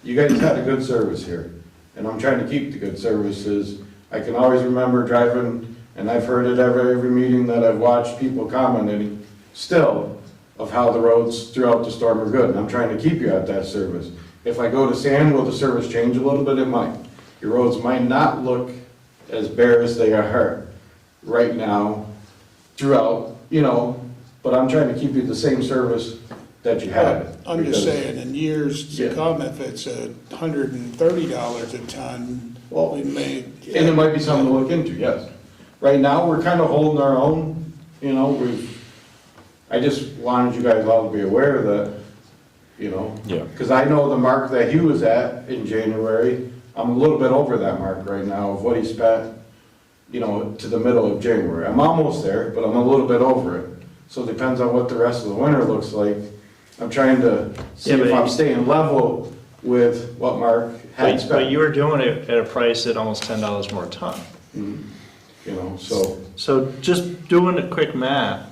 you guys had a good service here, and I'm trying to keep the good services. I can always remember driving, and I've heard it every meeting that I've watched, people commenting still of how the roads throughout the storm are good, and I'm trying to keep you at that service. If I go to sand, will the service change a little bit? It might. Your roads might not look as bare as they are right now throughout, you know, but I'm trying to keep you the same service that you had. I'm just because- saying, in years to Yeah. come, if it's $130 a ton, Well, we may. and it might be something to look into, yes. Right now, we're kind of holding our own, you know, I just wanted you guys all to be aware that, you know. Yeah. Because I know the mark that he was at in January, I'm a little bit over that mark right now of what he spent, you know, to the middle of January. I'm almost there, but I'm a little bit over it. So it depends on what the rest of the winter looks like. I'm trying to see Yeah, but if I'm you- staying level with what Mark had But spent. you were doing it at a price at almost $10 more a ton. You know, so, So just doing the quick math,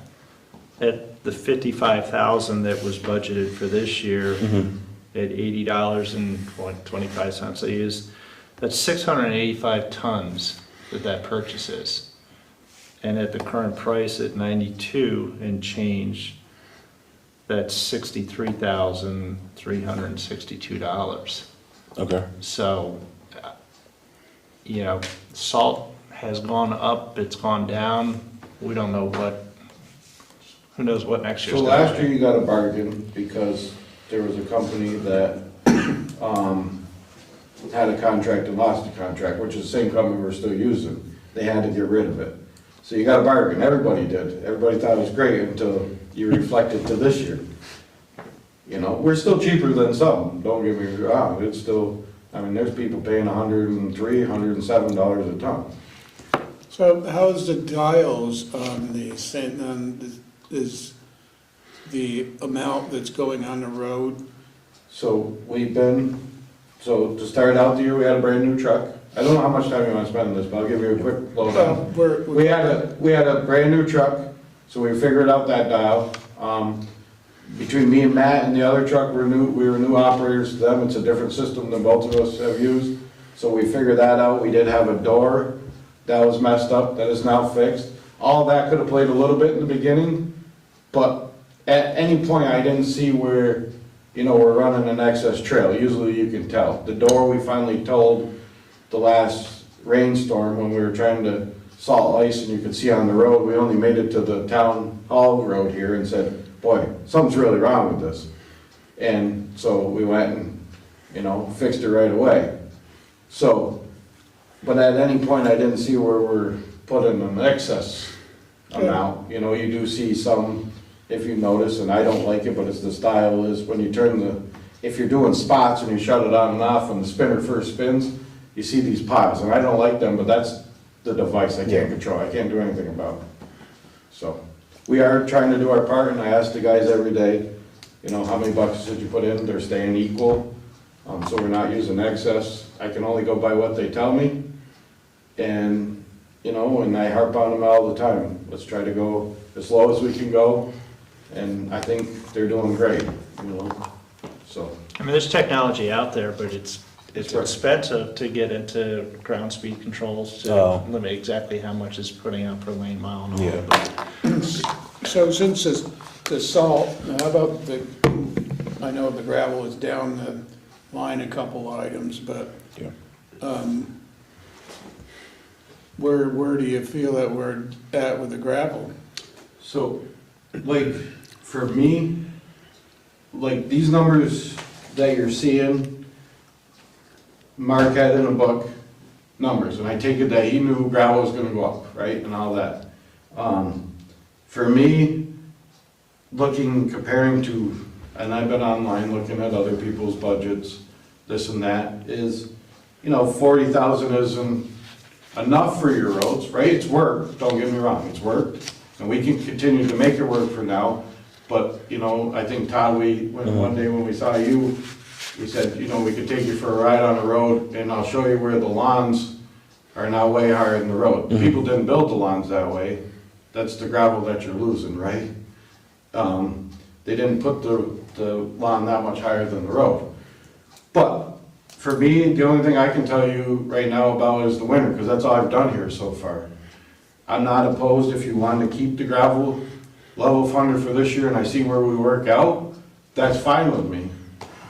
at the 55,000 that was budgeted for this year, at $80.25 they used, that's 685 tons that purchases. And at the current price at 92 and change, that's $63,362. Okay. So, you know, salt has gone up, it's gone down, we don't know who knows what next year's so gonna last be. year you got a bargain because there was a company that, had a contract and lost a contract, which is the same company we're still using. They had to get rid of it. So you got a bargain, everybody did. Everybody thought it was great until you reflected to this year. You know, we're still cheaper than some, don't get me wrong, it's still, I mean, there's people paying $103, $107 a ton. So how's the dials on the, is the amount that's going on the road? So so to start out the year, we had a brand new truck. I don't know how much time you want to spend on this, but I'll give you a quick lowdown. We had a brand new truck, so we figured out that dial. Between me and Matt and the other truck, we were new operators to them. It's a different system than both of us have used. So we figured that out. We did have a door that was messed up, that is now fixed. All that could have played a little bit in the beginning, but at any point, I didn't see where, you know, we're running an excess trail. Usually you can tell. The door we finally told the last rainstorm when we were trying to salt ice and you could see on the road, we only made it to the town hall road here and said, boy, something's really wrong with this. And so we went and, you know, fixed it right away. So, but at any point, I didn't see where we're putting an excess amount. You know, you do see some, if you notice, and I don't like it, but it's the style is when you turn if you're doing spots and you shut it on and off and the spinner first spins, you see these piles, and I don't like them, but that's the device I can't control, I can't do anything about it. So, we are trying to do our part, and I ask the guys every day, you know, how many buckets did you put in? They're staying equal, so we're not using excess. I can only go by what they tell me, and, you know, and I harp on them all the time. Let's try to go as low as we can go, and I think they're doing great, you know, so. I mean, there's technology out there, but it's Right. expensive to get into ground speed controls to Oh. limit exactly how much it's putting out per lane mile and all. Yeah. But So since the salt, how about I know the gravel is down the line a couple items, but Yeah. Where do you feel that we're at with the gravel? So, like, for me, like, these numbers that you're seeing, Mark had in a book, numbers, and I take it that he knew gravel was gonna go up, right, and all that. For me, comparing to, and I've been online looking at other people's budgets, this and that, is, 40,000 isn't enough for your roads, right? It's worked, don't get me wrong, it's worked, and we can continue to make it work for now. But, I think Todd, one day when we saw you, we said, we could take you for a ride on the road, and I'll show you where the lawns are now way higher than the road. People didn't build the lawns that way, that's the gravel that you're losing, right? They didn't put the lawn that much higher than the road. But, for me, the only thing I can tell you right now about is the winter, because that's all I've done here so far. I'm not opposed if you want to keep the gravel level funded for this year, and I see where we work out, that's fine with me.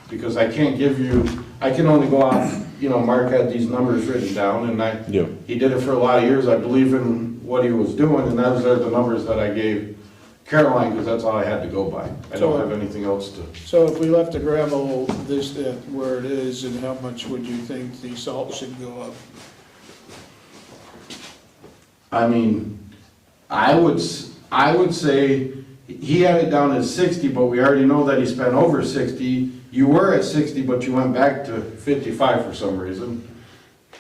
Because I can't give you, I can only go off, Mark had these numbers written down, and Yeah. he did it for a lot of years, I believe in what he was doing, and those are the numbers that I gave Caroline, because that's all I had to go by. I don't have anything else to. So if we left the gravel this, where it is, and how much would you think the salt should go up? I mean, I would say, he had it down at 60, but we already know that he spent over 60. You were at 60, but you went back to 55 for some reason.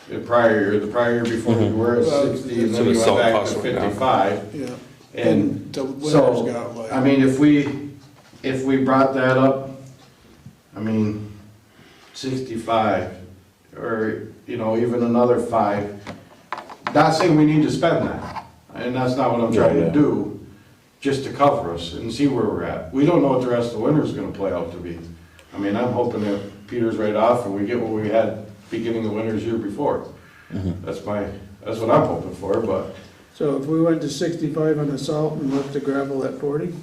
The prior year before, you were at 60, and So then the you went salt back costs to went down. 55. Yeah. And The winter's so, got like. I mean, if we brought that up, 65, or, even another 5, not saying we need to spend that, and that's not what I'm trying to do, just to cover us and see where we're at. We don't know what the rest of the winter is gonna play out to be. I'm hoping that Peter's right off and we get what we had beginning of winter's year before. That's what I'm hoping for, but. So if we went to 65 on the salt and left the gravel at 40?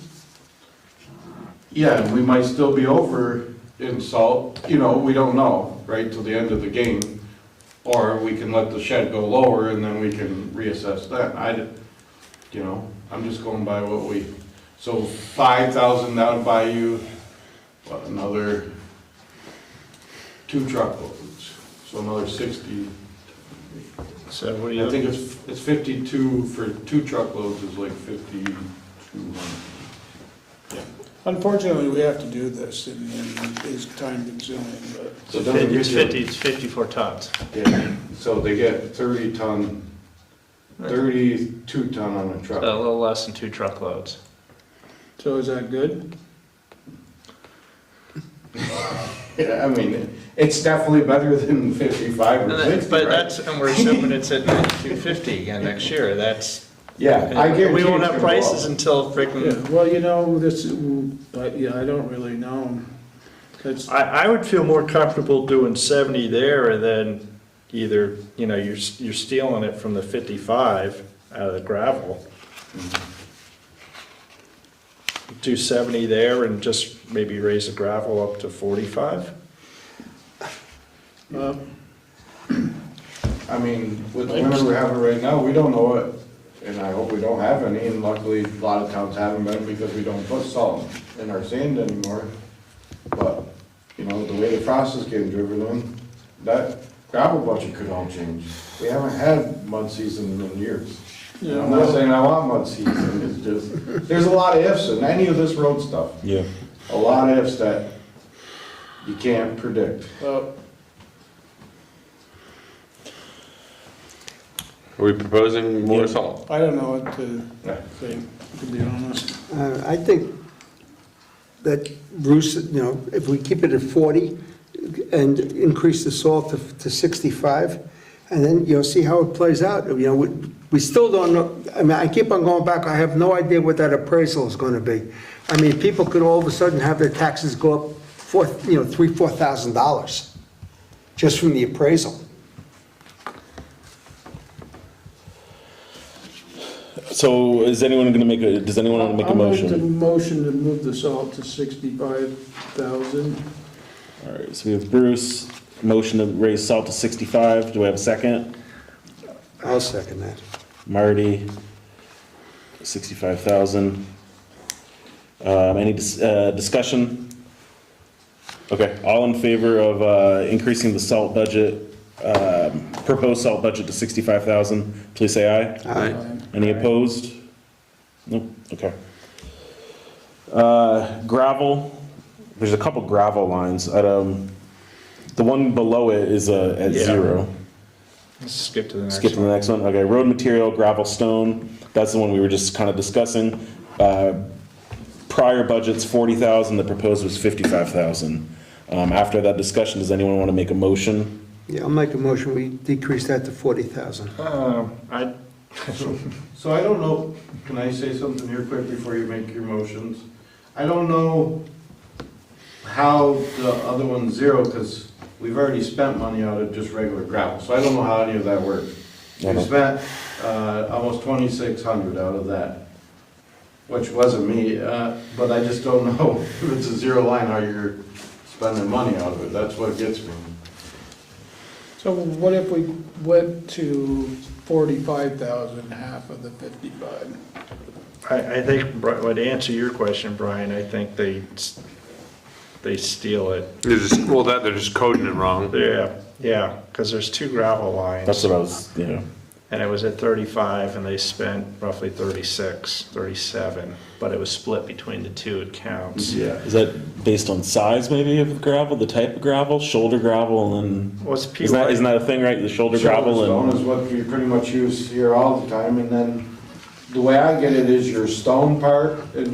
Yeah, and we might still be over in salt, we don't know, right, till the end of the game. Or we can let the shed go lower and then we can reassess that. I'm just going by so 5,000, that would buy you, another 2 truckloads. So another 60. So what do I you, think it's 52 for 2 truckloads is like 5,200. Unfortunately, we have to do this, and it's time consuming, but. So it doesn't it's get you- 54 tons. Yeah, so they get 32 ton on a truck. A little less than 2 truckloads. So is that good? Yeah, it's definitely better than 55 or 60, But right? and we're assuming it's at 250 again next year, Yeah, I guarantee we won't it's have gonna go prices up. until Yeah, freaking, well, I don't really know. That's, I would feel more comfortable doing 70 there and then either, you're stealing it from the 55 out of the gravel. Do 70 there and just maybe raise the gravel up to 45? well, With the winter we're having right now, we don't know it, and I hope we don't have any, and luckily, a lot of towns haven't been because we don't put salt in our sand anymore. But, the way the frost is getting driven in, that gravel budget could all change. We haven't had mud season in years. Yeah, I'm not well- saying I want mud season, it's just, there's a lot of ifs in any of this road stuff. Yeah. A lot of ifs that you can't predict. well, Are we proposing more salt? I don't know what to think, to be honest. I think that Bruce, if we keep it at 40 and increase the salt to 65, and then, see how it plays out. We still don't know, I keep on going back, I have no idea what that appraisal is going to be. People could all of a sudden have their taxes go up $3,000, $4,000 just from the appraisal. So is anyone gonna does anyone wanna make a I'll make the motion? motion to move the salt to 65,000. All right, so we have Bruce motion to raise salt to 65. Do I have a second? I'll second that. Marty, 65,000. Any discussion? Okay, all in favor of increasing the salt budget, proposed salt budget to 65,000, please say aye. Aye. Any opposed? Nope, okay. Gravel, there's a couple gravel lines. The one below it is at Yeah. 0. Let's skip to the next Skip to the one. next one. Okay, road material, gravel, stone. That's the one we were just kind of discussing. Prior budget's 40,000, the proposed was 55,000. After that discussion, does anyone want to make a motion? Yeah, I'll make a motion, we decrease that to 40,000. I, So I don't know, can I say something here quick before you make your motions? I don't know how the other one's 0, because we've already spent money out of just regular gravel, so I don't know how any of that works. We spent almost 2,600 out of that, which wasn't me, but I just don't know if it's a 0 line, how you're spending money out of it, that's what gets me. So what if we went to 45,000, half of the 55? I think, well, to answer your question, Brian, I think they steal it. They're just coding it wrong. Yeah, because there's 2 gravel lines. That's what I was, And it was at 35, and they spent roughly 36, 37, but it was split between the 2, it counts. Yeah. Is that based on size maybe of the gravel, the type of gravel, shoulder gravel, and Well, it's isn't that a thing, right? The shoulder gravel Stone and is what we pretty much use here all the time, and then the way I get it is your stone part, and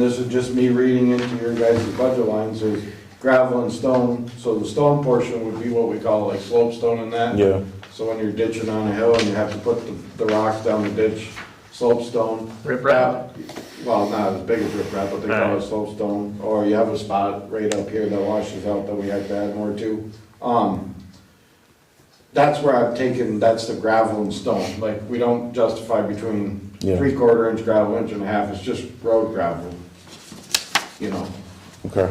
this is just me reading into your guys' budget lines, is gravel and stone, so the stone portion would be what we call like slope stone and that. yeah. So when you're ditching on a hill and you have to put the rocks down the ditch, slope stone. Rip wrap? Well, not as big as rip wrap, but they call it Alright. slope stone, or you have a spot right up here that washes out that we have to add more to. That's where I've taken, that's the gravel and stone, like, we don't justify between Yeah. 3/4 inch gravel, 1.5 inch, it's just road gravel, you know. Okay.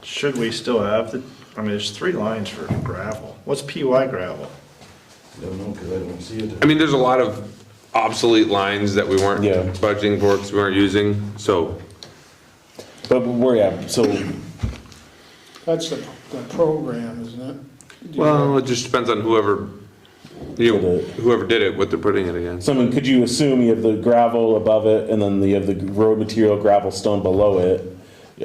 Should we still have I mean, there's 3 lines for gravel. What's PY gravel? Don't know, cause I don't see it. I mean, there's a lot of obsolete lines that we weren't Yeah. budgeting for because we weren't using, so. But we're, yeah, so, That's the program, isn't it? Well, it just depends on whoever did it, what they're putting it against. so I mean, could you assume you have the gravel above it and then you have the road material, gravel, stone below it?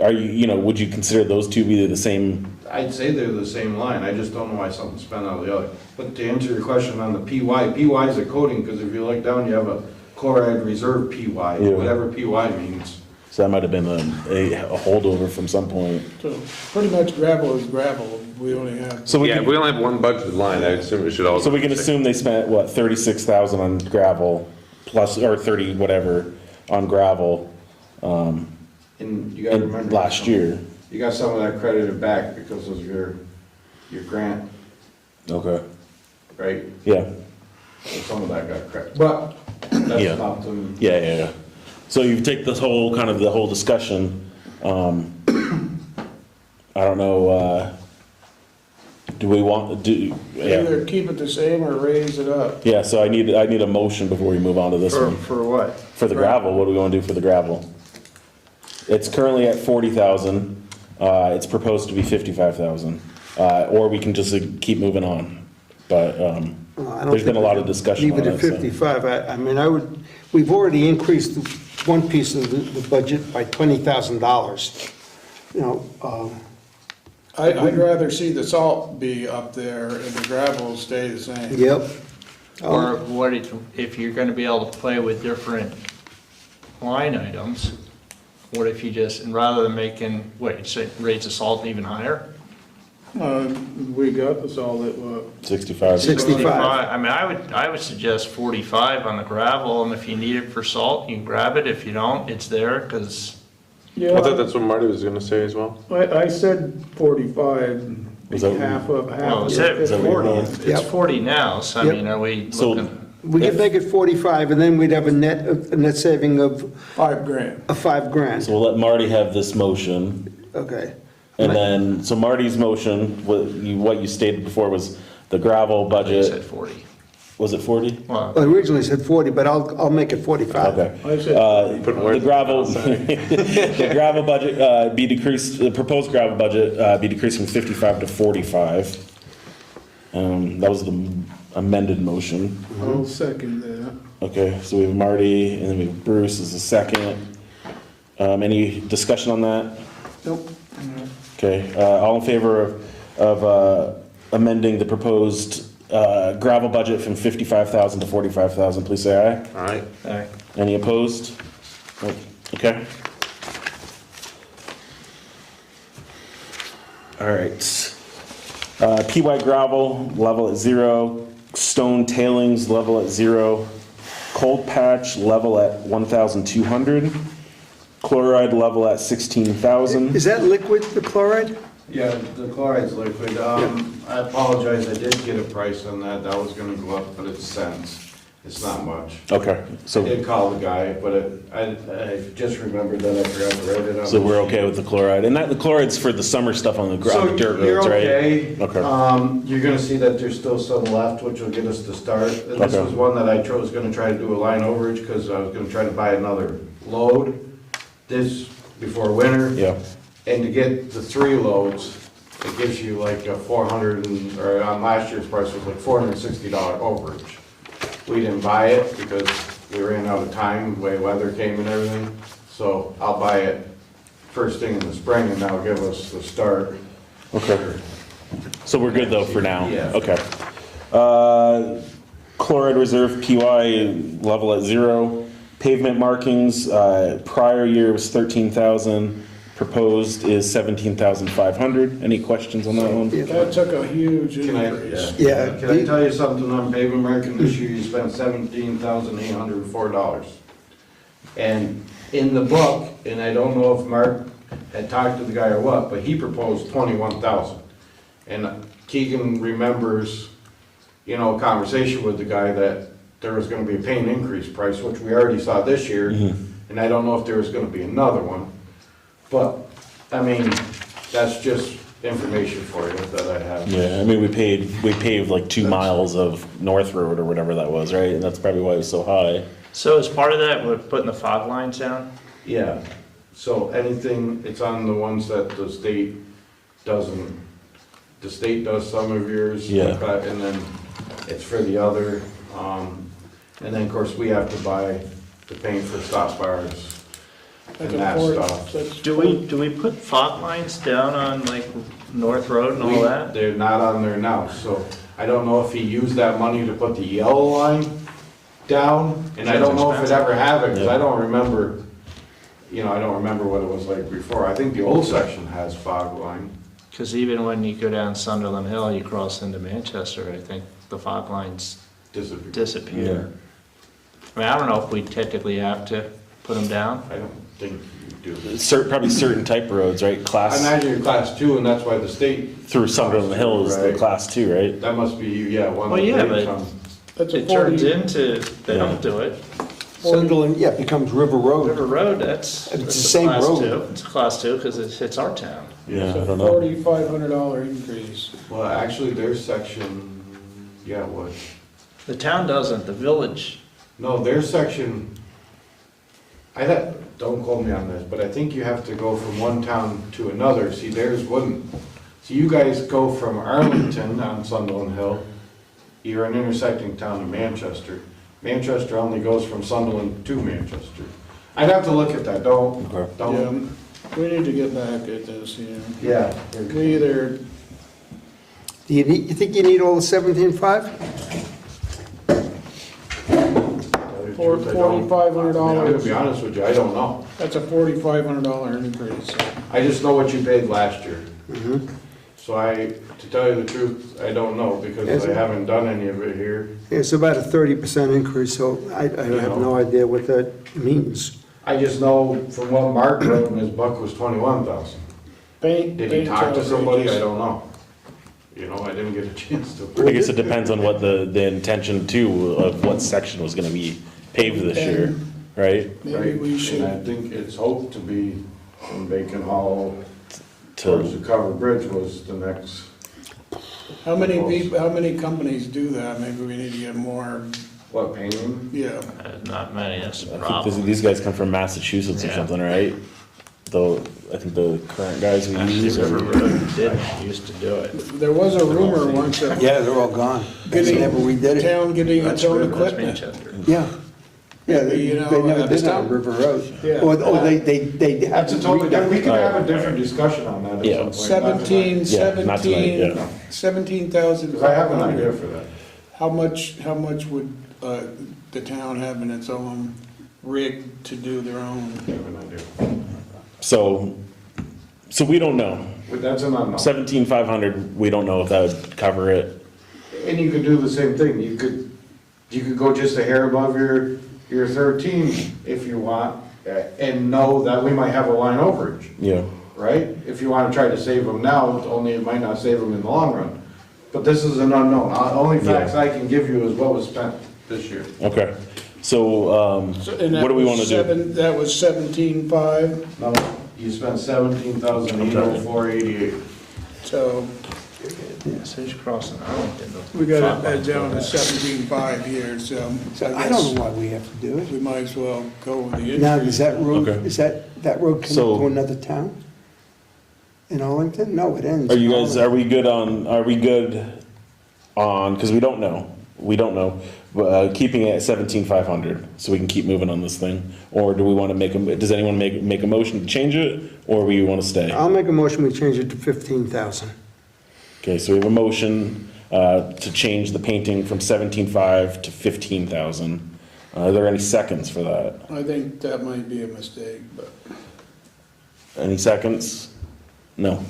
Are would you consider those two be the same? I'd say they're the same line, I just don't know why something's spent out of the other. But to answer your question on the PY is a coding, because if you look down, you have a chloride reserve PY, Yeah. whatever PY means. So that might have been a holdover from some point. So pretty much gravel is gravel, we only have, So we Yeah, can, if we only have one budgeted line, I assume it should all. so we can assume they spent, what, 36,000 on gravel plus, or 30 whatever on gravel, And you gotta in remember. last year. You got some of that credited back because of your grant, Okay. right? Yeah, So some of that got credited, but Yeah. that's nothing. yeah. So you take this whole, kind of the whole discussion, I don't know, do we want, yeah. either keep it the same or raise it up. Yeah, so I need a motion before we move on to this one. For what? For the gravel, what do we want to do for the gravel? It's currently at 40,000, it's proposed to be 55,000, or we can just keep moving on. But, Well, I don't there's been a think lot we of can discussion on Leave it it. at so- 55, I mean, we've already increased one piece of the budget by $20,000. I'd rather see the salt be up there and the gravel stay the same. Yep. Or what if you're gonna be able to play with different line items, what if you just, and rather than making, what, you say, raise the salt even higher? We got the salt at what? 65. 65. I mean, I would suggest 45 on the gravel, and if you need it for salt, you can grab it, if you don't, it's there, because, I thought that's what Marty was gonna say as well. I said 45, Was that- half of well, it's your at 50. 40, Yep. it's 40 now, so I Yep. mean, are we So- looking? We could make it 45, and then we'd have a net saving of $5,000. $5,000. So we'll let Marty have this motion. Okay. And then, so Marty's motion, what you stated before was the gravel You said budget, 40. was it 40? Well, I originally said 40, but I'll make it 45. Okay. I said, The gravel, the gravel budget be decreased, the proposed gravel budget be decreased from 55 to 45. That was the amended motion. I'll second that. Okay, so we have Marty, and then we have Bruce as a second. Any discussion on that? Nope. Okay, all in favor of amending the proposed gravel budget from 55,000 to 45,000, please say aye. All right. all right. Any opposed? Okay. All right. PY gravel, level at 0. Stone tailings, level at 0. Cold patch, level at 1,200. Chloride, level at 16,000. Is that liquid, the chloride? Yeah, the chloride's liquid. I apologize, I did get a price on that. That was gonna go up, but it's cents. It's not much. Okay, I so, did call the guy, but I just remembered that I forgot to write it on. so the we're sheet. okay with the chloride, and that, the chloride's for the summer stuff on the So dirt you're roads, right? okay. Okay. You're gonna see that there's still some left, which will get us to start. And this Okay. was one that I was gonna try to do a line overage, because I was gonna try to buy another load this before winter. Yeah, And to get the 3 loads, it gives you like a 400, or on last year's price was like $460 overage. We didn't buy it because we ran out of time, the way weather came and everything. So I'll buy it first thing in the spring, and that'll give us the start. okay. So we're good though for now? Yeah. Okay. Chloride reserve PY level at 0. Pavement markings, prior year was 13,000, proposed is 17,500. Any questions on that one? That took a huge Can I, increase. Yeah. Can I tell you something on pavement marking? This year you spent $17,804. And in the book, and I don't know if Mark had talked to the guy or what, but he proposed 21,000. And Keegan remembers, a conversation with the guy that there was gonna be a paying increase price, which we already saw this year. And I don't know if there was gonna be another one. But, I mean, that's just information for you that I have. Yeah, I mean, we paved like 2 miles of North Road or whatever that was, right? And that's probably why it was so high. So as part of that, we're putting the fog lines down? Yeah, so anything, it's on the ones that the state doesn't, the state does some of yours. Yeah. And then it's for the other, and then, of course, we have to buy the paint for stop bars and that stuff. Do we put fog lines down on like North Road and all that? They're not on there now, so I don't know if he used that money to put the yellow line down, and I don't know if it ever happened, because I don't remember, I don't remember what it was like before. I think the old section has fog line. Because even when you go down Sunderland Hill, you cross into Manchester, I think the fog lines Disappeared. disappear. I mean, I don't know if we technically have to put them down. I don't think you do. Probably certain type roads, right? I Class, imagine you're class 2, and that's why the state, through Sunderland Hill is the Right. class 2, right? that must be, one Well, that yeah, they but- come. That's a It turns 40, into, they don't do it. Sunderland, yeah, becomes River River Road. Road, that's. It's the a same class road. 2. It's a class 2 because it's our town. Yeah, I it's a don't know. $4,500 increase. Well, actually, their section, what? The town doesn't, the village. No, their section, don't quote me on this, but I think you have to go from one town to another. See, theirs wouldn't. So you guys go from Arlington on Sunderland Hill, you're an intersecting town in Manchester. Manchester only goes from Sunderland to Manchester. I'd have to look at that, Okay. Yeah, we need to get back at this, Yeah. We either, You think you need all the 17.5? $4,500. I'm gonna be honest with you, I don't know. that's a $4,500 increase. I just know what you paid last year. So to tell you the truth, I don't know, because I haven't done any of it here. It's about a 30% increase, so I have no idea what that means. I just know from what Mark wrote in his book was 21,000. Paint. Did he paint's talk to somebody? I outrageous. don't know. I didn't get a chance to. I guess it depends on what the intention too of what section was gonna be paved this year, right? Maybe we And I should, think it's hoped to be in Bacon Hollow. course, to, the covered bridge was the next. How many people, how many companies do that? Maybe we need to get more, What, painting? yeah. Not many, that's the I think problem. these guys come from Massachusetts or Yeah. something, right? Though, I think the current guys we use River are, Road didn't, used to do it. There was a rumor once that Yeah, they're all gone. They getting, never redid it. town getting its That's own River, that's equipment. Manchester. Yeah. Yeah, they You know, never did it's it on not- River Road. Yeah. Oh, they have That's a totally, redone we it. can have a different discussion on that Yeah. at some point. not tonight. Yeah, not tonight, yeah. 17,000. Cause I have an idea for that. How much would, the town have in its own rig to do their own? I have an idea. so we don't know. But that's an unknown. 17,500, we don't know if that would cover it. And you could do the same thing, you could go just a hair above your 13 if you want, and know that we might have a line overage, Yeah, right? If you wanna try to save them now, only it might not save them in the long run. But this is an unknown, only facts I can give you is what was spent this year. okay. So, And that what do we was wanna do? That was 17,500, No, you spent 17,804.88. so So he's crossing Arlington. we got it down to 17,500 here, so So I I don't know guess why we have to do it. we might as well go with the Now, increase. does that road, Okay. is that road connect So- to another town? In Arlington? No, it ends. are you in guys, Arlington. are we good on, because we don't know, keeping it at 17,500, so we can keep moving on this thing? Or do we want to does anyone make a motion to change it, or we want to stay? I'll make a motion, we change it to 15,000. Okay, so we have a motion to change the painting from 17,500 to 15,000. Are there any seconds for that? I think that might be a mistake, but Any seconds? No.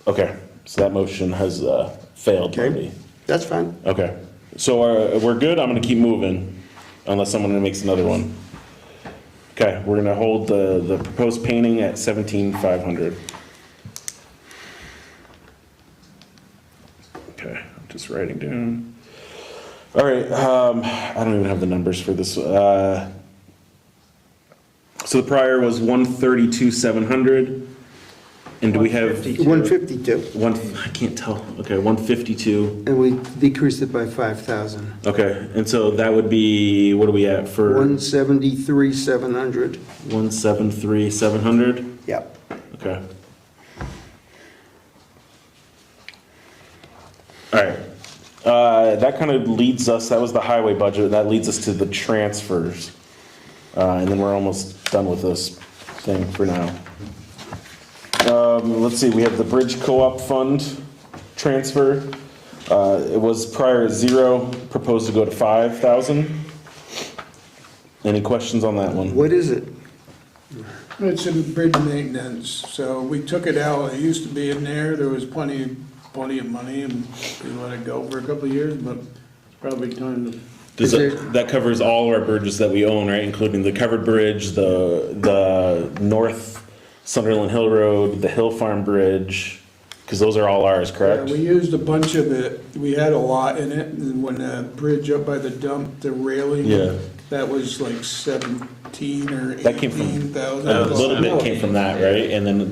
Okay, so that motion has failed Okay. already. That's fine. Okay, so we're good, I'm gonna keep moving, unless someone makes another one. Okay, we're gonna hold the proposed painting at 17,500. Okay, I'm just writing down. All right, I don't even have the numbers for this. So the prior was 132,700, and do we have 152, one, I can't tell, okay, 152. and we decreased it by 5,000. Okay, and so that would be, what are we at for 173,700. 173,700? Yep. Okay. All right. That kind of leads us, that was the highway budget, that leads us to the transfers. And then we're almost done with this thing for now. Let's see, we have the Bridge Co-op Fund transfer. It was prior 0, proposed to go to 5,000. Any questions on that one? What is it? it's in bridge maintenance, so we took it out. It used to be in there was plenty of money, and we let it go for a couple of years, but it's probably time to. Does Is there- that covers all our bridges that we own, right? Including the covered bridge, the North Sunderland Hill Road, the Hill Farm Bridge, because those are all ours, correct? Yeah, we used a bunch of it, we had a lot in it, and when the bridge up by the dump, the railing. Yeah. That was like 17 or That came from- 18,000. A little bit came from that, right? And then it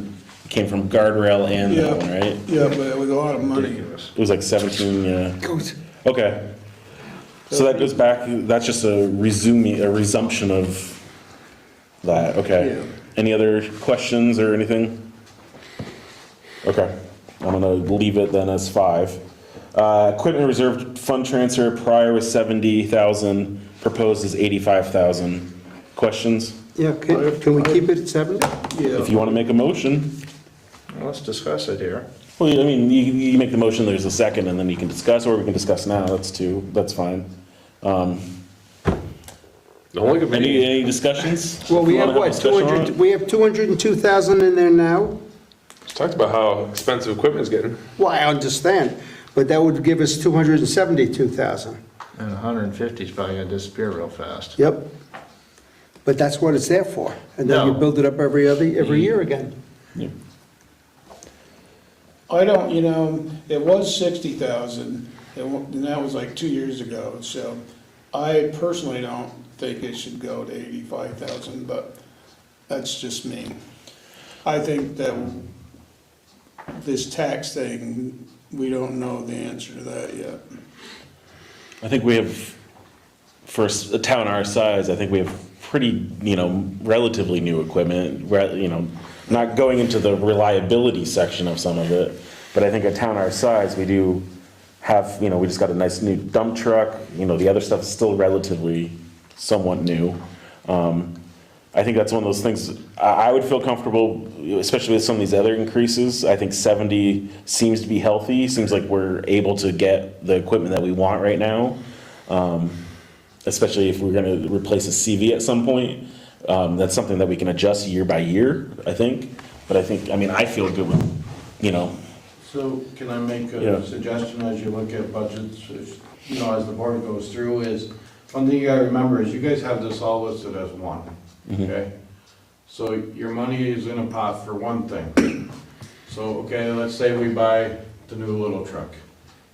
came from guardrail and that Yeah. one, right? Yeah, but it was a lot of money. It was like 17, yeah. Goes- Okay. So that goes back, that's just a resumption of that, okay. Yeah. Any other questions or anything? Okay, I'm gonna leave it then as 5. Equipment reserve fund transfer, prior was 70,000, proposed is 85,000. Questions? Yeah, can we keep it at 70? If you wanna make a motion, Let's discuss it here. well, I mean, you make the motion, there's a second, and then you can discuss, or we can discuss now, that's fine. The only good Any discussions? Well, we You have wanna what, a discussion on 200, it? we have 202,000 in there now? talked about how expensive equipment's getting. Well, I understand, but that would give us 272,000. And 150 is probably gonna disappear real fast. Yep. But that's what it's there for. And then you No. build it up every year again. I don't, it was 60,000, and that was like 2 years ago, so I personally don't think it should go to 85,000, but that's just me. I think that this tax thing, we don't know the answer to that yet. I think we have, for a town our size, I think we have pretty, relatively new equipment, not going into the reliability section of some of it, but I think a town our size, we do have, we just got a nice new dump truck, the other stuff is still relatively somewhat new. I think that's one of those things, I would feel comfortable, especially with some of these other increases. I think 70 seems to be healthy, seems like we're able to get the equipment that we want right now. Especially if we're gonna replace a CV at some point. That's something that we can adjust year by year, I think. But I feel good with, So can I make Yeah. a suggestion as you look at budgets, as the board goes through is, one thing you gotta remember is you guys have this all listed as one, okay? So your money is in a pot for one thing. So, okay, let's say we buy the new little truck,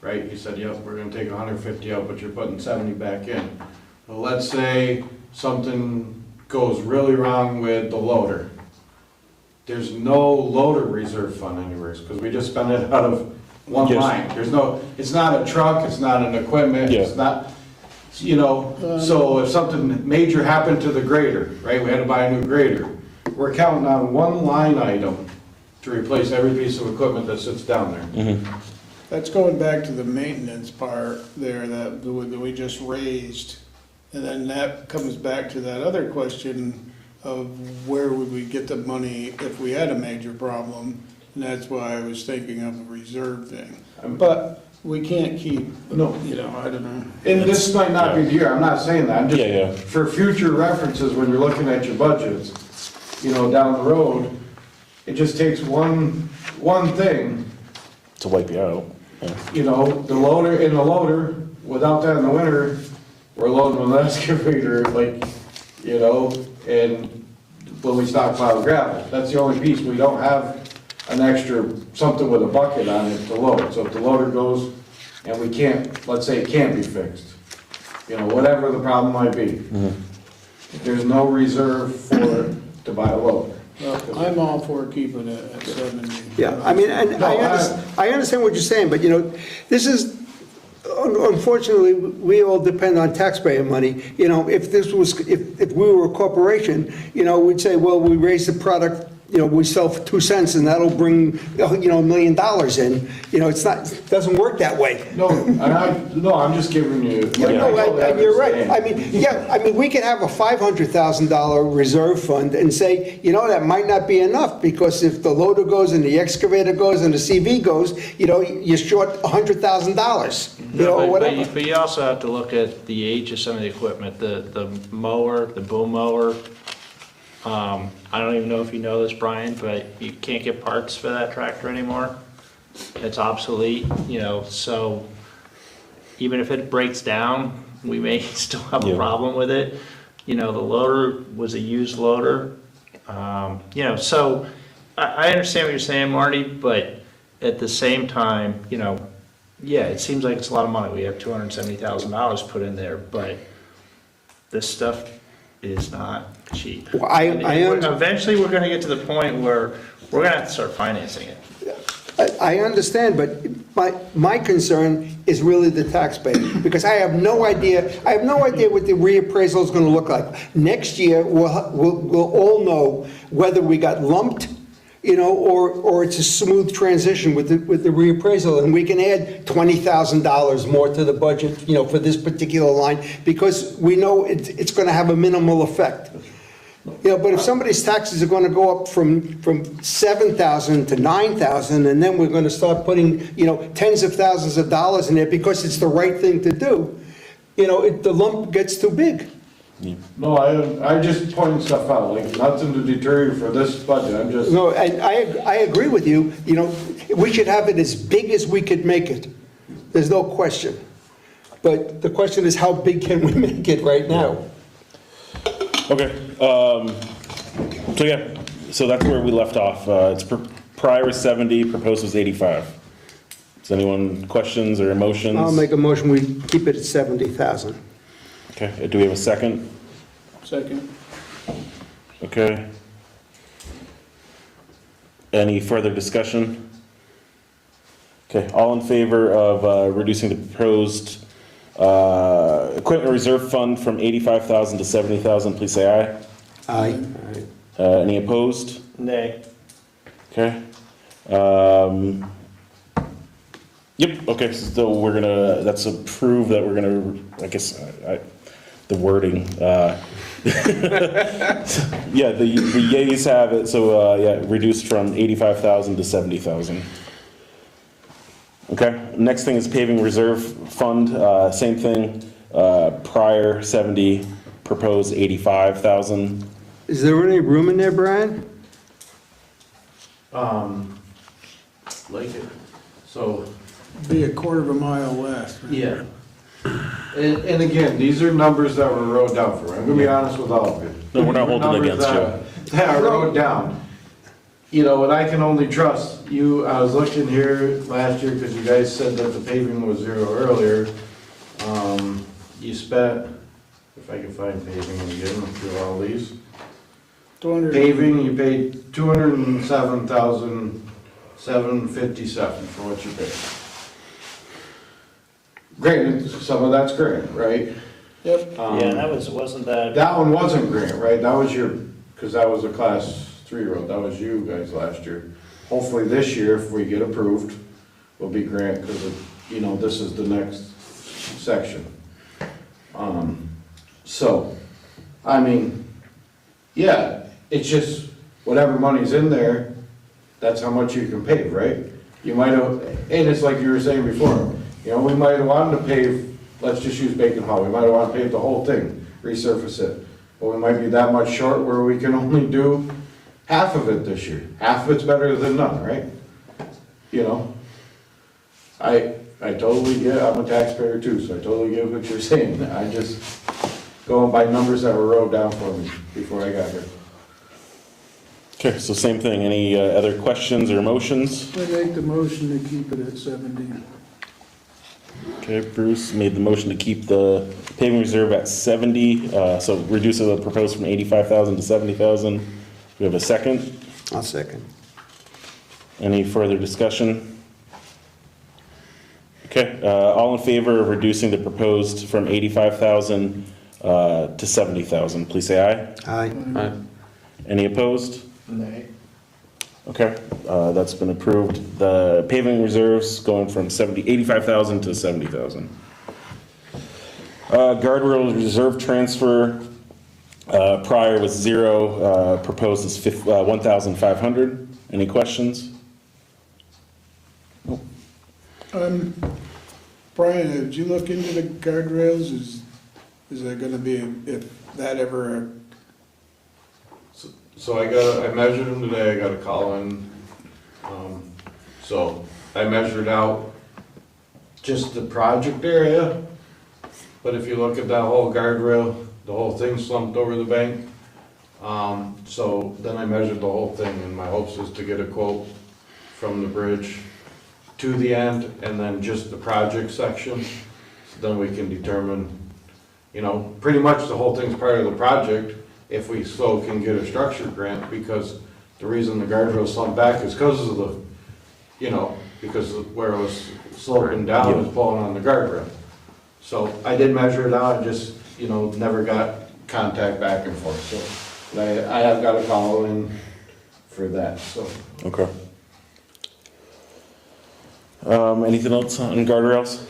right? You said, yep, we're gonna take 150 out, but you're putting 70 back in. Well, let's say something goes really wrong with the loader. There's no loader reserve fund anywhere, because we just spent it out of one Yes. line. It's not a truck, it's not an equipment, Yeah. it's not, so if something major happened to the grader, right, we had to buy a new grader. We're counting on one line item to replace every piece of equipment that sits down there. That's going back to the maintenance part there that we just raised. And then that comes back to that other question of where would we get the money if we had a major problem? And that's why I was thinking of a reserve thing. But we can't keep, No. I don't know. And this might not be the year, I'm not saying that, I'm Yeah, yeah. just, for future references, when you're looking at your budgets, down the road, it just takes one thing, to wipe you out. Yeah. the loader, without that in the winter, we're loading with an excavator, and when we stockpile gravel, that's the only piece, we don't have an extra, something with a bucket on it to load, so if the loader goes and we can't, let's say it can't be fixed, whatever the problem might be, there's no reserve to buy a loader. Well, I'm all for keeping it at 70. Yeah, and I understand what you're saying, but, this is, unfortunately, we all depend on taxpayer money. If we were a corporation, we'd say, well, we raise the product, we sell for 2 cents and that'll bring, $1 million in. It doesn't work that way. No, I'm just giving you. You're right. We could have a $500,000 reserve fund and say, that might not be enough, because if the loader goes and the excavator goes and the CV goes, you're short $100,000, or whatever. But you also have to look at the age of some of the equipment, the mower, the boom mower. I don't even know if you know this, Brian, but you can't get parts for that tractor anymore. It's obsolete, so even if it breaks down, we may still have a problem with it. The loader was a used loader. So I understand what you're saying, Marty, but at the same time, it seems like it's a lot of money. We have $270,000 put in there, but this stuff is not cheap. Well, Eventually, we're gonna get to the point where we're gonna have to start financing it. I understand, but my concern is really the taxpayer, because I have no idea what the reappraisal is gonna look like. Next year, we'll all know whether we got lumped, or it's a smooth transition with the reappraisal, and we can add $20,000 more to the budget, for this particular line, because we know it's gonna have a minimal effect. But if somebody's taxes are gonna go up from $7,000 to $9,000, and then we're gonna start putting, tens of thousands of dollars in there because it's the right thing to do, the lump gets too big. No, I just pointing stuff out, nothing to deter you for this budget, I'm just. No, and I agree with you, we should have it as big as we could make it. There's no question. But the question is, how big can we make it right now? Okay, so that's where we left off. It's prior was 70, proposed was 85. Does anyone questions or emotions? I'll make a motion, we keep it at 70,000. Okay, do we have a second? Second. Okay. Any further discussion? Okay, all in favor of reducing the proposed equipment reserve fund from 85,000 to 70,000, please say aye. Aye. Any opposed? Nay. Okay. Yep, okay, so we're gonna, that's approved that we're gonna, I guess, the wording, yeah, the yeas have it, so, yeah, reduced from 85,000 to 70,000. Okay, next thing is paving reserve fund, same thing, prior 70, proposed 85,000. Is there any room in there, Brian? Like it, so, Be a quarter of a mile less. right? yeah. And again, these are numbers that were wrote down for, I'm gonna be honest with all of you. No, we're not holding it Numbers against you. That I wrote down. You know, and I can only trust you, I was looking here last year, because you guys said that the paving was zero earlier. You spent, if I can find paving again, through all these. 200. Paving, you paid $207,757 for what you paid. Granted, some of that's grant, right? Yep. Yeah, that wasn't that, That one wasn't grant, right? That was your, because that was a class 3 road, that was you guys last year. Hopefully this year, if we get approved, will be grant, because, you know, this is the next section. So, I mean, yeah, it's just, whatever money's in there, that's how much you can pave, right? You might have, and it's like you were saying before, you know, we might have wanted to pave, let's just use Bacon Hall, we might have wanted to pave the whole thing, resurface it. But we might be that much short where we can only do half of it this year. Half of it's better than none, right? You know? I totally get, I'm a taxpayer too, so I totally get what you're saying. I just going by numbers that were wrote down for me before I got here. Okay, so same thing, any other questions or motions? I make the motion to keep it at 70. Okay, Bruce made the motion to keep the paving reserve at 70, so reduce the proposed from 85,000 to 70,000. We have a second. I'll second. Any further discussion? Okay, all in favor of reducing the proposed from 85,000 to 70,000, please say aye. Aye. Any opposed? nay. Okay, that's been approved. The paving reserves going from 85,000 to 70,000. Guardrail reserve transfer, prior was 0, proposed is 1,500. Any questions? Brian, did you look into the guardrails? Is there gonna be, if that ever, So I measured them today, I got a call in. So I measured out just the project area, but if you look at that whole guardrail, the whole thing slumped over the bank. So then I measured the whole thing, and my hopes is to get a quote from the bridge to the end, and then just the project section. So then we can determine, you know, pretty much the whole thing's part of the project, if we so can get a structure grant, because the reason the guardrail slumped back is because of the, you know, because of where it was sloping down, it was pulling on the guardrail. So I did measure it out, I just, you know, never got contact back and forth, so I have got a call in for that, so. Okay. Anything else on guardrails?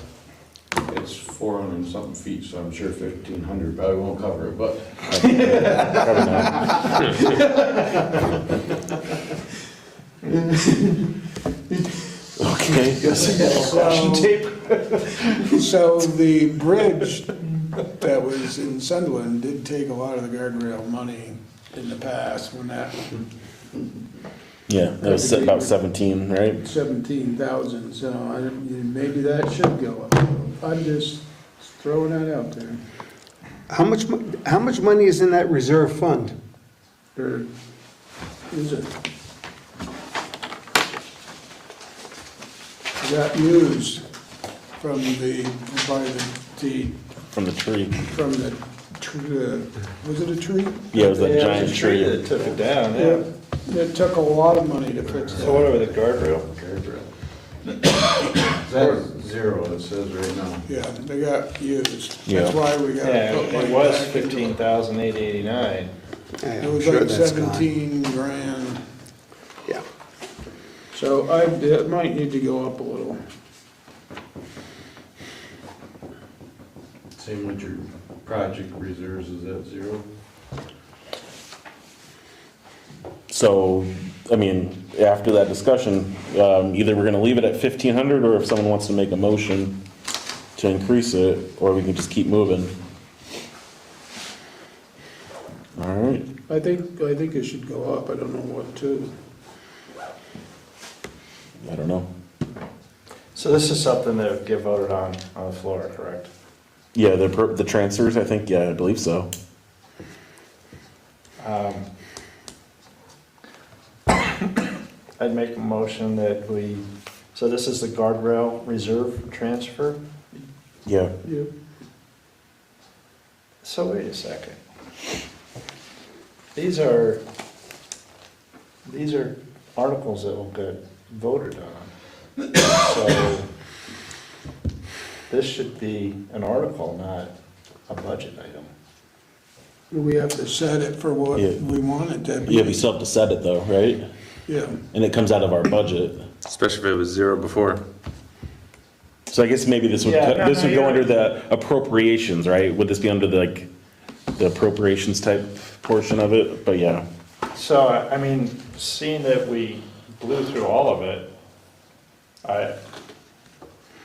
It's 400 and something feet, so I'm sure 1,500 probably won't cover it, but. Probably not. Okay. so the bridge that was in Sunderland did take a lot of the guardrail money in the past when that Yeah, that was about 17, right? 17,000, so maybe that should go up. I'm just throwing that out there. How much money is in that reserve fund? Or is it? Got used from the, by the, From the tree. from the, was it a tree? Yeah, it was that Yeah, giant it was a tree tree. that took it down, yeah. It took a lot of money to fix So that. what over the guardrail? That's zero, it says right now. Yeah, they got used. Yeah. That's why we got. Yeah, it was 15,889. It was Sure, like that's gone. 17 grand. Yeah. So it might need to go up a little. Same with your project reserves, is that zero? So, I mean, after that discussion, either we're gonna leave it at 1,500, or if someone wants to make a motion to increase it, or we can just keep moving. All right, I think it should go up. I don't know what to. I don't know. So this is something that would get voted on the floor, correct? Yeah, the transfers, I think, yeah, I believe so. I'd make a motion that so this is the guardrail reserve transfer? Yeah, Yeah. So wait a second. These are articles that will get voted on. So this should be an article, not a budget item. We have to set it for what Yeah. we want it to be. yeah, we still have to set it though, right? Yeah. And it comes out of our budget. Especially if it was zero before. So I guess maybe this would, Yeah, no, this would no, go you're under right. the appropriations, right? Would this be under the, like, the appropriations type portion of it? But yeah, So, I mean, seeing that we blew through all of it,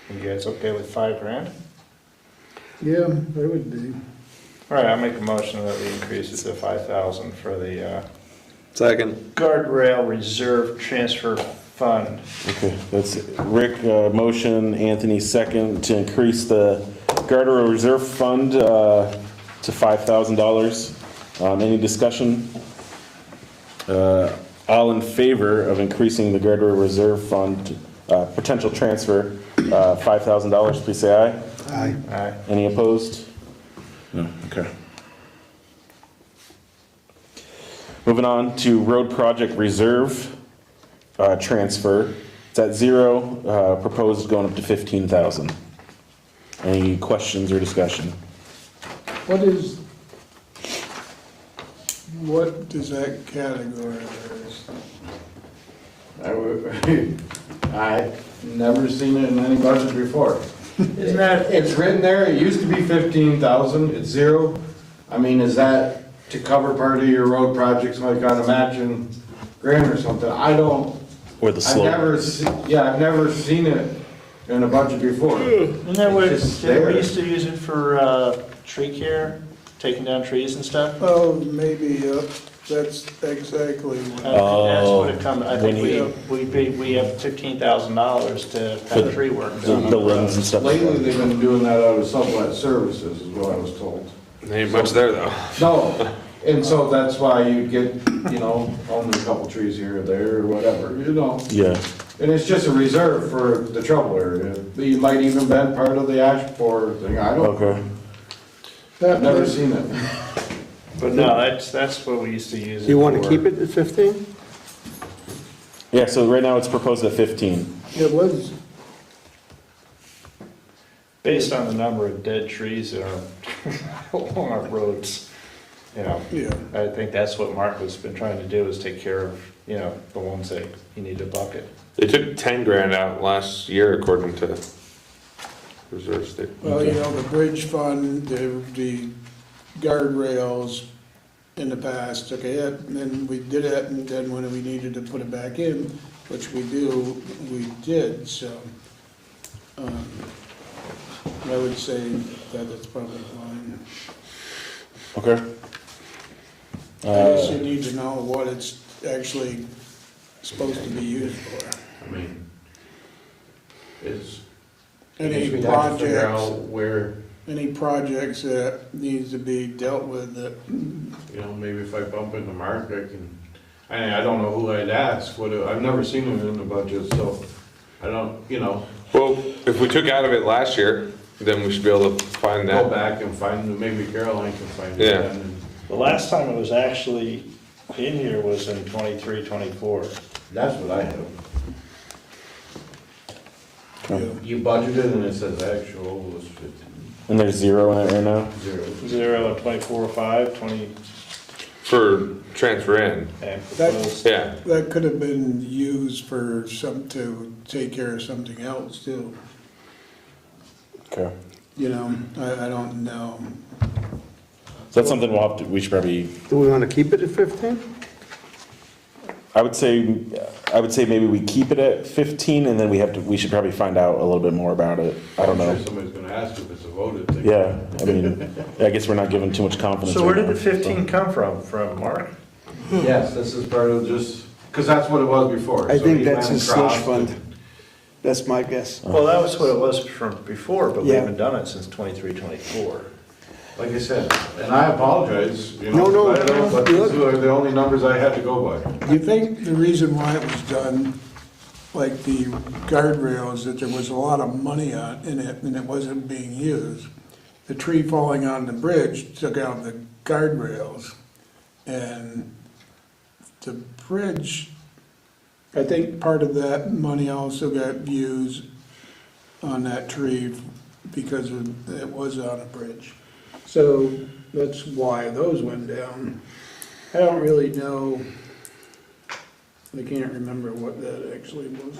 you guys okay with $5,000? Yeah, that would be. All right, I'll make a motion that we increase it to 5,000 for the Second. guardrail reserve transfer fund. okay, that's Rick, motion, Anthony second, to increase the guardrail reserve fund, to $5,000. Any discussion? All in favor of increasing the guardrail reserve fund, potential transfer, $5,000, please say aye. Aye. Aye. Any opposed? No, okay. Moving on to road project reserve, transfer. It's at zero, proposed going up to 15,000. Any questions or discussion? What does that categorize? I've never seen it in any budget before. Isn't that, It's written there, it used to be 15,000, it's zero. I mean, is that to cover part of your road projects, like on a matching grant or something? I don't, Or the I've slope? I've never seen it in a budget before. isn't that what, It's just didn't we there. used to use it for tree care, taking down trees and stuff? Oh, maybe, that's exactly what. That's what it comes, I think When we have $15,000 to For have tree work The done. on the the limbs and roads. stuff? Lately, they've been doing that out of sublet services, is what I was told. There ain't much there though. No, and so that's why you get, only a couple trees here or there, or whatever, Yeah, And it's just a reserve for the trouble area. You might even been part of the ash borer thing, I don't, okay. I've never seen it. But no, that's what we used to use it You want to for. keep it at 15? Yeah, so right now it's proposed at 15. It was, Based on the number of dead trees that are along our roads, yeah. I think that's what Mark has been trying to do, is take care of, the ones that you need to bucket. They took 10 grand out last year according to Reserve State. Well, the bridge fund, the guardrails in the past took a hit, and then we did it, and then when we needed to put it back in, which we did, so. I would say that it's probably fine. Okay. I guess you need to know what it's actually supposed to be used for. I mean, it's, Any we have to figure out projects, where, any projects that needs to be dealt with that, maybe if I bump into Mark, I don't know who I'd ask, I've never seen it in the budget, so I don't, Well, if we took out of it last year, then we should be able to find go that. back and find, maybe Caroline can find it. Yeah. then. The last time it was actually in here was in 23, 24. That's what I have. You budgeted and it says actual was 15, And there's 0 in it right now? 0. 0, 24.5, 20, For transfer in, and That- proposed. yeah. That could have been used for to take care of something else too, Okay. you know, I don't know. So that's something we should probably, Do we want to keep it at 15? I would say maybe we keep it at 15 and then we should probably find out a little bit more about it. I don't I'm know. sure somebody's gonna ask if it's a voted thing. Yeah, I mean, I guess we're not giving too much confidence. So where right did the now. 15 come from? From Mark? Yes, this is part of just, because that's what it was before. I So think he that's went a slush across fund. and- That's my guess. Well, that was what it was from before, but we Yeah. haven't done it since 23, 24. Like I said, and I apologize, you No, know, no, but no, these are the only numbers I had to go by. Do you think the reason why it was done, like the guardrails, that there was a lot of money in it and it wasn't being used? The tree falling on the bridge took out the guardrails, and the bridge, I think part of that money also got used on that tree because it was on a bridge. So that's why those went down. I don't really know, I can't remember what that actually was.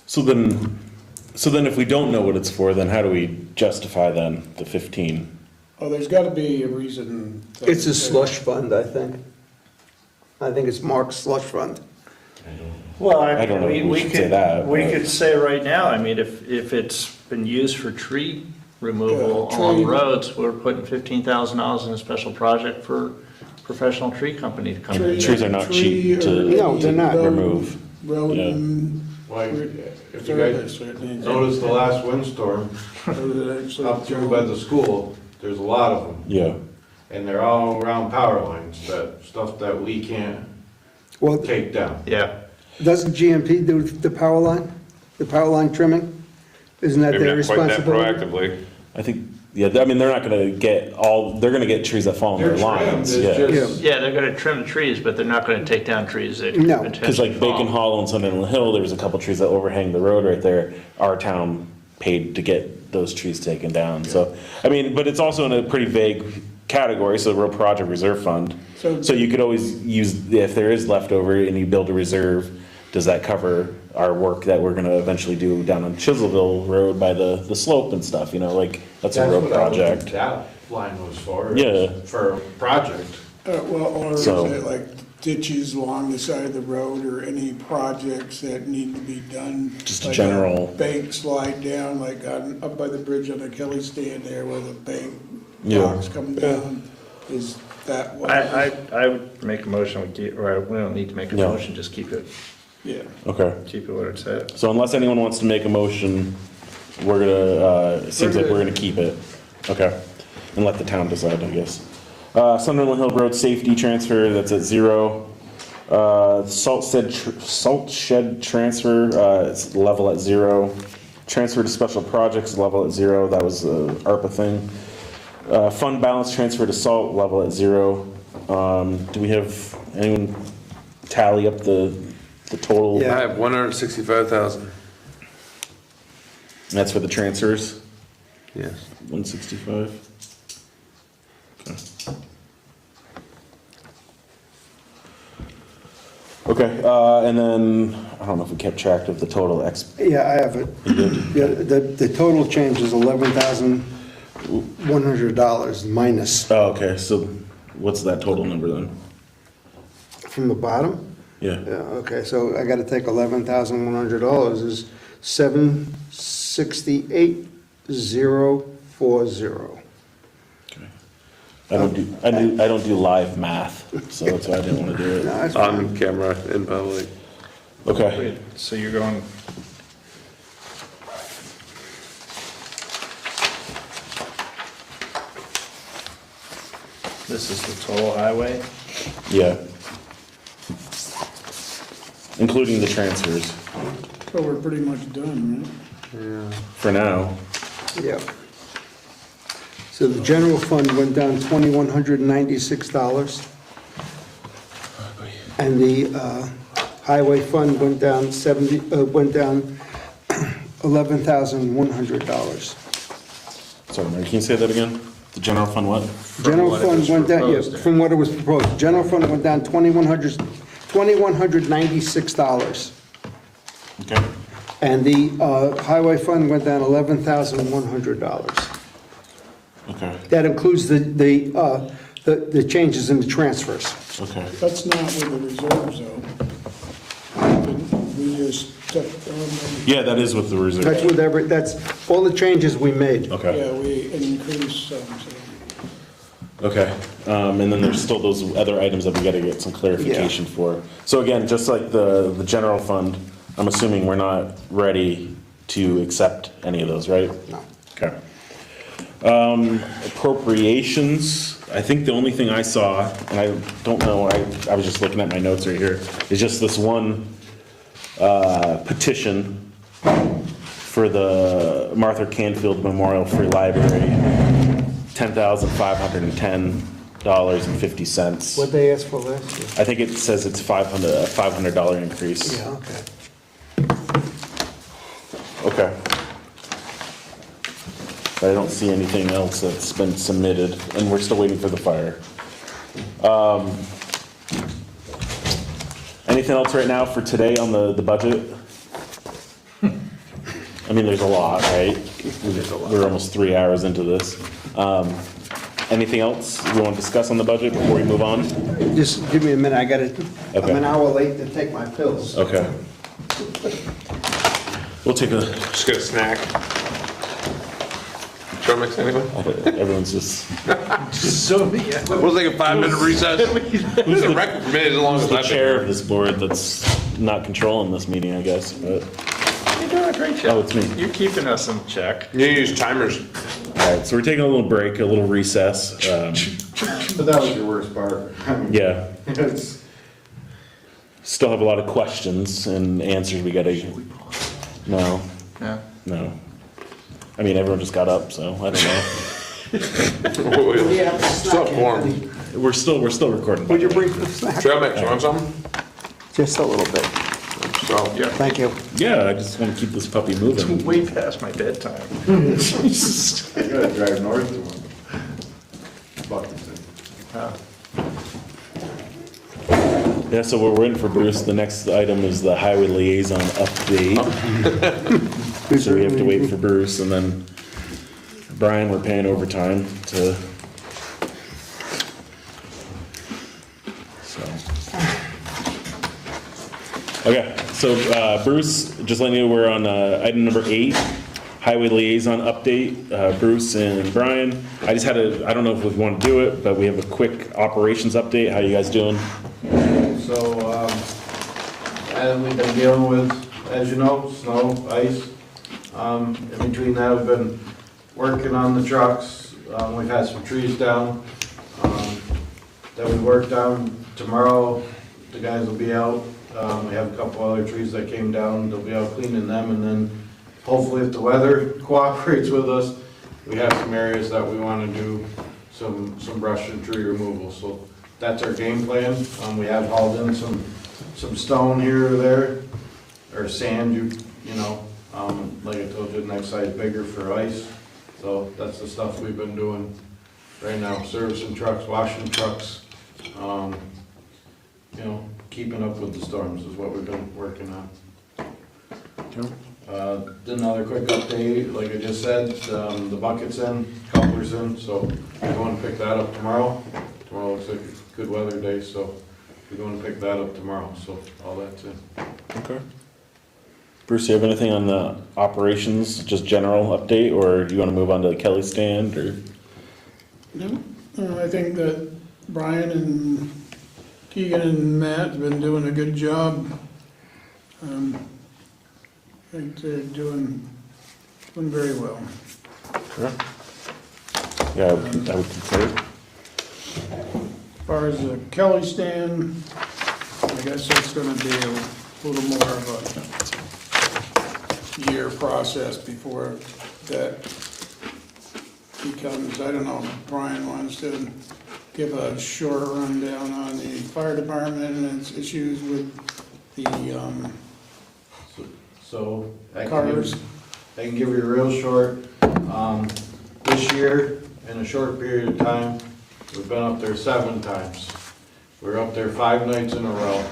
So then if we don't know what it's for, then how do we justify then the 15? Oh, there's gotta be a reason. It's a slush fund, I think. I think it's Mark's slush fund. Well, I don't know if we should say that, We but- could say right now, I mean, if it's been used for tree removal Yeah, along tree- roads, we're putting $15,000 in a special project for professional tree company to come in. Trees are not cheap to No, they're not. remove. Road Yeah. and Why, if you service, guys it needs- noticed the last windstorm Those are actually- up through by the school, there's a lot of them. Yeah, And they're all around power lines, stuff that we can't Well, take down. Yeah, doesn't GMP do the power line trimming? Isn't that Maybe their not quite that responsibility? proactively. I think, yeah, I mean, they're not gonna get they're gonna get trees that fall on They're their lines, trimmed, it's yeah. just, yeah, they're gonna trim the trees, but they're not gonna take down trees that No. could Because potentially like Bacon fall. Hollow and Sunderland Hill, there was a couple trees that overhang the road right there. Our town paid to get those trees taken down, so, I mean, but it's also in a pretty vague category, so road project reserve fund. So- So you could always use, if there is leftover and you build a reserve, does that cover our work that we're gonna eventually do down on Chiselville Road by the slope and stuff, you know, like, that's a that's road what that project. that line was for. Yeah. For a project. Well, or is So- it like ditches along the side of the road or any projects that need to be done? Just like a general- Bank slide down, like up by the bridge on the Kelly stand there where the bank Yeah. blocks come down, is that what? I would make a motion, we don't need to make a No. motion, just keep it Yeah. Okay, what it said. so unless anyone wants to make a motion, we're gonna, it seems like we're gonna keep it. Okay, and let the town decide, I guess. Sunderland Hill Road Safety Transfer, that's at 0. Salt shed transfer, it's level at 0. Transfer to special projects, level at 0, that was a ARPA thing. Fund balance transfer to salt, level at 0. Do we have anyone tally up the total? I Yeah. have 165,000. And that's for the transfers, Yes. 165? Okay, and then, I don't know if we kept track of the total Yeah, I have it. Yeah, the total change is $11,100 minus oh, okay, so what's that total number then? from the bottom. Yeah, Yeah, okay, so I gotta take $11,100 is 768,040. I don't do live math, so that's why I didn't wanna do No, it. that's fine. On camera in public. Okay, Wait, so you're going, this is the total highway? yeah. Including the transfers, So we're pretty much done, for now. Yeah. So the general fund went down $2,196. And the highway fund went down $11,100. Sorry, Mary, can you say that again? The general fund what? General what it fund was went down, proposed yeah, there. from what it was proposed. General fund went down $2,196. Okay. And the highway fund went down $11,100. Okay, That includes the changes in the transfers. okay. That's not with the reserves, though. We just took, Yeah, that is with the That's reserve. with every, that's all the changes we made. Okay, yeah, we increased some, so. okay. And then there's still those other items that we gotta get some clarification for. So again, just like the general fund, I'm assuming we're not ready to accept any of those, right? No. Okay. Appropriations, I think the only thing I saw, and I don't know, I was just looking at my notes right here, is just this one petition for the Martha Canfield Memorial Free Library, $10,510.50. What'd they ask for last year? I think it says it's $500 increase. Yeah, okay. Okay. But I don't see anything else that's been submitted, and we're still waiting for the fire. Anything else right now for today on the budget? I mean, there's a lot, right? We're almost 3 hours into this. Anything else we want to discuss on the budget before we move on? Just give me a minute, I'm Okay. an hour late to take my pills. Okay. We'll take a, Just get a snack. Trail mix, anyone? everyone's just, So, yeah. We'll take a 5-minute recess. Who's the record for me as long who's as the I've been chair of here? this board that's not controlling this meeting, I guess, but, You're doing a great job. Oh, it's me. You're keeping us in check. You use timers. all right, so we're taking a little break, a little recess. But that was your worst part. I mean, Yeah, It's, still have a lot of questions and answers we gotta, no, Yeah. no. I mean, everyone just got up, so I don't know. Still have quorum. We're still recording. by Would you the way. bring the snack? Trail mix, you want some? Just a little bit. So, yeah. Thank you. Yeah, I just wanna keep this puppy moving. Way past my bedtime. Jesus. you gotta drive north to one. Buckington. Yeah, so we're waiting for Bruce. The next item is the highway liaison update. So we have to wait for Bruce, and then Brian, we're paying overtime to. So. Okay, so Bruce, just letting you know, we're on item number 8, highway liaison update. Bruce and Brian. I just had I don't know if we want to do it, but we have a quick operations update. How you guys doing? So, and we've been dealing with, as you know, snow, ice. In between that, we've been working on the trucks. We've had some trees down that we worked on. Tomorrow, the guys will be out. We have a couple other trees that came down. They'll be out cleaning them, and then hopefully if the weather cooperates with us, we have some areas that we want to do some brush and tree removal. So that's our game plan. We have hauled in some stone here or there, or sand, you know, like I told you, next size bigger for ice. So that's the stuff we've been doing right now, servicing trucks, washing trucks, you know, keeping up with the storms is what we've been working on. Another quick update, like I just said, the bucket's in, coupler's in, so we're going to pick that up tomorrow. Tomorrow looks like a good weather day, so we're going to pick that up tomorrow, so all that's in. Okay. Bruce, you have anything on the operations, just general update, or do you want to move on to the Kelly stand, or? No, I think that Brian and Keegan and Matt have been doing a good job. I think they're doing very well. Sure. Yeah, I would concur. As far as the Kelly stand, I guess it's gonna be a little more of a year process before that becomes, I don't know, if Brian wants to give a short rundown on the fire department and its issues with the So, I can cars. I can give you real short. This year, in a short period of time, we've been up there 7 times. We were up there 5 nights in a row.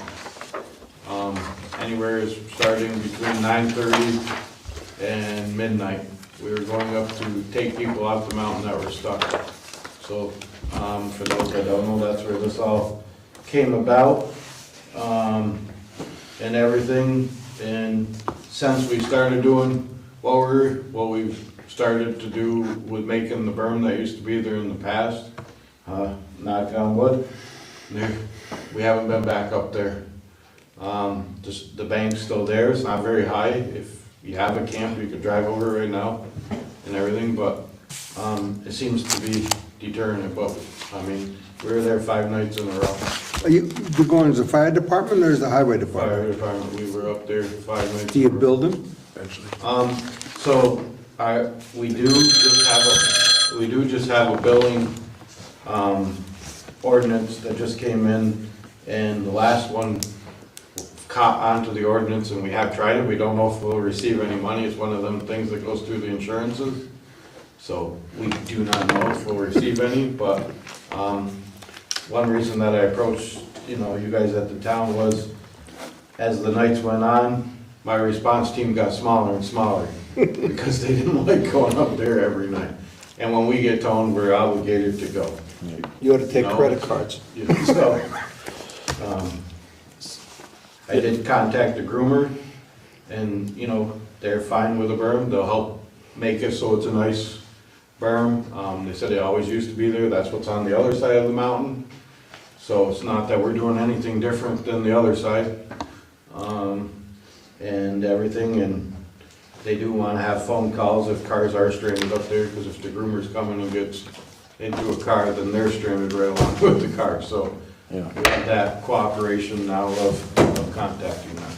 Anywhere starting between 9:30 and midnight. We were going up to take people off the mountain that were stuck. So, for those that don't know, that's where this all came about, and everything. And since we started doing what we've started to do with making the berm that used to be there in the past, knock on wood, we haven't been back up there. Just the bank's still there, it's not very high. If you have a camp, you could drive over right now and everything, but, it seems to be deterring it, but, I mean, we were there 5 nights in a row. Are you going as the fire department or as the highway department? Fire department, we were up there 5 nights. Do you in a row. build them? So, we do just have a billing, ordinance that just came in, and the last one caught onto the ordinance, and we have tried it. We don't know if we'll receive any money. It's one of them things that goes through the insurances. So we do not know if we'll receive any, but, one reason that I approached, you guys at the town was, as the nights went on, my response team got smaller and smaller, because they didn't like going up there every night. And when we get toned, we're obligated to go. You ought to take No. credit cards. So, I did contact the groomer, and, they're fine with the berm. They'll help make it so it's a nice berm. They said they always used to be there. That's what's on the other side of the mountain. So it's not that we're doing anything different than the other side. And everything, and they do want to have phone calls if cars are stranded up there, because if the groomer's coming and gets into a car, then they're stranded right along with the car. So Yeah. we have that cooperation now of contacting them.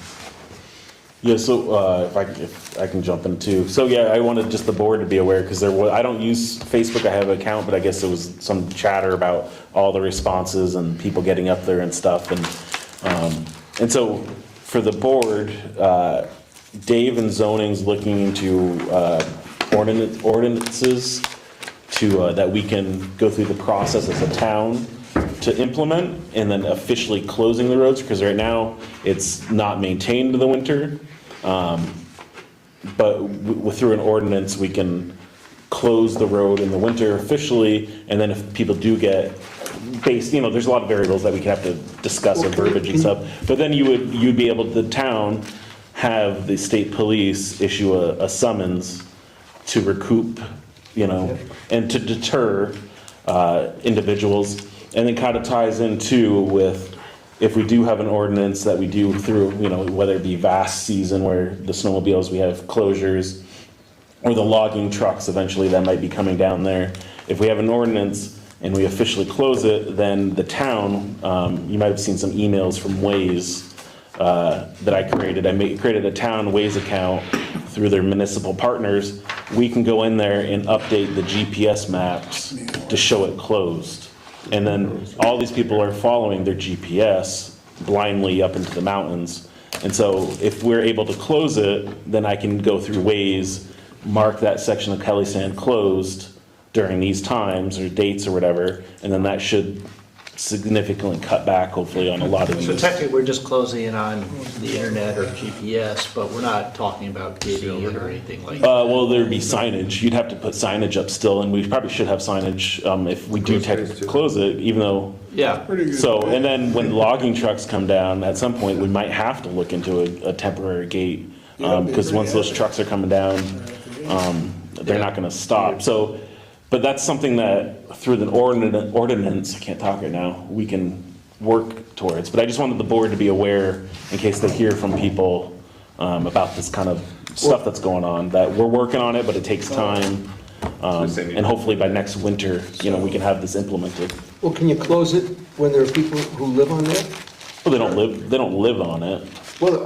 Yeah, so if I can jump in too. So yeah, I wanted just the board to be aware, because I don't use Facebook, I have an account, but I guess there was some chatter about all the responses and people getting up there and stuff. And so for the board, Dave and zoning's looking into ordinances to, that we can go through the process as a town to implement, and then officially closing the roads, because right now it's not maintained in the winter. But through an ordinance, we can close the road in the winter officially, and then if people do get there's a lot of variables that we can have to discuss and verbiage and stuff. But then you'd be able, the town, have the state police issue a summons to recoup, and to deter individuals. And then kind of ties in too with, if we do have an ordinance that we do through, whether it be vast season where the snowmobiles, we have closures, or the logging trucks eventually that might be coming down there. If we have an ordinance and we officially close it, then the town, you might have seen some emails from Waze that I created. I created a town Waze account through their municipal partners. We can go in there and update the GPS maps to show it closed. And then all these people are following their GPS blindly up into the mountains. And so if we're able to close it, then I can go through Waze, mark that section of Kelly Sand closed during these times or dates or whatever, and then that should significantly cut back, hopefully, on a lot of So these. technically, we're just closing it on the internet or GPS, but we're not talking about gating it or anything like that. Well, there'd be signage. You'd have to put signage up still, and we probably should have signage if we do technically close it, even though. Yeah, Pretty good. So, and then when logging trucks come down, at some point, we might have to look into a temporary gate, because once those trucks are coming down, they're not gonna stop. So, but that's something that through the ordinance, I can't talk right now, we can work towards. But I just wanted the board to be aware, in case they hear from people about this kind of stuff that's going on, that we're working on it, but it takes time. And hopefully by next winter, we can have this implemented. Well, can you close it when there are people who live on there? Well, they don't live on it. Well,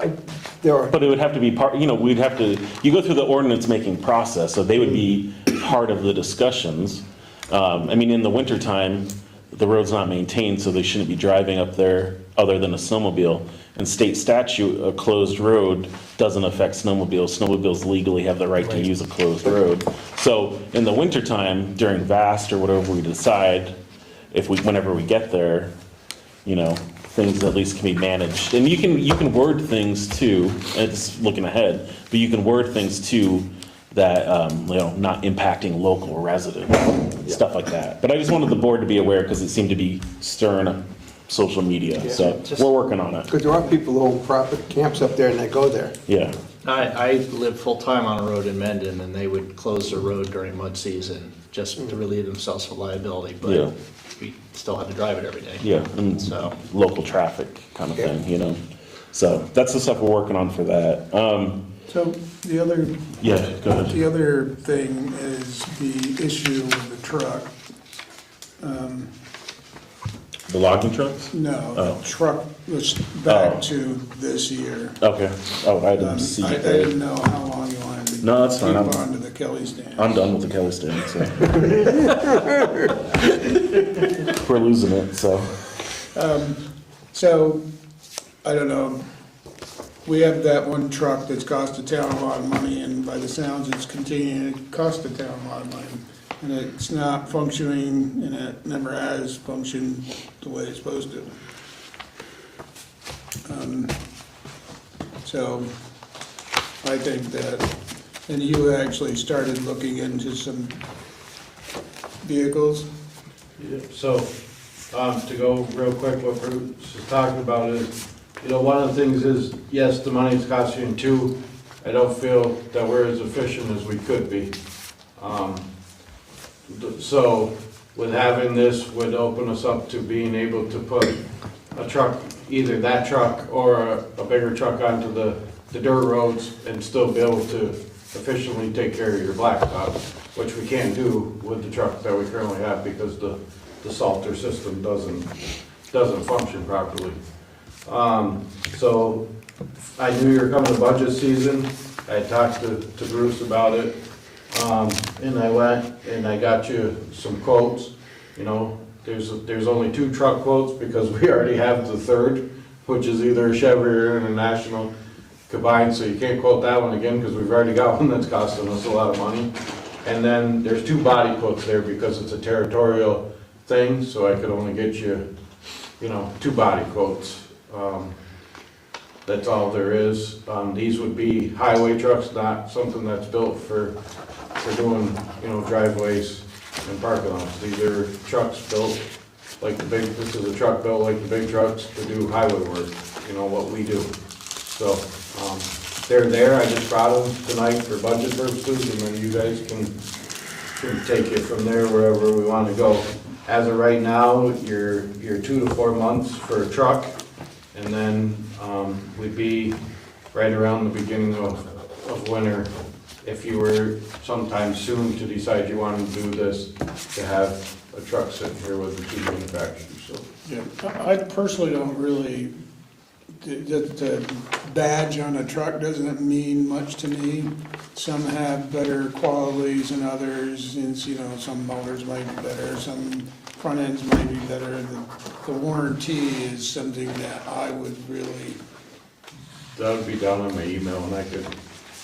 there are, But it would have to be part, we'd have to, you go through the ordinance making process, so they would be part of the discussions. In the wintertime, the road's not maintained, so they shouldn't be driving up there other than a snowmobile. in state statute, a closed road doesn't affect snowmobiles. Snowmobiles legally have the right to use a closed road. So in the wintertime, during VAST or whatever we decide, whenever we get there, you know, things at least can be managed. And you can word things too, and it's looking ahead, but you can word things too that, you know, not impacting local residents, stuff like that. But I just wanted the board to be aware because it seemed to be stirring up social media, so we're working on it. Because there are people who own private camps up there and they go there. Yeah, I live full-time on a road in Mendon, and they would close the road during mud season just to relieve themselves from liability, Yeah. but we still have to drive it every day. yeah, and So, local traffic kind of thing, you know? So that's the stuff we're working on for that. So the other, Yeah, go ahead. the other thing is the issue with the truck. The logging trucks? No, Oh. the truck was back to this year. Okay. Oh, I didn't see I it. didn't know how long you wanted to. No, that's fine. Keep on to the Kelly stand. I'm done with the Kelly stand, so. We're losing it, so. So, I don't know, we have that one truck that's cost the town a lot of money, and by the sounds, it's continuing to cost the town a lot of money. And it's not functioning, and it never has functioned the way it's supposed to. So, I think that, and you actually started looking into some vehicles. So, to go real quick, what Bruce is talking about is, you know, one of the things is, yes, the money's costing, and two, I don't feel that we're as efficient as we could be. So, with having this would open us up to being able to put a truck, either that truck or a bigger truck onto the dirt roads and still be able to efficiently take care of your blacktop, which we can't do with the truck that we currently have because the salter system doesn't function properly. So I knew you were coming to budget season. I had talked to Bruce about it. And I went and I got you some quotes. You know, there's only 2 truck quotes because we already have the third, which is either a Chevy or International combined, so you can't quote that one again because we've already got one that's costing us a lot of money. And then there's 2 body quotes there because it's a territorial thing, so I could only get you, you know, 2 body quotes. That's all there is. These would be highway trucks, not something that's built for doing, you know, driveways and parking lots. These are trucks built like this is a truck built like the big trucks to do highway work, you know, what we do. So, they're there, I just brought them tonight for budget purposes, and then you guys can take it from there wherever we want to go. As of right now, you're 2 to 4 months for a truck, and then, we'd be right around the beginning of winter if you were sometime soon to decide you wanted to do this, to have a truck sitting here with the 2 manufacturers, so. Yeah, I personally don't really, the badge on a truck doesn't mean much to me. Some have better qualities than others, and, you know, some motors might be better, some front ends might be better. The warranty is something that I would really, That would be down on my email, and I could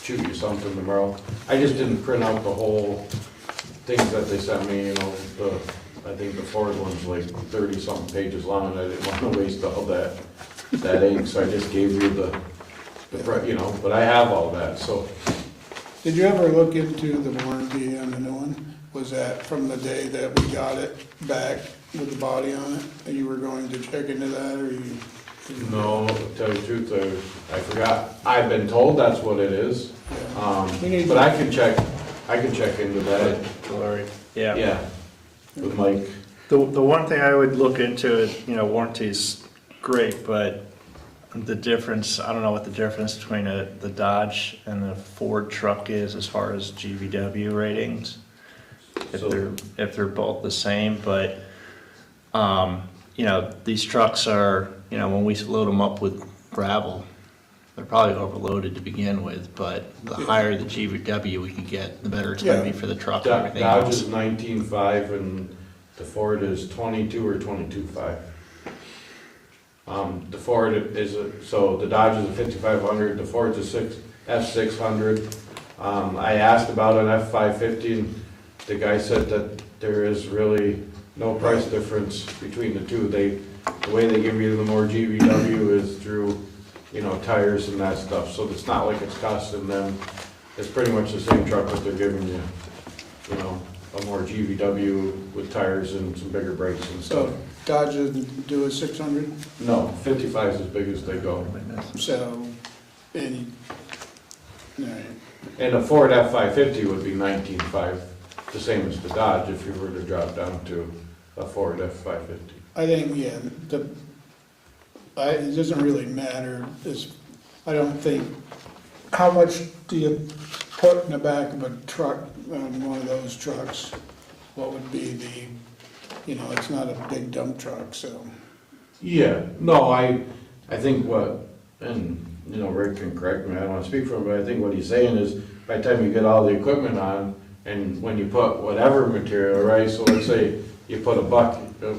shoot you something tomorrow. I just didn't print out the whole things that they sent me, you know, I think the Ford one's like 30-something pages long, and I didn't want to waste all that ink, so I just gave you you know, but I have all that, so. did you ever look into the warranty on the new one? Was that from the day that we got it back with the body on it? And you were going to check into that, or you? No, to tell you the truth, I forgot. I've been told that's what it is. But I can check into that. Glory. Yeah. Yeah, with Mike. The one thing I would look into is, you know, warranty's great, but the difference, I don't know what the difference between the Dodge and the Ford truck is as far as GVW ratings. If they're both the same, but, you know, these trucks are, you know, when we load them up with gravel, they're probably overloaded to begin with, but the higher the GVW we can get, the better it's gonna be for the truck and everything Dodge else. is 19.5 and the Ford is 22 or 22.5. The Ford so the Dodge is a 5500, the Ford's a F600. I asked about an F550, and the guy said that there is really no price difference between the two. The way they give you the more GVW is through, tires and that stuff, so it's not like it's costing them, it's pretty much the same truck that they're giving you, a more GVW with tires and some bigger brakes and stuff. So Dodge doesn't do a 600, No, 55 is as big as they go. so any, all right. And a Ford F550 would be 19.5, the same as the Dodge if you were to drop down to a Ford F550. I think, yeah, it doesn't really matter, I don't think, how much do you put in the back of a truck, one of those trucks? What would be it's not a big dump truck, so. Yeah, no, I think and Rick can correct me, I don't want to speak for him, but I think what he's saying is, by the time you get all the equipment on, and when you put whatever material, right, so let's say you put a bucket or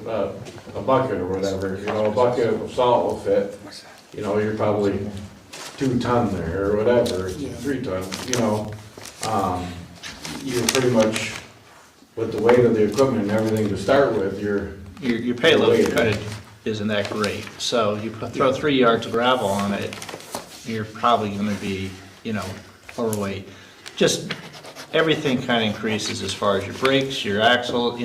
whatever, a bucket of salt will fit, you're probably 2 ton there, or whatever, Yeah. 3 ton, you're pretty much, with the weight of the equipment and everything to start with, Your payload kind of isn't that great, so you throw 3 yards of gravel on it, you're probably gonna be, overweight. Just, everything kind of increases as far as your brakes, your axle,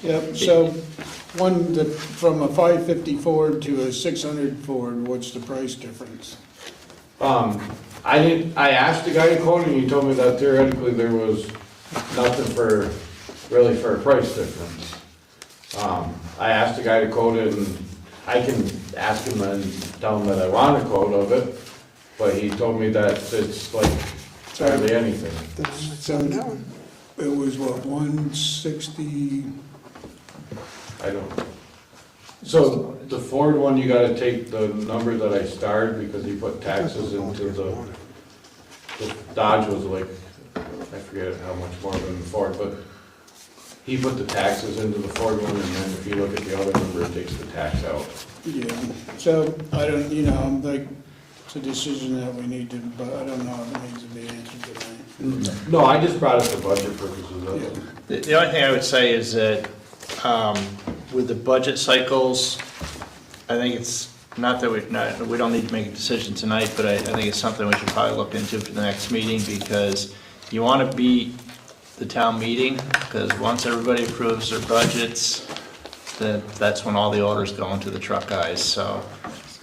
Yep, so from a 550 Ford to a 600 Ford, what's the price difference? I asked the guy to quote, and he told me that theoretically there was nothing for a price difference. I asked the guy to quote it, and I can ask him and tell him that I want a quote of it, but he told me that it's like hardly anything. So it was what, 160? I don't. So the Ford one, you gotta take the number that I starred because he put taxes into the Dodge was like, I forget how much more than the Ford, but he put the taxes into the Ford one, and then if you look at the other number, it takes the tax out. Yeah, so I don't, like, it's a decision that we need to, but I don't know if it needs to be answered tonight. No, I just brought it for budget purposes, that's all. The only thing I would say is that with the budget cycles, I think it's not that we don't need to make a decision tonight, but I think it's something we should probably look into for the next meeting, because you want to beat the town meeting, because once everybody approves their budgets, that's when all the orders go into the truck guys, so,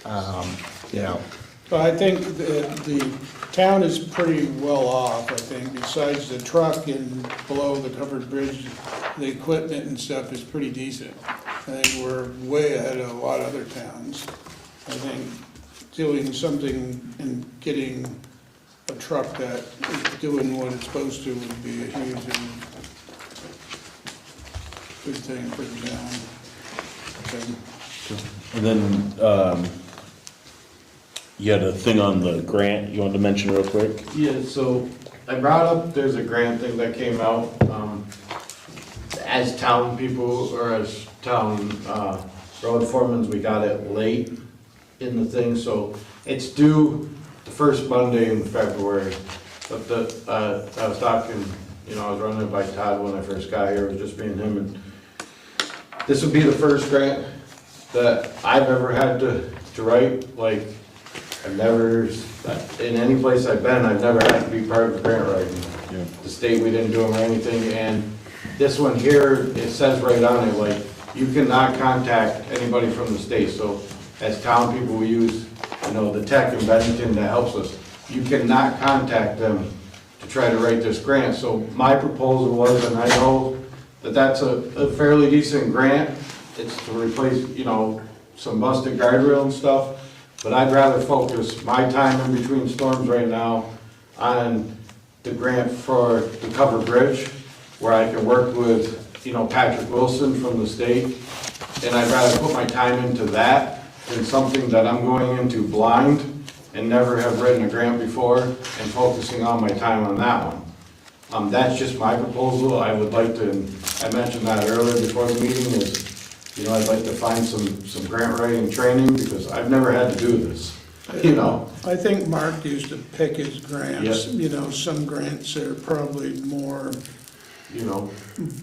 But I think the town is pretty well off, I think, besides the truck and below the covered bridge, the equipment and stuff is pretty decent. I think we're way ahead of a lot of other towns. I think doing something and getting a truck that is doing what it's supposed to would be a huge good thing for the town. Okay. And then, you had a thing on the grant you wanted to mention real quick? Yeah, so I brought up, there's a grant thing that came out, as town people, or as town, road foremans, we got it late in the thing, so it's due the first Monday in February. But I was talking, I was running it by Todd when I first got here, it was just me and him, and this would be the first grant that I've ever had to write, like, I've never, in any place I've been, I've never had to be part of the grant writing. Yeah. The state, we didn't do them or anything, and this one here, it says right on it, like, you cannot contact anybody from the state, so as town people, we use, the tech in Bennington that helps us. You cannot contact them to try to write this grant, so my proposal was, and I know that that's a fairly decent grant, it's to replace, some busted guardrail and stuff, but I'd rather focus my time in between storms right now on the grant for the covered bridge, where I can work with, Patrick Wilson from the state, and I'd rather put my time into that than something that I'm going into blind and never have written a grant before and focusing all my time on that one. That's just my proposal. I would like to, I mentioned that earlier before the meeting, is you know, I'd like to find some grant writing training, because I've never had to do this, you know? I think Mark used to pick his grants, Yep. you know, some grants are probably more You know,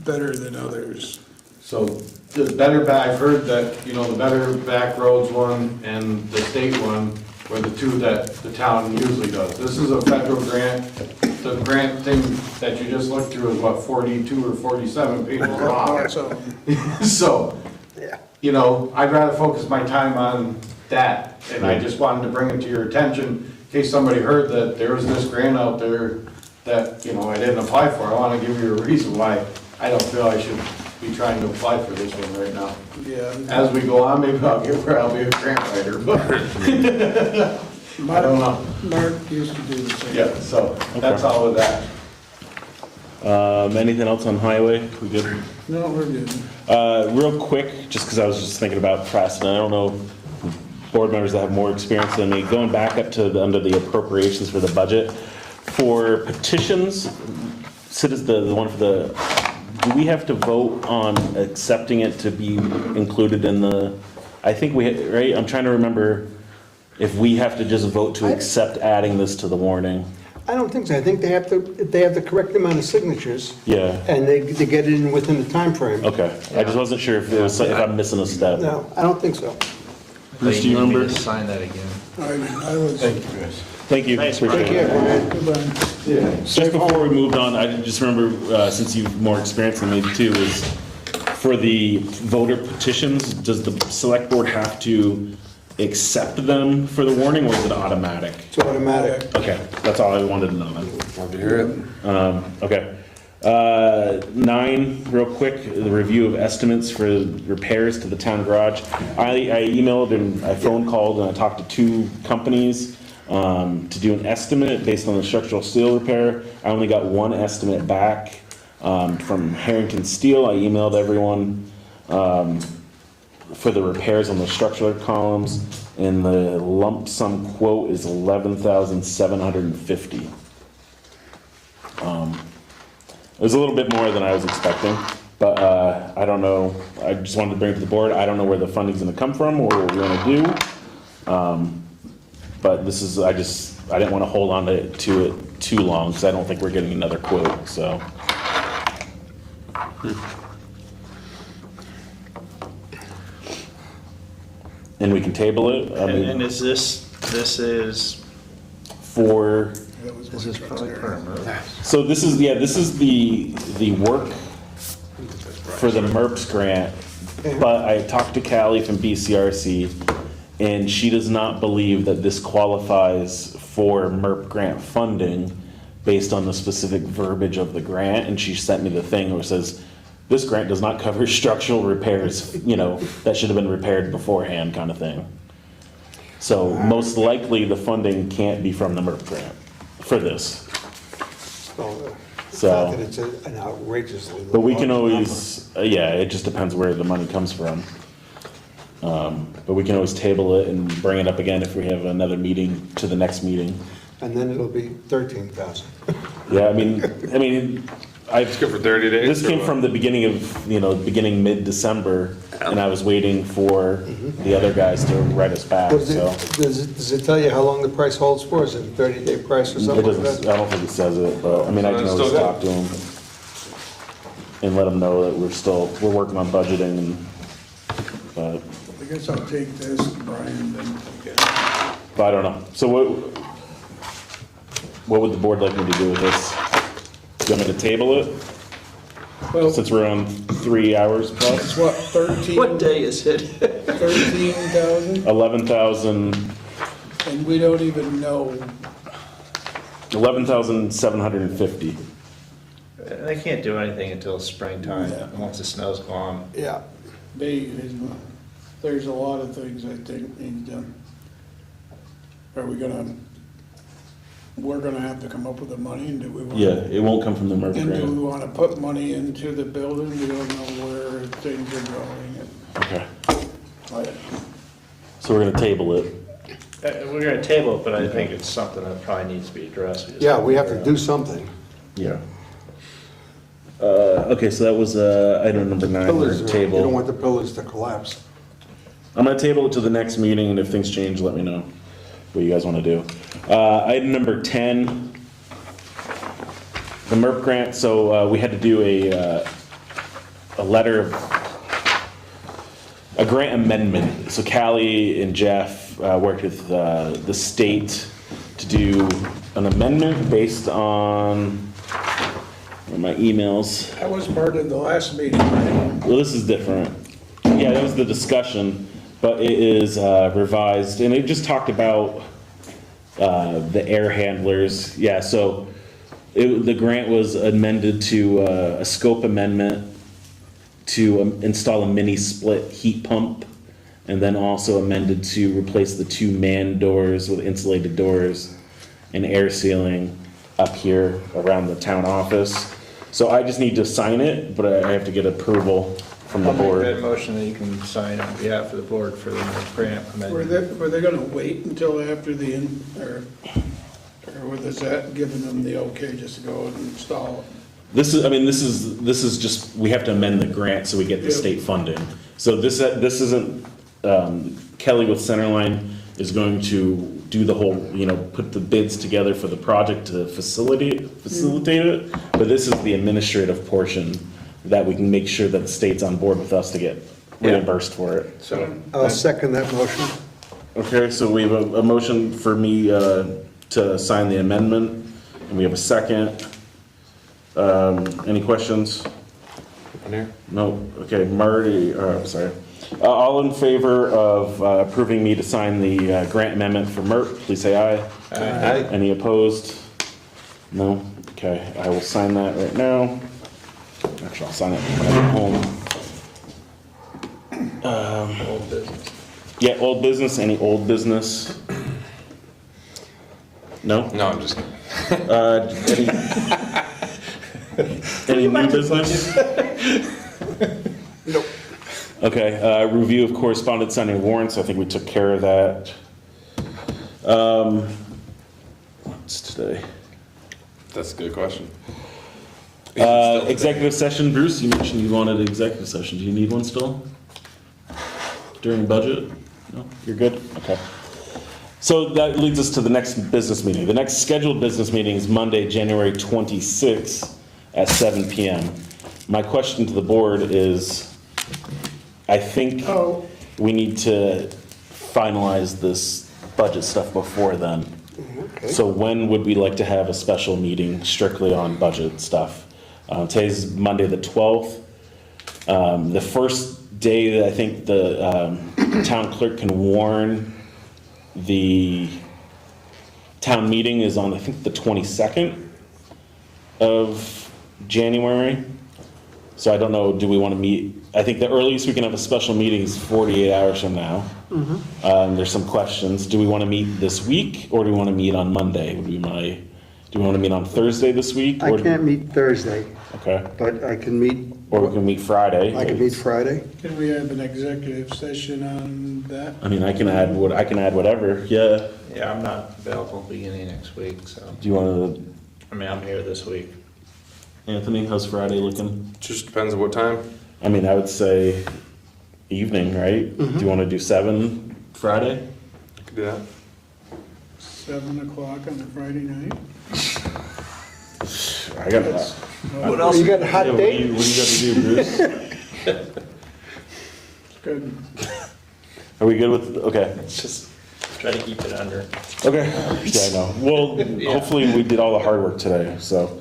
better than others. so the better back, I've heard that, you know, the Better Back Roads one and the state one were the two that the town usually does. This is a federal grant. The grant thing that you just looked through is what, 42 or 47 pages long? So, So, Yeah. you know, I'd rather focus my time on that, and I just wanted to bring it to your attention in case somebody heard that there was this grant out there that, you know, I didn't apply for. I want to give you a reason why I don't feel I should be trying to apply for this one right now. yeah. As we go on, maybe I'll get where I'll be a grant writer, but I don't know. Mark used to do the same. Yeah, so that's all with that. Anything else on highway? We good? No, we're good. Real quick, just because I was just thinking about Preston, I don't know, board members that have more experience than me, going back up to under the appropriations for the budget, for petitions, the one for the, do we have to vote on accepting it to be included in the, I think we, right, I'm trying to remember if we have to just vote to accept adding this to the warning. I don't think so. I think they have to, if they have the correct amount of signatures, Yeah, and they get it in within the time frame. okay, I just wasn't sure if it was, if I'm missing a step. No, I don't think so. Bruce, do you They need me remember? to sign that again. I was. Thank you, guys. Thank you. Thanks, Appreciate Take it. care, Brian. Goodbye. Just before we moved on, I just remember, since you've more experience than me too, is for the voter petitions, does the select board have to accept them for the warning, or is it automatic? It's automatic. Okay, that's all I wanted to know then. Love to hear it. Okay. 9, real quick, the review of estimates for repairs to the town garage. I emailed and I phone called and I talked to 2 companies to do an estimate based on the structural steel repair. I only got 1 estimate back from Harrington Steel. I emailed everyone for the repairs on the structural columns, and the lump sum quote is $11,750. It was a little bit more than I was expecting, but I don't know, I just wanted to bring it to the board. I don't know where the funding's gonna come from or what we're gonna do. But this is, I didn't wanna hold on to it too long, because I don't think we're getting another quote, so. And we can table it, I And mean, is this is, for, is this probably per move? so this is, yeah, this is the work for the MERPS grant, but I talked to Callie from BCRC, and she does not believe that this qualifies for MERP grant funding based on the specific verbiage of the grant, and she sent me the thing where it says, this grant does not cover structural repairs, you know, that should have been repaired beforehand, kind of thing. So most likely, the funding can't be from the MERP grant for this. So, it's So- not that it's an outrageously. But we can large always, yeah, it just depends where the money comes from. But we can always table it and bring it up again if we have another meeting to the next meeting. number. And then it'll be 13,000. Yeah, I mean, It's good for 30 days. this or came what? from the beginning of, beginning mid-December, and I was waiting for the other guys to write us back, Does so. does it tell you how long the price holds for? Is it a 30-day price or It something like doesn't, that? I don't think it says it, but, I mean, I So can it's always still talk to them and let them know that we're working on budgeting and, but. I guess I'll take this, Brian, then. But I don't know. So what would the board like me to do with this? Do you want me to table it, Well, since we're on 3 hours it's plus? what, 13? What day is it? 13,000? 11,000, And we don't even know. 11,750. They can't do anything until springtime, once the snow's gone. Yeah. There's a lot of things I think need done. Are we gonna, we're gonna have to come up with the money, and do we want? Yeah, it won't come from the MERP And do we grant. wanna put money into the building? We don't know where things are going. Okay, Like, so we're gonna table it. We're gonna table it, but I think it's something that probably needs to be addressed. just Yeah, we have to figure do out. something. Yeah. Okay, so that was, item number 9, Pillars, we're you table. don't want the pillars to collapse. I'm gonna table it to the next meeting, and if things change, let me know what you guys wanna do. Item number 10, the MERP grant, so, we had to do a letter, a grant amendment. So Callie and Jeff, worked with, the state to do an amendment based on, my emails. That was part of the last meeting, right? Well, this is different. Yeah, that was the discussion, but it is revised, and it just talked about the air handlers. Yeah, so the grant was amended to a scope amendment to install a mini split heat pump, and then also amended to replace the 2 man doors with insulated doors and air sealing up here around the town office. So I just need to sign it, but I have to get approval from the I'll make board. that motion that you can sign on behalf of the board for the grant Were amendment. they gonna wait until after the, or was that giving them the okay just to go and install it? This is just, we have to amend the grant so we get the Yep. state funding. So this isn't, Kelly with Centerline is going to do the whole, put the bids together for the project to facilitate it. But this is the administrative portion that we can make sure that the state's on board with us to get reimbursed for it. So, I'll second that motion. Okay, so we have a motion for me to sign the amendment, and we have a second. Any questions? In here? No, okay, Marty, I'm sorry. All in favor of approving me to sign the grant amendment for MERP, please say aye. Aye. Any opposed? No? Okay, I will sign that right now. Actually, I'll sign it when I get home. old business. Yeah, old business, any old business? No? No, I'm just kidding. Any new business? Nope. Okay, review of correspondence signing warrants, I think we took care of that. What's today? That's a good question. Executive session, Bruce, you mentioned you wanted an executive session, do you need one still? During budget? No, you're good? Okay. So that leads us to the next business meeting. The next scheduled business meeting is Monday, January 26th at 7 PM. My question to the board is, I think Oh, we need to finalize this budget stuff before then. Okay. So when would we like to have a special meeting strictly on budget stuff? Today's Monday, the 12th. The first day that I think the town clerk can warn the town meeting is on, I think, the 22nd of January. So I don't know, do we want to meet? I think the earliest we can have a special meeting is 48 hours from now. There's some questions. Do we want to meet this week, or do we want to meet on Monday? Do we want to meet on Thursday this week? I or- can't meet Thursday, Okay, but I can meet, or we can meet Friday. I can meet Friday. can we have an executive session on that? I mean, I can add whatever, yeah. Yeah, I'm not available beginning next week, so, Do you want I mean, I'm here this week. to, Anthony, how's Friday looking? Just depends on what time. I mean, I would say evening, right? Do you want to do 7 Friday? I could do that. 7 o'clock on a Friday night? I got That's- What else? You got a hot Yeah, date? what do you got to do, Bruce? Good. Are we good with, okay. Let's just try to keep it under. Okay, yeah, I know. Well, hopefully we did all the hard work today, so.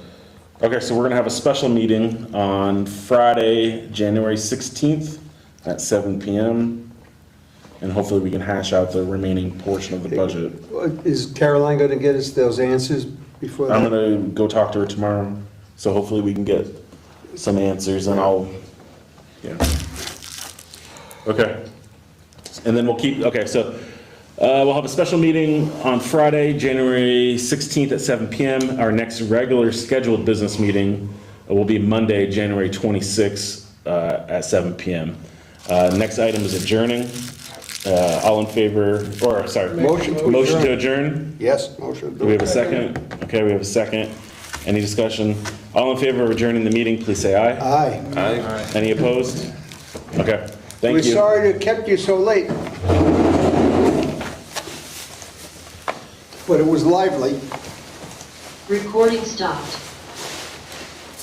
Okay, so we're gonna have a special meeting on Friday, January 16th at 7 PM. And hopefully we can hash out the remaining portion of the budget. Is Caroline gonna get us those answers before I'm that? gonna go talk to her tomorrow, so hopefully we can get some answers and I'll, yeah. Okay. And then we'll keep, okay, so, we'll have a special meeting on Friday, January 16th at 7 PM. Our next regular scheduled business meeting will be Monday, January 26th, at 7 PM. Next item is adjourning. All in favor, or, sorry. Motion to Motion to adjourn. adjourn? Yes, motion. Do we have a second? Okay, we have a second. Any discussion? All in favor of adjourning the meeting, please say aye. Aye. Aye. Any opposed? Okay, thank We're you. sorry to have kept you so late. But it was lively. Recording stopped.